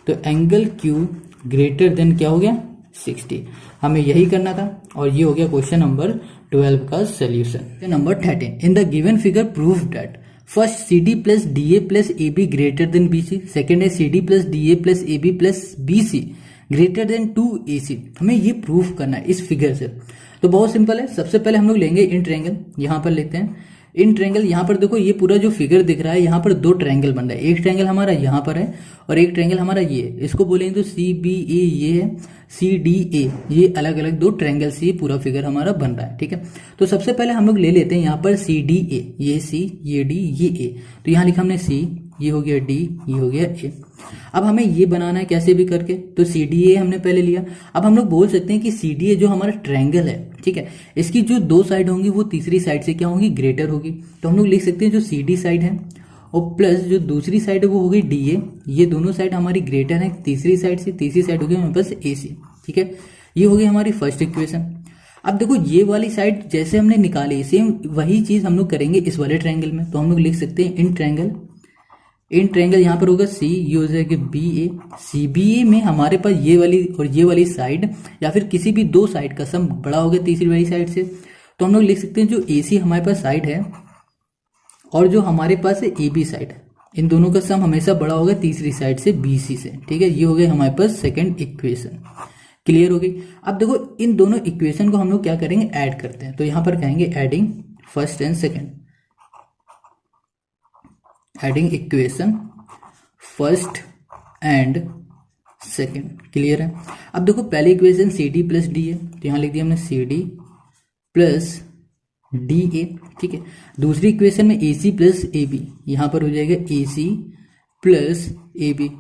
तो एंगल Q ग्रेटर देन क्या हो गया 60। हमें यही करना था और ये हो गया क्वेश्चन नंबर 12 का solution. Number 13, in the given figure prove that first CD plus DA plus AB greater than BC, second है CD plus DA plus AB plus BC greater than 2AC। हमें ये प्रूव करना है इस figure से। तो बहुत सिंपल है, सबसे पहले हम लोग लेंगे इन ट्रायंगल, यहाँ पर लेते हैं इन ट्रायंगल। यहाँ पर देखो ये पूरा जो फिगर दिख रहा है यहाँ पर 2 ट्रायंगल बन रहा है, एक ट्रायंगल हमारा यहाँ पर है और एक ट्रायंगल हमारा ये, इसको बोलेंगे तो CBA ये है, CDA ये अलग अलग 2 ट्रायंगल से पूरा फिगर हमारा बन रहा है। ठीक है, तो सबसे पहले हम लोग ले लेते हैं यहाँ पर CDA, ये C, ये D, ये A। तो यहाँ लिखा हमने C, ये हो गया D, ये हो गया A। अब हमें ये बनाना है कैसे भी करके, तो CDA हमने पहले लिया। अब हम लोग बोल सकते हैं कि CDA जो हमारा ट्रायंगल है, ठीक है, इसकी जो 2 साइड होंगी वो तीसरी साइड से क्या होंगी, ग्रेटर होगी। तो हम लोग लिख सकते हैं जो CD साइड है और प्लस जो दूसरी साइड है वो होगी डी ए, ये दोनों साइड हमारी ग्रेटर है तीसरी साइड से, तीसरी साइड होगी हमारे पास ए सी, ठीक है। ये होगी हमारी फर्स्ट इक्वेशन। अब देखो ये वाली साइड जैसे हमने निकाली सेम वही चीज हम लोग करेंगे इस वाले ट्रायंगल में, तो हम लोग लिख सकते हैं इन ट्रायंगल यहाँ पर होगा सी, ये हो जाएगा बी ए, सी बी ए में हमारे पास ये वाली और ये वाली साइड या फिर किसी भी दो साइड का सम बड़ा होगा तीसरी वाली साइड से, तो हम लोग लिख सकते हैं जो ए सी हमारे पास साइड है और जो हमारे पास है ए बी साइड, इन दोनों का सम हमेशा बड़ा होगा तीसरी साइड से बी सी से, ठीक है। ये हो गया हमारे पास सेकेंड इक्वेशन, क्लियर हो गई। अब देखो इन दोनों इक्वेशन को हम लोग क्या करेंगे, ऐड करते हैं, तो यहां पर कहेंगे adding first and second, adding equation first and second, clear है। अब देखो पहले equation C D plus D है, तो यहां लिख दिया हमने C D plus D A, ठीक है। दूसरी इक्वेशन में ए सी प्लस ए बी, यहां पर हो जाएगा ए सी प्लस ए बी।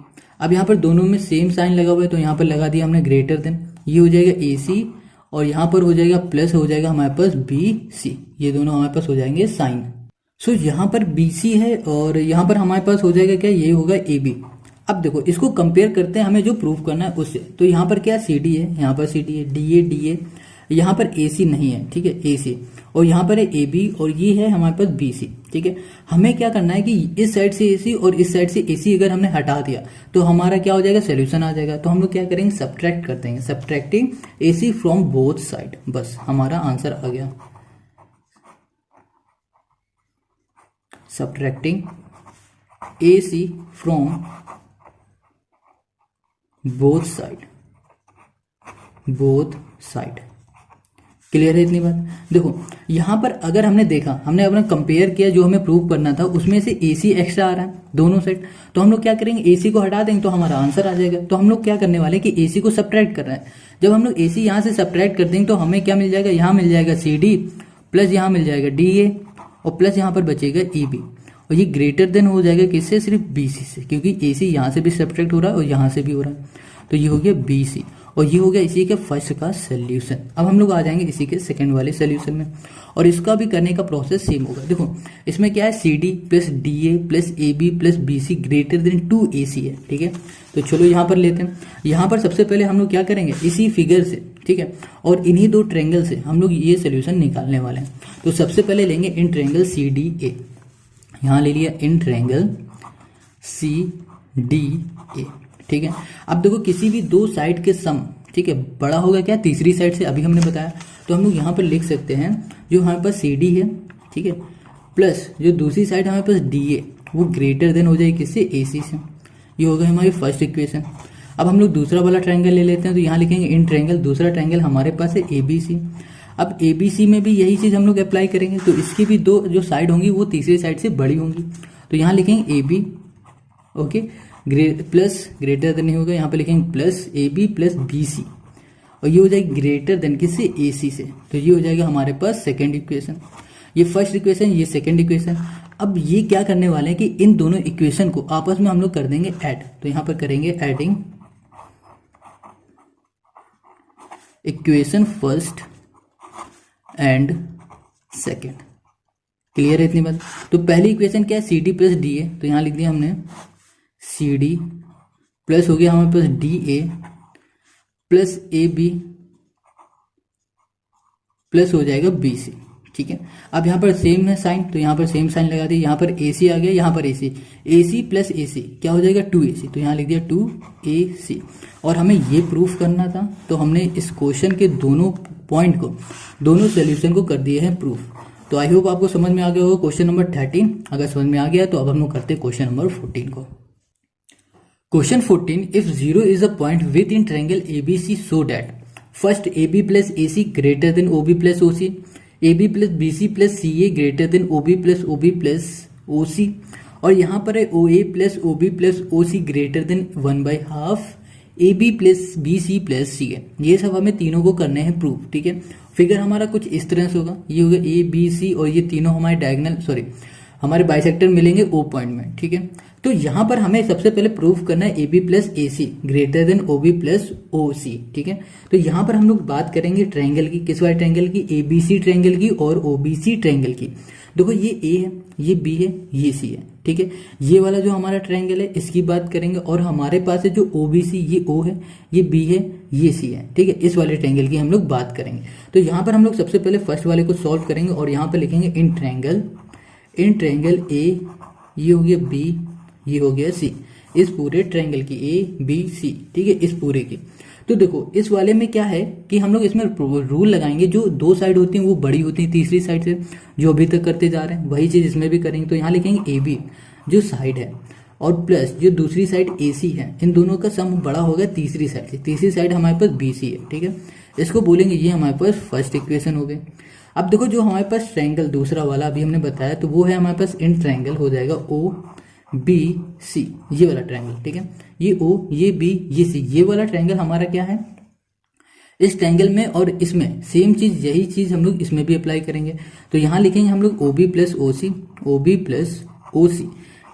अब यहाँ पर दोनों में सेम साइन लगा हुआ है, तो यहाँ पर लगा दिया हमने ग्रेटर देन, ये हो जाएगा ए सी और यहाँ पर हो जाएगा प्लस हो जाएगा हमारे पास बी सी, ये दोनों हमारे पास हो जाएंगे साइन। सो यहाँ पर बी सी है और यहाँ पर हमारे पास हो जाएगा क्या, ये होगा ए बी। अब देखो इसको कंपेयर करते हैं हमें जो प्रूव करना है उससे, तो यहाँ पर क्या सी डी है, यहाँ पर सी डी है, डी ए, यहाँ पर ए सी नहीं है, ठीक है, ए सी, और यहाँ पर है ए बी और ये है हमारे पास बी सी, ठीक है। हमें क्या करना है कि इस साइड से ए सी और इस साइड से ए सी अगर हमने हटा दिया तो हमारा क्या हो जाएगा, सोल्यूशन आ जाएगा। तो हम लोग क्या करेंगे, सब्ट्रैक्ट कर देंगे, subtracting A C from both side, बस हमारा आंसर आ गया, subtracting A C from both side, clear है इतनी बात। देखो यहां पर अगर हमने देखा, हमने अपना कंपेयर किया, जो हमें प्रूव करना था उसमें से ए सी एक्स्ट्रा आ रहा है दोनों साइड, तो हम लोग क्या करेंगे, ए सी को हटा देंगे तो हमारा आंसर आ जाएगा। तो हम लोग क्या करने वाले कि ए सी को सब्ट्रैक्ट कर रहे हैं, जब हम लोग ए सी यहां से सब्ट्रैक्ट कर देंगे तो हमें क्या मिल जाएगा, यहाँ मिल जाएगा सी डी प्लस यहाँ मिल जाएगा डी ए और प्लस यहाँ पर बचेगा ई बी, और ये ग्रेटर देन हो जाएगा किससे, सिर्फ बी सी से, क्योंकि ए सी यहाँ से भी सब्ट्रैक्ट हो रहा है और यहाँ से भी हो रहा है, तो ये हो गया बी सी और ये हो गया इसी के फर्स्ट का सोल्यूशन। अब हम लोग आ जाएंगे इसी के सेकंड वाले सोल्यूशन में, और इसका भी करने का प्रोसेस सेम होगा। देखो इसमें क्या है, C D plus D A plus A B plus B C greater than 2 A C है, ठीक है। तो चलो यहाँ पर लेते हैं, यहाँ पर सबसे पहले हम लोग क्या करेंगे, इसी फिगर से, ठीक है, और इन्हीं दो ट्रायंगल से हम लोग ये सोल्यूशन निकालने वाले हैं। तो सबसे पहले लेंगे in triangle C D A, यहाँ ले लिया in triangle C D A, ठीक है। अब देखो किसी भी दो साइड के सम, ठीक है, बड़ा होगा क्या, तीसरी साइड से, अभी हमने बताया, तो हम लोग यहाँ पर लिख सकते हैं जो हमारे पास सी डी है, ठीक है, प्लस जो दूसरी साइड हमारे पास डी ए, वो ग्रेटर देन हो जाएगी किससे, ए सी से। ये होगा हमारी फर्स्ट इक्वेशन। अब हम लोग दूसरा वाला ट्रायंगल ले लेते हैं, तो यहाँ लिखेंगे इन ट्रायंगल, दूसरा ट्रायंगल हमारे पास है ए बी सी। अब ए बी सी में भी यही चीज हम लोग अप्लाई करेंगे, तो इसकी भी दो जो साइड होंगी वो तीसरी साइड से बड़ी होंगी, तो यहाँ लिखेंगे A B, okay, plus greater than नहीं होगा, यहाँ पे लिखेंगे plus A B plus B C, और ये हो जाएगी ग्रेटर देन किससे, ए सी से, तो ये हो जाएगा हमारे पास सेकेंड इक्वेशन। ये फर्स्ट इक्वेशन, ये सेकेंड इक्वेशन। अब ये क्या करने वाले हैं कि इन दोनों इक्वेशन को आपस में हम लोग कर देंगे ऐड, तो यहाँ पर करेंगे adding equation first and second, clear है इतनी बात। तो पहली इक्वेशन क्या है, C D plus D A, तो यहाँ लिख दिया हमने सी डी प्लस हो गया हमारे पास D A plus A B plus हो जाएगा बी सी, ठीक है। अब यहाँ पर सेम है साइन, तो यहाँ पर सेम साइन लगा दिया, यहाँ पर ए सी आ गया, यहाँ पर ए सी प्लस ए सी क्या हो जाएगा 2 ए सी, तो यहाँ लिख दिया 2 ए सी। और हमें ये प्रूफ करना था, तो हमने इस क्वेश्चन के दोनों पॉइंट को, दोनों सोल्यूशन को कर दिए हैं प्रूफ। तो आई होप आपको समझ में आ गया होगा क्वेश्चन नंबर 13। अगर समझ में आ गया तो अब हम लोग करते हैं क्वेश्चन नंबर 14 को। Question 14, if 0 is a point within triangle ABC so that first AB plus AC greater than OB plus OC, AB plus BC plus CA greater than OB plus OB plus OC, और यहाँ पर है OA plus OB plus OC greater than 1/2 AB plus BC plus CA। ये सब हमें तीनों को करने हैं प्रूफ, ठीक है। फिगर हमारा कुछ इस तरह से होगा, ये होगा A B C और ये तीनों हमारे डायगोनल हमारे बाइसेक्टर मिलेंगे O पॉइंट में, ठीक है। तो यहाँ पर हमें सबसे पहले प्रूफ करना है A B plus A C greater than O B plus O C, ठीक है। तो यहाँ पर हम लोग बात करेंगे ट्रायंगल की, किस वाले ट्रायंगल की, ए बी सी ट्रायंगल की और ओ बी सी ट्रायंगल की। देखो ये ए है, ये बी है, ये सी है, ठीक है। ये वाला जो हमारा ट्रायंगल है इसकी बात करेंगे, और हमारे पास है जो OBC, ये O है, ये B है, ये C है, ठीक है। इस वाले ट्रायंगल की हम लोग बात करेंगे। तो यहाँ पर हम लोग सबसे पहले फर्स्ट वाले को सॉल्व करेंगे और यहाँ पर लिखेंगे इन ट्रायंगल A, ये हो गया B, ये हो गया C, इस पूरे ट्रायंगल की ABC, ठीक है, इस पूरे की। तो देखो इस वाले में क्या है कि हम लोग इसमें रूल लगाएंगे, जो दो साइड होती हैं वो बड़ी होती हैं तीसरी साइड से, जो अभी तक करते जा रहे हैं वही चीज इसमें भी करेंगे। तो यहाँ लिखेंगे AB जो साइड है, और प्लस जो दूसरी साइड AC है, इन दोनों का सम बड़ा होगा तीसरी साइड से। तीसरी साइड हमारे पास BC है, ठीक है। इसको बोलेंगे ये हमारे पास फर्स्ट इक्वेशन हो गई। अब देखो जो हमारे पास ट्रायंगल दूसरा वाला अभी हमने बताया, तो वो है हमारे पास इन ट्रायंगल हो जाएगा OBC, ये वाला ट्रायंगल, ठीक है। ये O, ये B, ये C, ये वाला ट्रायंगल हमारा क्या है, इस ट्रायंगल में और इसमें सेम चीज, यही चीज हम लोग इसमें भी अप्लाई करेंगे। तो यहाँ लिखेंगे हम लोग OB plus OC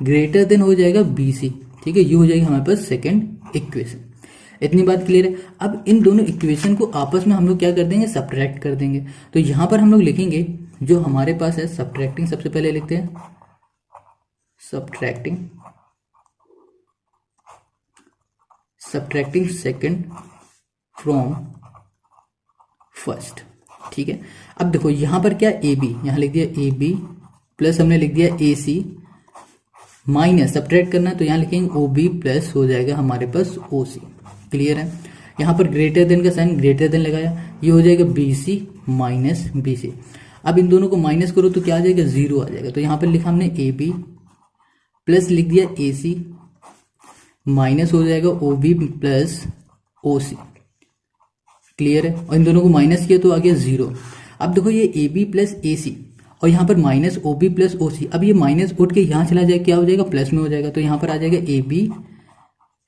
greater than हो जाएगा BC, ठीक है। ये हो जाएगी हमारे पास सेकंड इक्वेशन। इतनी बात क्लियर है। अब इन दोनों इक्वेशन को आपस में हम लोग क्या कर देंगे, सब्ट्रैक्ट कर देंगे। तो यहाँ पर हम लोग लिखेंगे जो हमारे पास है सब्ट्रैक्टिंग, सबसे पहले लिखते हैं सब्ट्रैक्टिंग सेकंड फ्रॉम फर्स्ट, ठीक है। अब देखो यहाँ पर क्या AB, यहाँ लिख दिया AB प्लस हमने लिख दिया AC माइनस सब्ट्रैक्ट करना, तो यहाँ लिखेंगे OB प्लस हो जाएगा हमारे पास OC। क्लियर है। यहाँ पर ग्रेटर देन का साइन, ग्रेटर देन लगाया, ये हो जाएगा BC माइनस BC। अब इन दोनों को माइनस करो तो क्या आ जाएगा, 0 आ जाएगा। तो यहाँ पर लिखा हमने AB प्लस लिख दिया AC माइनस हो जाएगा OB प्लस OC। क्लियर है। और इन दोनों को माइनस किया तो आ गया 0। अब देखो ये AB प्लस AC और यहाँ पर माइनस OB प्लस OC। अब ये माइनस उठ के यहाँ चला जाएगा, क्या हो जाएगा, प्लस में हो जाएगा। तो यहाँ पर आ जाएगा AB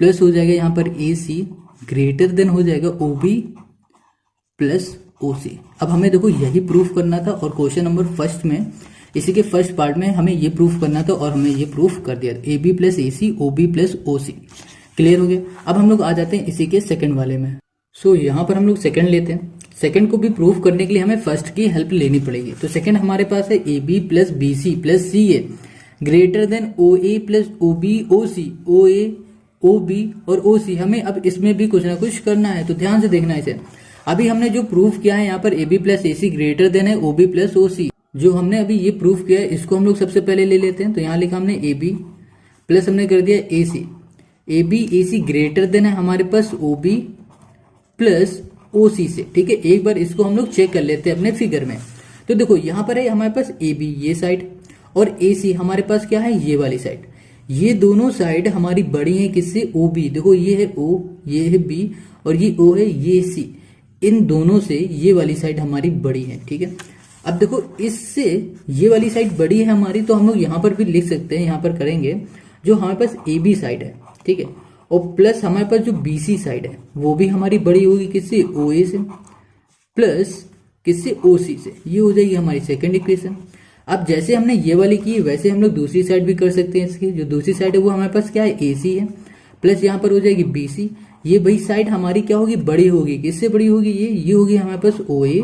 प्लस हो जाएगा यहाँ पर AC ग्रेटर देन हो जाएगा OB प्लस OC। अब हमें देखो यही प्रूफ करना था, और क्वेश्चन नंबर फर्स्ट में, इसी के फर्स्ट पार्ट में हमें ये प्रूफ करना था और हमने ये प्रूफ कर दिया। AB plus AC OB plus OC clear हो गया। अब हम लोग आ जाते हैं इसी के सेकंड वाले में। सो यहाँ पर हम लोग सेकंड लेते हैं। सेकंड को भी प्रूफ करने के लिए हमें फर्स्ट की हेल्प लेनी पड़ेगी। तो सेकंड हमारे पास है AB plus BC plus CA greater than OA plus OB OC, OA OB और OC। हमें अब इसमें भी कुछ ना कुछ करना है, तो ध्यान से देखना इसे। अभी हमने जो प्रूफ किया है यहाँ पर AB plus AC greater than है OB प्लस OC, जो हमने अभी ये प्रूफ किया है इसको हम लोग सबसे पहले ले लेते हैं। तो यहाँ लिखा हमने AB प्लस हमने कर दिया AC, AB AC greater than है हमारे पास OB प्लस OC से, ठीक है। एक बार इसको हम लोग चेक कर लेते हैं अपने फिगर में। तो देखो यहाँ पर है हमारे पास AB ये साइड और AC हमारे पास क्या है, ये वाली साइड। ये दोनों साइड हमारी बड़ी है किससे, OB। देखो ये है O, ये है B और ये O है, ये C। इन दोनों से ये वाली साइड हमारी बड़ी है, ठीक है। अब देखो इससे ये वाली साइड बड़ी है हमारी, तो हम लोग यहाँ पर भी लिख सकते हैं, यहाँ पर करेंगे जो हमारे पास AB साइड है, ठीक है, और प्लस हमारे पास जो BC साइड है वो भी हमारी बड़ी होगी किससे, OA से, प्लस किससे, OC से। ये हो जाएगी हमारी सेकंड इक्वेशन। अब जैसे हमने ये वाली की वैसे हम लोग दूसरी साइड भी कर सकते हैं। इसकी जो दूसरी साइड है वो हमारे पास क्या है, AC है, प्लस यहाँ पर हो जाएगी BC। ये भाई साइड हमारी क्या होगी, बड़ी होगी, किससे बड़ी होगी, ये होगी हमारे पास OA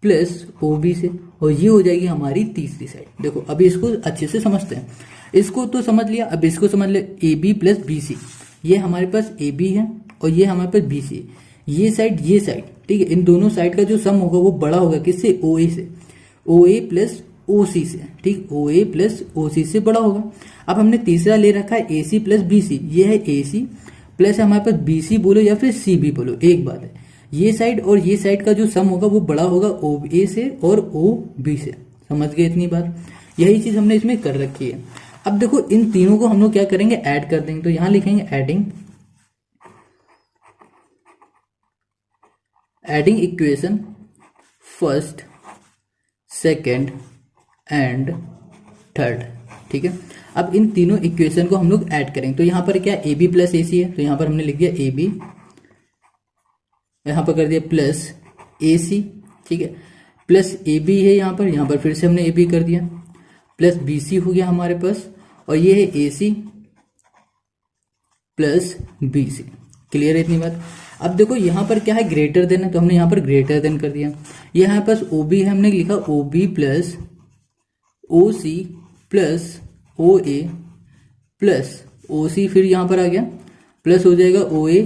प्लस OB से, और ये हो जाएगी हमारी तीसरी साइड। देखो अभी इसको अच्छे से समझते हैं। इसको तो समझ लिया, अब इसको समझ ले, AB प्लस BC। ये हमारे पास AB है और ये हमारे पास BC। ये साइड, ठीक है, इन दोनों साइड का जो सम होगा वो बड़ा होगा किससे, OA से, OA प्लस OC से, ठीक, OA प्लस OC से बड़ा होगा। अब हमने तीसरा ले रखा है AC प्लस BC। ये है AC प्लस हमारे पास BC बोलो या फिर CB बोलो, एक बात है। ये साइड और ये साइड का जो सम होगा वो बड़ा होगा OA से और OB से। समझ गए इतनी बात। यही चीज हमने इसमें कर रखी है। अब देखो इन तीनों को हम लोग क्या करेंगे, ऐड कर देंगे। तो यहां लिखेंगे adding equation first second and third, ठीक है। अब इन तीनों इक्वेशन को हम लोग ऐड करेंगे। तो यहाँ पर क्या AB प्लस AC है, तो यहाँ पर हमने लिख दिया AB, यहाँ पर कर दिया प्लस AC, ठीक है, प्लस AB है यहाँ पर फिर से हमने AB कर दिया, प्लस BC हो गया हमारे पास, और ये है AC प्लस BC। क्लियर है इतनी बात। अब देखो यहाँ पर क्या है, ग्रेटर देन है, तो हमने यहाँ पर ग्रेटर देन कर दिया। ये यहाँ पास OB है, हमने लिखा OB plus OC plus OA plus O C, फिर यहाँ पर आ गया प्लस हो जाएगा ओ ए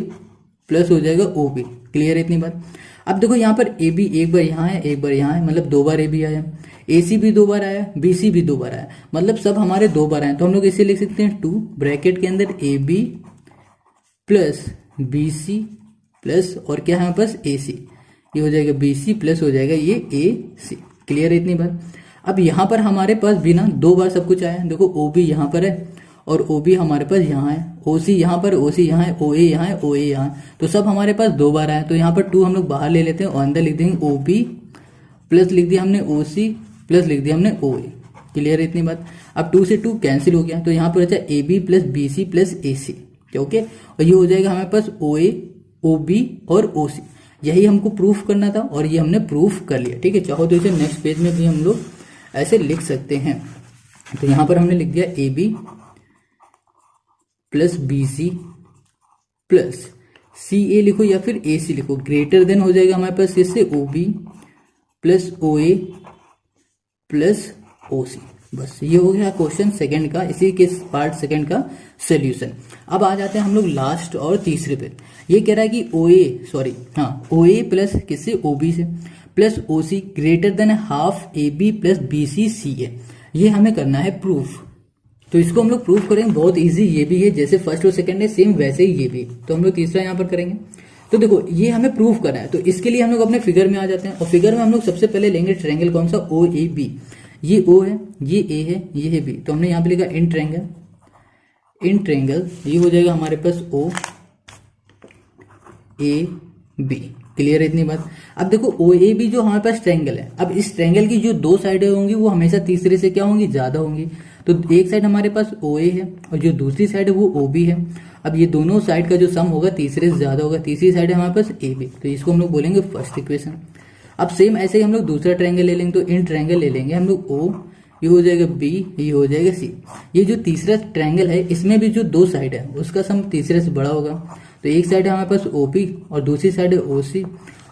प्लस हो जाएगा ओ बी। क्लियर है इतनी बात। अब देखो यहाँ पर ए बी एक बार यहाँ है एक बार यहाँ है, मतलब 2 बार ए बी आया, ए सी भी 2 बार आया, बी सी भी 2 बार आया, मतलब सब हमारे 2 बार आए। तो हम लोग इसे लिख सकते हैं 2 ब्रैकेट के अंदर A B plus B C plus और क्या है हमारे पास ए सी, ये हो जाएगा बी सी प्लस हो जाएगा ये ए सी। क्लियर है इतनी बात। अब यहाँ पर हमारे पास भी ना 2 बार सब कुछ आया। देखो ओ बी यहाँ पर है और ओ बी हमारे पास यहाँ है, ओ सी यहाँ पर, ओ सी यहाँ है, ओ ए यहाँ है, ओ ए यहाँ है, तो सब हमारे पास 2 बार आया। तो यहाँ पर 2 हम लोग बाहर ले लेते हैं और अंदर लिख देंगे ओ बी प्लस लिख दिया हमने ओ सी प्लस लिख दिया हमने ओ ए। क्लियर है इतनी बात। अब 2 से 2 कैंसिल हो गया, तो यहाँ पर बचा A B plus B C plus A C. Okay, और ये हो जाएगा हमारे पास ओ ए ओ बी और ओ सी। यही हमको प्रूफ करना था और ये हमने प्रूफ कर लिया। ठीक है, चाहो तो इसे नेक्स्ट पेज में भी हम लोग ऐसे लिख सकते हैं। तो यहाँ पर हमने लिख दिया A B plus B C plus C A लिखो या फिर ए सी लिखो, ग्रेटर देन हो जाएगा हमारे पास इससे ओ B plus O A plus O सी। बस ये हो गया क्वेश्चन सेकंड का, इसी के पार्ट सेकंड का सोल्यूशन। अब आ जाते हैं हम लोग लास्ट और तीसरे पे। ये कह रहा है कि ओ ए प्लस किससे ओ बी से plus O C greater than half A B plus B C C A. ये हमें करना है प्रूफ। तो इसको हम लोग प्रूफ करेंगे, बहुत इजी ये भी है, जैसे फर्स्ट और सेकंड है सेम वैसे ही ये भी। तो हम लोग तीसरा यहाँ पर करेंगे। तो देखो ये हमें प्रूफ करना है, तो इसके लिए हम लोग अपने फिगर में आ जाते हैं और फिगर में हम लोग सबसे पहले लेंगे ट्रायंगल कौन सा, ओ ए बी। ये ओ है, ये ए है, ये है बी, तो हमने यहाँ पे लिखा इन ट्रायंगल, ये हो जाएगा हमारे पास ओ ए बी। क्लियर है इतनी बात। अब देखो ओ ए बी जो हमारे पास ट्रायंगल है, अब इस ट्रायंगल की जो 2 साइडें होंगी वो हमेशा तीसरे से क्या होंगी, ज्यादा होंगी। तो एक साइड हमारे पास ओ ए है और जो दूसरी साइड है वो ओ बी है। अब ये दोनों साइड का जो सम होगा तीसरे से ज्यादा होगा, तीसरी साइड है हमारे पास ए बी, तो इसको हम लोग बोलेंगे फर्स्ट इक्वेशन। अब सेम ऐसे ही हम लोग दूसरा ट्रायंगल ले लेंगे, तो इन ट्रायंगल ले लेंगे हम लोग ओ, ये हो जाएगा बी, ये हो जाएगा सी। ये जो तीसरा ट्रायंगल है इसमें भी जो 2 साइड है उसका सम तीसरे से बड़ा होगा। तो एक साइड है हमारे पास ओ बी और दूसरी साइड है ओ सी,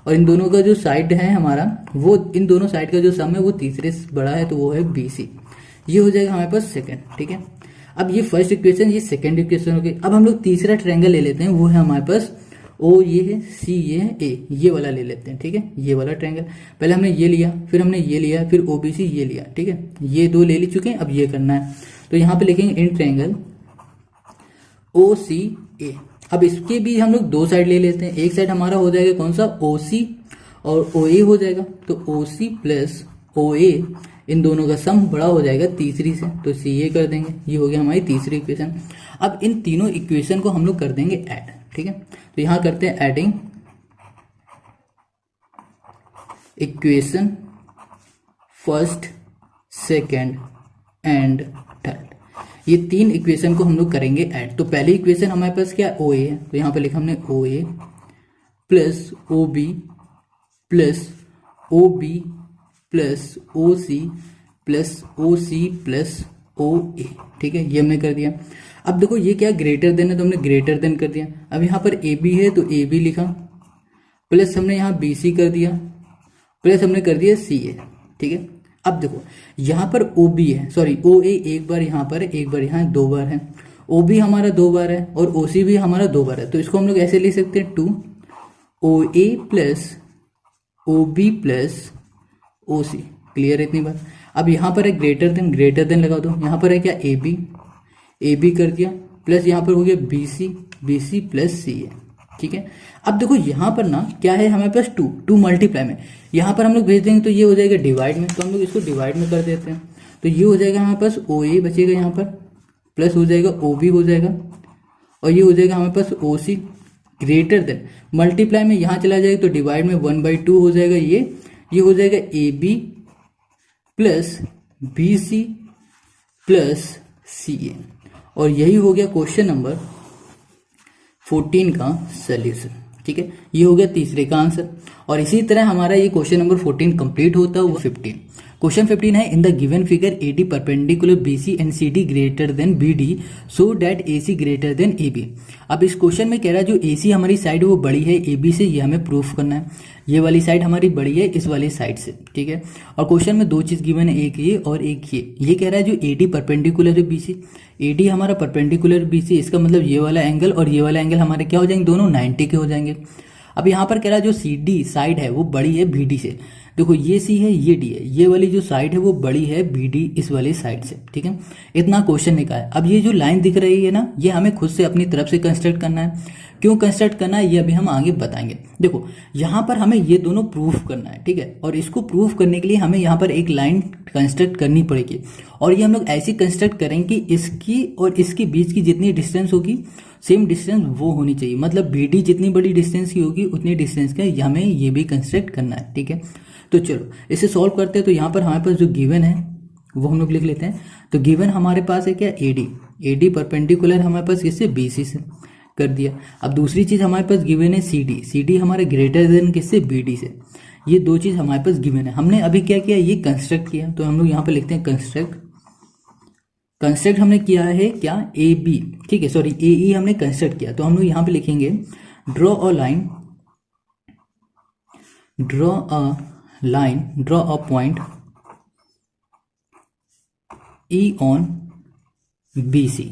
और इन दोनों का जो साइड है हमारा वो इन दोनों साइड का जो सम है वो तीसरे से बड़ा है, तो वो है बी सी। ये हो जाएगा हमारे पास सेकंड। ठीक है, अब ये फर्स्ट इक्वेशन, ये सेकंड इक्वेशन हो गई। अब हम लोग तीसरा ट्रायंगल ले लेते हैं, वो है हमारे पास ओ ये है, सी ये है, ए, ये वाला ले लेते हैं। ठीक है, ये वाला ट्रायंगल, पहले हमने ये लिया, फिर हमने ये लिया, फिर ओ बी सी ये लिया। ठीक है, ये 2 ले चुके हैं, अब ये करना है। तो यहाँ पे लिखेंगे इन ट्रायंगल ओ सी ए। अब इसके भी हम लोग 2 साइड ले लेते हैं। एक साइड हमारा हो जाएगा कौन सा, ओ सी और ओ ए हो जाएगा, तो ओ सी प्लस ओ ए, इन दोनों का सम बड़ा हो जाएगा तीसरी से, तो सी ए कर देंगे। ये हो गया हमारी तीसरी इक्वेशन। अब इन तीनों इक्वेशन को हम लोग कर देंगे ऐड। ठीक है, तो यहां करते हैं adding equation first second and third. ये 3 इक्वेशन को हम लोग करेंगे ऐड। तो पहली इक्वेशन हमारे पास क्या, ओ ए है, तो यहाँ पे लिखा हमने O A plus O B plus O B plus O C plus O C plus O A. ठीक है, ये हमने कर दिया। अब देखो ये क्या ग्रेटर देन है, तो हमने ग्रेटर देन कर दिया। अब यहाँ पर ए बी है तो ए बी लिखा, प्लस हमने यहाँ बी सी कर दिया, प्लस हमने कर दिया सी ए। ठीक है, अब देखो यहाँ पर ओ बी है, ओ ए एक बार यहाँ पर है, एक बार यहाँ 2 बार है, ओ बी हमारा 2 बार है और ओ सी भी हमारा 2 बार है। तो इसको हम लोग ऐसे लिख सकते हैं 2 O A plus O B plus O C. Clear है इतनी बात। अब यहाँ पर है ग्रेटर देन लगा दो। यहाँ पर है क्या, ए बी कर दिया, प्लस यहाँ पर हो गया बी सी प्लस सी ए। ठीक है, अब देखो यहाँ पर ना क्या है हमारे पास 2 मल्टीप्लाई में, यहाँ पर हम लोग भेज देंगे तो ये हो जाएगा डिवाइड में, तो हम लोग इसको डिवाइड में कर देते हैं। तो ये हो जाएगा हमारे पास ओ ए बचेगा यहाँ पर, प्लस हो जाएगा ओ बी हो जाएगा, और ये हो जाएगा हमारे पास ओ सी ग्रेटर देन, मल्टीप्लाई में यहाँ चला जाएगा तो डिवाइड में 1/2 हो जाएगा। ये हो जाएगा A B plus B C plus C A. और यही हो गया क्वेश्चन नंबर 14 का सोल्यूशन। ठीक है, ये हो गया तीसरे का आंसर। और इसी तरह हमारा ये क्वेश्चन नंबर 14 कंप्लीट होता है। वो 15 क्वेश्चन 15 है in the given figure AD perpendicular BC and CD greater than BD so that AC greater than AB। अब इस क्वेश्चन में कह रहा है जो AC हमारी साइड है वो बड़ी है AB से, ये हमें प्रूफ करना है। ये वाली साइड हमारी बड़ी है इस वाली साइड से, ठीक है। और क्वेश्चन में दो चीज गिवन है, एक ये और एक ये कह रहा है जो AD परपेंडिकुलर है BC, AD हमारा परपेंडिकुलर BC, इसका मतलब ये वाला एंगल और ये वाला एंगल हमारे क्या हो जाएंगे, दोनों 90 के हो जाएंगे। अब यहाँ पर कह रहा है जो CD साइड है वो बड़ी है BD से। देखो ये C है ये D है, ये वाली जो साइड है वो बड़ी है BD इस वाली साइड से, ठीक है। इतना क्वेश्चन निकाला है। अब ये जो लाइन दिख रही है ना, ये हमें खुद से अपनी तरफ से कंस्ट्रक्ट करना है। क्यों कंस्ट्रक्ट करना है ये अभी हम आगे बताएंगे। देखो यहाँ पर हमें ये दोनों प्रूफ करना है, ठीक है। और इसको प्रूफ करने के लिए हमें यहाँ पर एक लाइन कंस्ट्रक्ट करनी पड़ेगी और ये हम लोग ऐसी कंस्ट्रक्ट करेंगे कि इसकी और इसके बीच की जितनी डिस्टेंस होगी सेम डिस्टेंस वो होनी चाहिए। मतलब BD जितनी बड़ी डिस्टेंस की होगी उतनी डिस्टेंस का हमें ये भी कंस्ट्रक्ट करना है, ठीक है। तो चलो इसे सॉल्व करते हैं। तो यहाँ पर हमारे पास जो गिवन है वो हम लोग लिख लेते हैं। तो गिवन हमारे पास है क्या, AD परपेंडिकुलर हमारे पास किससे, BC से कर दिया। अब दूसरी चीज हमारे पास गिवन है CD हमारे ग्रेटर देन किससे, BD से। ये दो चीज हमारे पास गिवन है। हमने अभी क्या किया, ये कंस्ट्रक्ट किया। तो हम लोग यहाँ पे लिखते हैं कंस्ट्रक्ट हमने किया है क्या, AB, ठीक है, सॉरी AE हमने कंस्ट्रक्ट किया। तो हम लोग यहाँ पे लिखेंगे draw a point E on BC,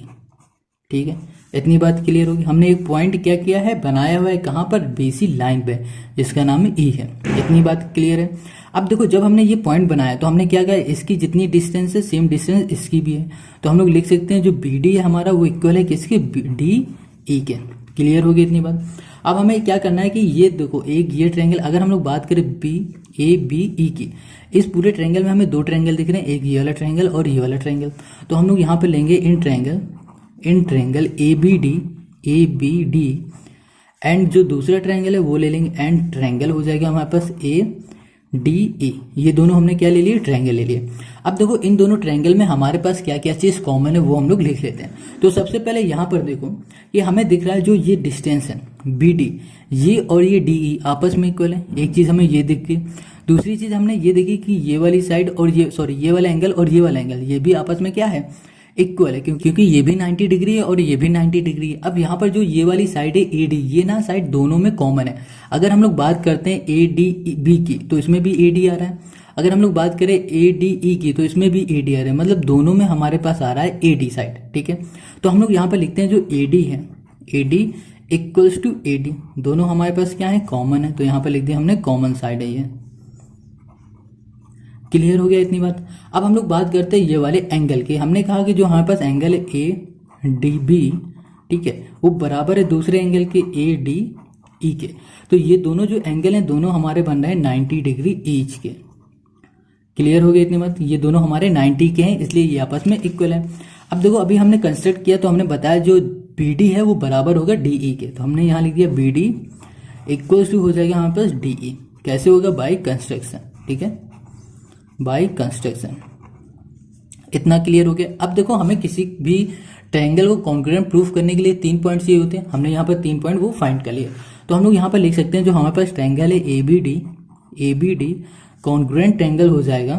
ठीक है। इतनी बात क्लियर होगी। हमने एक पॉइंट क्या किया है, बनाया हुआ है कहाँ पर, BC लाइन पे, जिसका नाम E है। इतनी बात क्लियर है। अब देखो जब हमने ये पॉइंट बनाया तो हमने क्या किया, इसकी जितनी डिस्टेंस है सेम डिस्टेंस इसकी भी है। तो हम लोग लिख सकते हैं जो BD है हमारा वो इक्वल है किसके, DE के। क्लियर होगी इतनी बात। अब हमें क्या करना है कि ये देखो एक ये ट्रायंगल, अगर हम लोग बात करें BABE की, इस पूरे ट्रायंगल में हमें दो ट्रायंगल दिख रहे हैं, एक ये वाला ट्रायंगल और ये वाला ट्रायंगल। तो हम लोग यहाँ पे लेंगे इन ट्रायंगल ABD एंड जो दूसरा ट्रायंगल है वो ले लेंगे एंड ट्रायंगल हो जाएगा हमारे पास ADE। ये दोनों हमने क्या ले लिए, ट्रायंगल ले लिए। अब देखो इन दोनों ट्रायंगल में हमारे पास क्या क्या चीज कॉमन है वो हम लोग लिख लेते हैं। तो सबसे पहले यहाँ पर देखो कि हमें दिख रहा है जो ये डिस्टेंस है BD, ये और ये DE आपस में इक्वल है। एक चीज हमें ये दिख गई। दूसरी चीज हमने ये देखी कि ये वाली साइड और ये वाला एंगल और ये वाला एंगल ये भी आपस में क्या है, इक्वल है, क्योंकि ये भी 90 डिग्री है और ये भी 90 डिग्री है। अब यहाँ पर जो ये वाली साइड है AD, ये ना साइड दोनों में कॉमन है। अगर हम लोग बात करते हैं ADB की तो इसमें भी AD आ रहा है। अगर हम लोग बात करें ADE की तो इसमें भी AD आ रहा है। मतलब दोनों में हमारे पास आ रहा है AD साइड, ठीक है। तो हम लोग यहाँ पर लिखते हैं जो AD है, AD इक्वल्स टू AD, दोनों हमारे पास क्या है, कॉमन है। तो यहाँ पर लिख दिया हमने कॉमन साइड है ये। क्लियर हो गया इतनी बात। अब हम लोग बात करते हैं ये वाले एंगल की। हमने कहा कि जो हमारे पास एंगल है ADB, ठीक है, वो बराबर है दूसरे एंगल के ADE के। तो ये दोनों जो एंगल हैं दोनों हमारे बन रहे हैं 90 डिग्री ईच के। क्लियर हो गया इतनी बात। ये दोनों हमारे 90 के हैं इसलिए ये आपस में इक्वल है। अब देखो अभी हमने कंस्ट्रक्ट किया तो हमने बताया जो BD है वो बराबर होगा DE के। तो हमने यहाँ लिख दिया BD इक्वल्स टू हो जाएगा हमारे पास DE। कैसे होगा, बाई कंस्ट्रक्शन, ठीक है, बाई कंस्ट्रक्शन। इतना क्लियर हो गया। अब देखो हमें किसी भी ट्रायंगल को कॉन्ग्रुएंट प्रूफ करने के लिए 3 पॉइंट चाहिए होते हैं। हमने यहाँ पर 3 पॉइंट वो फाइंड कर लिए। तो हम लोग यहाँ पर लिख सकते हैं जो हमारे पास ट्रायंगल है ABD कॉन्ग्रुएंट ट्रायंगल हो जाएगा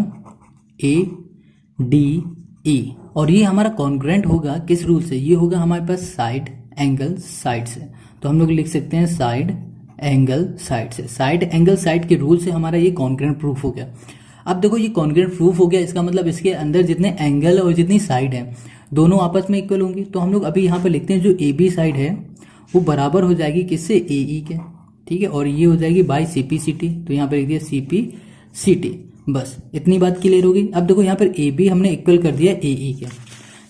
ADE। और ये हमारा कॉन्ग्रुएंट होगा किस रूल से, ये होगा हमारे पास साइड एंगल साइड से। तो हम लोग लिख सकते हैं साइड एंगल साइड से। साइड एंगल साइड के रूल से हमारा ये कॉन्ग्रुएंट प्रूफ हो गया। अब देखो ये कॉन्ग्रुएंट प्रूफ हो गया, इसका मतलब इसके अंदर जितने एंगल और जितनी साइड है दोनों आपस में इक्वल होंगी। तो हम लोग अभी यहाँ पर लिखते हैं जो AB साइड है वो बराबर हो जाएगी किससे, AE के, ठीक है। और ये हो जाएगी बाई CPCT। तो यहाँ पर लिख दिया CPCT। बस इतनी बात क्लियर होगी। अब देखो यहाँ पर AB हमने इक्वल कर दिया AE के।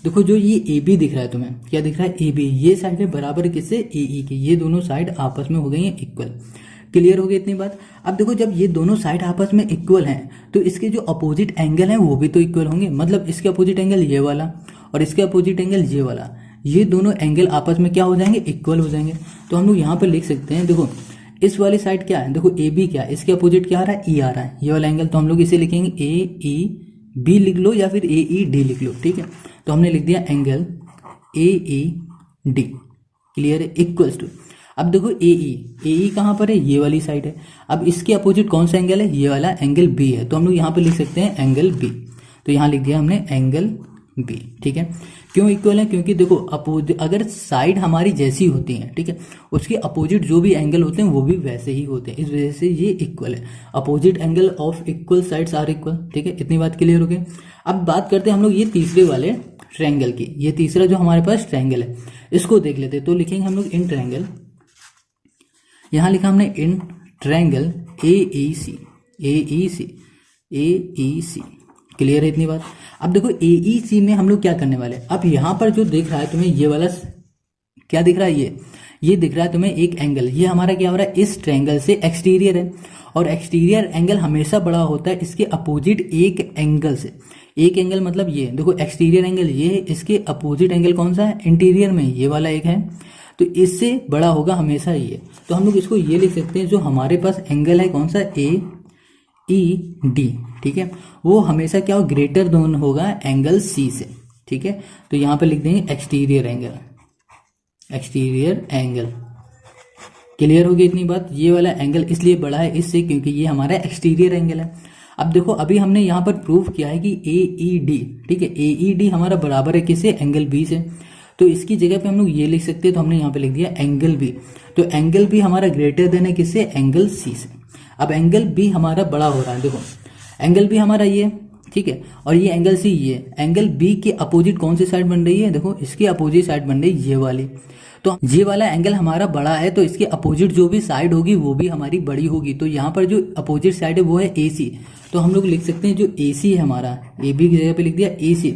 देखो जो ये AB दिख रहा है तुम्हें, क्या दिख रहा है, AB, ये साइड है बराबर किससे, AE के। ये दोनों साइड आपस में हो गई हैं इक्वल। क्लियर हो गई इतनी बात। अब देखो जब ये दोनों साइड आपस में इक्वल हैं तो इसके जो अपोजिट एंगल हैं वो भी तो इक्वल होंगे। मतलब इसके अपोजिट एंगल ये वाला और इसके अपोजिट एंगल ये वाला, ये दोनों एंगल आपस में क्या हो जाएंगे, इक्वल हो जाएंगे। तो हम लोग यहाँ पर लिख सकते हैं, देखो इस वाली साइड क्या है, देखो AB क्या है, इसके अपोजिट क्या आ रहा है, E आ रहा है, ये वाला एंगल। तो हम लोग इसे लिखेंगे AEB लिख लो या फिर AED लिख लो, ठीक है। तो हमने लिख दिया एंगल AED। क्लियर है, इक्वल्स टू। अब देखो ए कहाँ पर है, ये वाली साइड है। अब इसके अपोजिट कौन सा एंगल है, ये वाला एंगल बी है, तो हम लोग यहाँ पे लिख सकते हैं एंगल बी। तो यहाँ लिख दिया हमने एंगल बी, ठीक है। क्यों इक्वल है, क्योंकि देखो अगर साइड हमारी जैसी होती है, ठीक है, उसके अपोजिट जो भी एंगल होते हैं वो भी वैसे ही होते हैं, इस वजह से ये इक्वल है। Opposite angle of equal sides are equal, ठीक है। इतनी बात क्लियर हो गई। अब बात करते हैं हम लोग ये तीसरे वाले ट्रायंगल की। ये तीसरा जो हमारे पास ट्रायंगल है इसको देख लेते हैं। तो लिखेंगे हम लोग इन ट्रायंगल, यहां लिखा हमने इन ट्रायंगल AEC। क्लियर है इतनी बात। अब देखो AEC में हम लोग क्या करने वाले हैं। अब यहां पर जो दिख रहा है तुम्हें, ये वाला क्या दिख रहा है, ये दिख रहा है तुम्हें एक एंगल। ये हमारा क्या हो रहा है, इस ट्रायंगल से एक्सटीरियर है, और एक्सटीरियर एंगल हमेशा बड़ा होता है इसके अपोजिट एक एंगल से। एक एंगल मतलब ये देखो, एक्सटीरियर एंगल ये है, इसके अपोजिट एंगल कौन सा है, इंटीरियर में ये वाला एक है, तो इससे बड़ा होगा हमेशा ये। तो हम लोग इसको ये लिख सकते हैं, जो हमारे पास एंगल है कौन सा, AED, ठीक है, वो हमेशा क्या हो, ग्रेटर देन होगा एंगल C से, ठीक है। तो यहाँ पे लिख देंगे एक्सटीरियर एंगल। क्लियर होगी इतनी बात। ये वाला एंगल इसलिए बड़ा है इससे क्योंकि ये हमारा एक्सटीरियर एंगल है। अब देखो अभी हमने यहाँ पर प्रूव किया है कि AED, ठीक है, AED हमारा बराबर है किससे, एंगल B से। तो इसकी जगह पे हम लोग ये लिख सकते हैं, तो हमने यहाँ पे लिख दिया एंगल B। तो एंगल B हमारा ग्रेटर देन है किससे, एंगल C से। अब एंगल B हमारा बड़ा हो रहा है, देखो एंगल B हमारा ये, ठीक है, और ये एंगल C ये। एंगल B के अपोजिट कौन सी साइड बन रही है, देखो इसके अपोजिट साइड बन रही है ये वाली। तो ये वाला एंगल हमारा बड़ा है, तो इसके अपोजिट जो भी साइड होगी वो भी हमारी बड़ी होगी। तो यहाँ पर जो अपोजिट साइड है वो है AC। तो हम लोग लिख सकते हैं जो AC है हमारा, AB की जगह पे लिख दिया AC,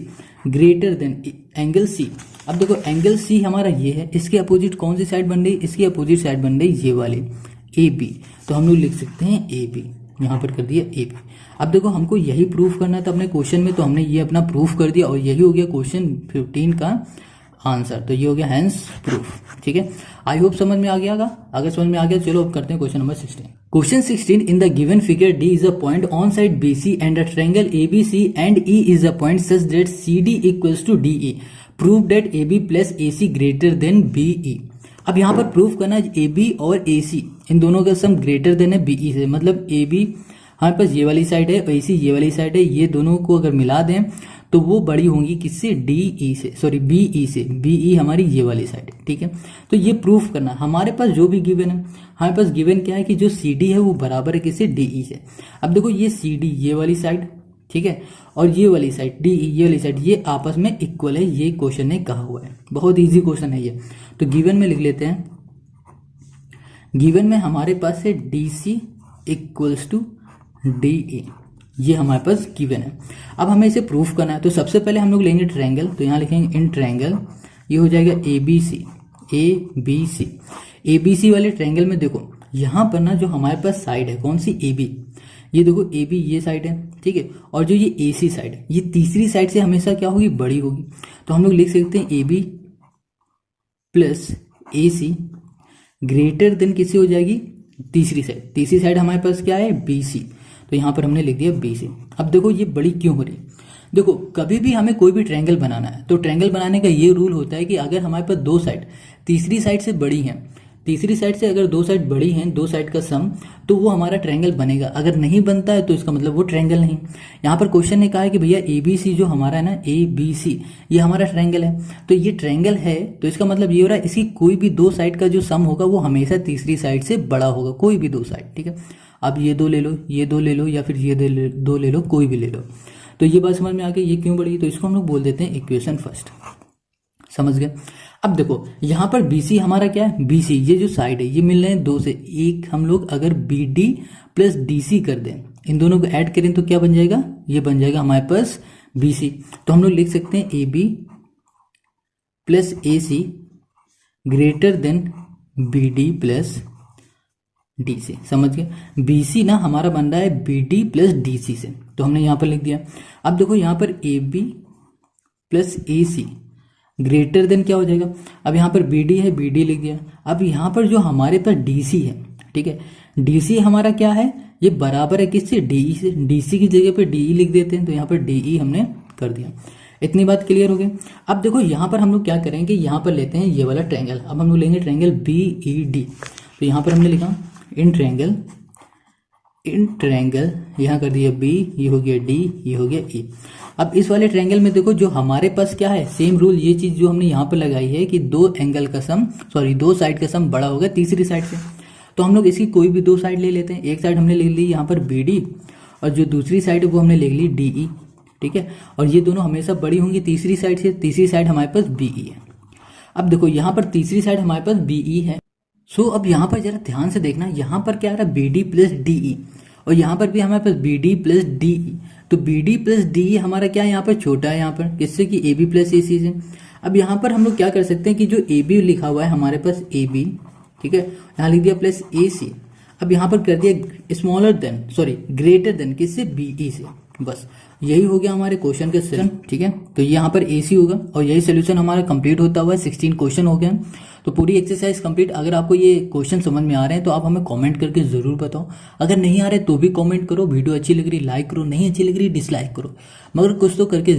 greater than angle C। अब देखो एंगल C हमारा ये है, इसके अपोजिट कौन सी साइड बन रही है, इसकी अपोजिट साइड बन रही है ये वाली AB। तो हम लोग लिख सकते हैं AB, यहाँ पर कर दिया AB। अब देखो हमको यही प्रूफ करना था अपने क्वेश्चन में, तो हमने ये अपना प्रूफ कर दिया, और यही हो गया क्वेश्चन 15 का आंसर। तो ये हो गया हैंस प्रूफ, ठीक है। आई होप समझ में आ गया। अगर समझ में आ गया, चलो अब करते हैं question number 16। Question 16, in the given figure D is a point on side BC and a triangle ABC and E is a point such that CD equals to DE. Prove that AB plus AC greater than BE. अब यहाँ पर proof करना है AB और AC इन दोनों का सम greater than है BE से। मतलब AB हमारे पास ये वाली साइड है और AC ये वाली साइड है, ये दोनों को अगर मिला दें तो वो बड़ी होंगी किससे, DE से, सॉरी BE से। BE हमारी ये वाली साइड है, ठीक है। तो ये प्रूफ करना हमारे पास जो भी गिवन है, हमारे पास गिवन क्या है कि जो CD है वो बराबर है किससे, DE से। अब देखो ये CD ये वाली साइड, ठीक है, और ये वाली साइड DE ये वाली साइड, ये आपस में इक्वल है, ये क्वेश्चन ने कहा हुआ है। बहुत ईजी क्वेश्चन है ये। तो गिवन में लिख लेते हैं, गिवन में हमारे पास है DC इक्वल्स टू DE, ये हमारे पास गिवन है। अब हमें इसे प्रूफ करना है, तो सबसे पहले हम लोग लेंगे ट्रायंगल। तो यहाँ लिखेंगे इन ट्रायंगल, ये हो जाएगा ABC वाले ट्रायंगल में देखो यहाँ पर ना जो हमारे पास साइड है कौन सी, AB, ये देखो AB ये साइड है, ठीक है, और जो ये AC साइड है ये तीसरी साइड से हमेशा क्या होगी, बड़ी होगी। तो हम लोग लिख सकते हैं AB plus AC greater than किससे हो जाएगी, तीसरी साइड। तीसरी साइड हमारे पास क्या है, BC। तो यहाँ पर हमने लिख दिया BC। अब देखो ये बड़ी क्यों हो रही है, देखो कभी भी हमें कोई भी ट्रायंगल बनाना है तो ट्रायंगल बनाने का ये रूल होता है कि अगर हमारे पास दो साइड तीसरी साइड से बड़ी हैं, तीसरी साइड से अगर दो साइड बड़ी हैं, दो साइड का सम, तो वो हमारा ट्रायंगल बनेगा। अगर नहीं बनता है तो इसका मतलब वो ट्रायंगल नहीं। यहाँ पर क्वेश्चन ने कहा है कि भैया ABC जो हमारा है ना, ABC ये हमारा ट्रायंगल है, तो ये ट्रायंगल है, तो इसका मतलब ये हो रहा है इसकी कोई भी दो साइड का जो सम होगा वो हमेशा तीसरी साइड से बड़ा होगा, कोई भी दो साइड, ठीक है। अब ये दो ले लो, ये दो ले लो, या फिर ये दो ले लो, कोई भी ले लो। तो ये बात समझ में आ गई, ये क्यों बढ़ी, तो इसको हम लोग बोल देते हैं इक्वेशन फर्स्ट। समझ गए। अब देखो यहाँ पर BC हमारा क्या है, BC ये जो साइड है ये मिल रहे हैं दो से, एक हम लोग अगर BD प्लस DC कर दें, इन दोनों को ऐड करें तो क्या बन जाएगा, ये बन जाएगा हमारे पास BC। तो हम लोग लिख सकते हैं AB plus AC greater than BD plus DC। समझ गए। BC ना हमारा बन रहा है BD प्लस DC से, तो हमने यहाँ पर लिख दिया। अब देखो यहाँ पर AB plus AC greater than क्या हो जाएगा, अब यहाँ पर BD है, BD लिख दिया। अब यहाँ पर जो हमारे पास DC है, ठीक है, DC हमारा क्या है, ये बराबर है किससे, DE से। DC की जगह पे DE लिख देते हैं, तो यहाँ पर DE हमने कर दिया। इतनी बात क्लियर हो गई। अब देखो यहाँ पर हम लोग क्या करेंगे, यहाँ पर लेते हैं ये वाला ट्रायंगल। अब हम लोग लेंगे ट्रायंगल BED। तो यहाँ पर हमने लिखा इन ट्रायंगल यहाँ कर दिया B, ये हो गया D, ये हो गया E। अब इस वाले ट्रायंगल में देखो जो हमारे पास क्या है, सेम रूल, ये चीज जो हमने यहाँ पर लगाई है कि दो साइड का सम बड़ा होगा तीसरी साइड से। तो हम लोग इसकी कोई भी दो साइड ले लेते हैं। एक साइड हमने ले ली यहाँ पर BD और जो दूसरी साइड है वो हमने ले ली DE, ठीक है। और ये दोनों हमेशा बड़ी होंगी तीसरी साइड से। तीसरी साइड हमारे पास BE है। अब देखो यहाँ पर तीसरी साइड हमारे पास BE है। अब यहाँ पर जरा ध्यान से देखना, यहाँ पर क्या आ रहा है BD प्लस DE और यहाँ पर भी हमारे पास BD प्लस DE। तो BD प्लस DE हमारा क्या है, यहाँ पर छोटा है यहाँ पर किससे कि AB प्लस AC से। अब यहाँ पर हम लोग क्या कर सकते हैं कि जो AB लिखा हुआ है हमारे पास AB, ठीक है, यहाँ लिख दिया प्लस AC। अब यहाँ पर कर दिया ग्रेटर देन किससे, BE से। बस यही हो गया हमारे क्वेश्चन के सोल्यूशन, ठीक है। तो ये यहाँ पर AC होगा और यही सोल्यूशन हमारा कंप्लीट होता हुआ 16 क्वेश्चन हो गए। तो पूरी एक्सरसाइज कंप्लीट। अगर आपको ये क्वेश्चन समझ में आ रहे हैं तो आप हमें कमेंट करके जरूर बताओ। अगर नहीं आ रहे तो भी कमेंट करो। वीडियो अच्छी लग रही लाइक करो, नहीं अच्छी लग रही डिसलाइक करो, मगर कुछ तो करके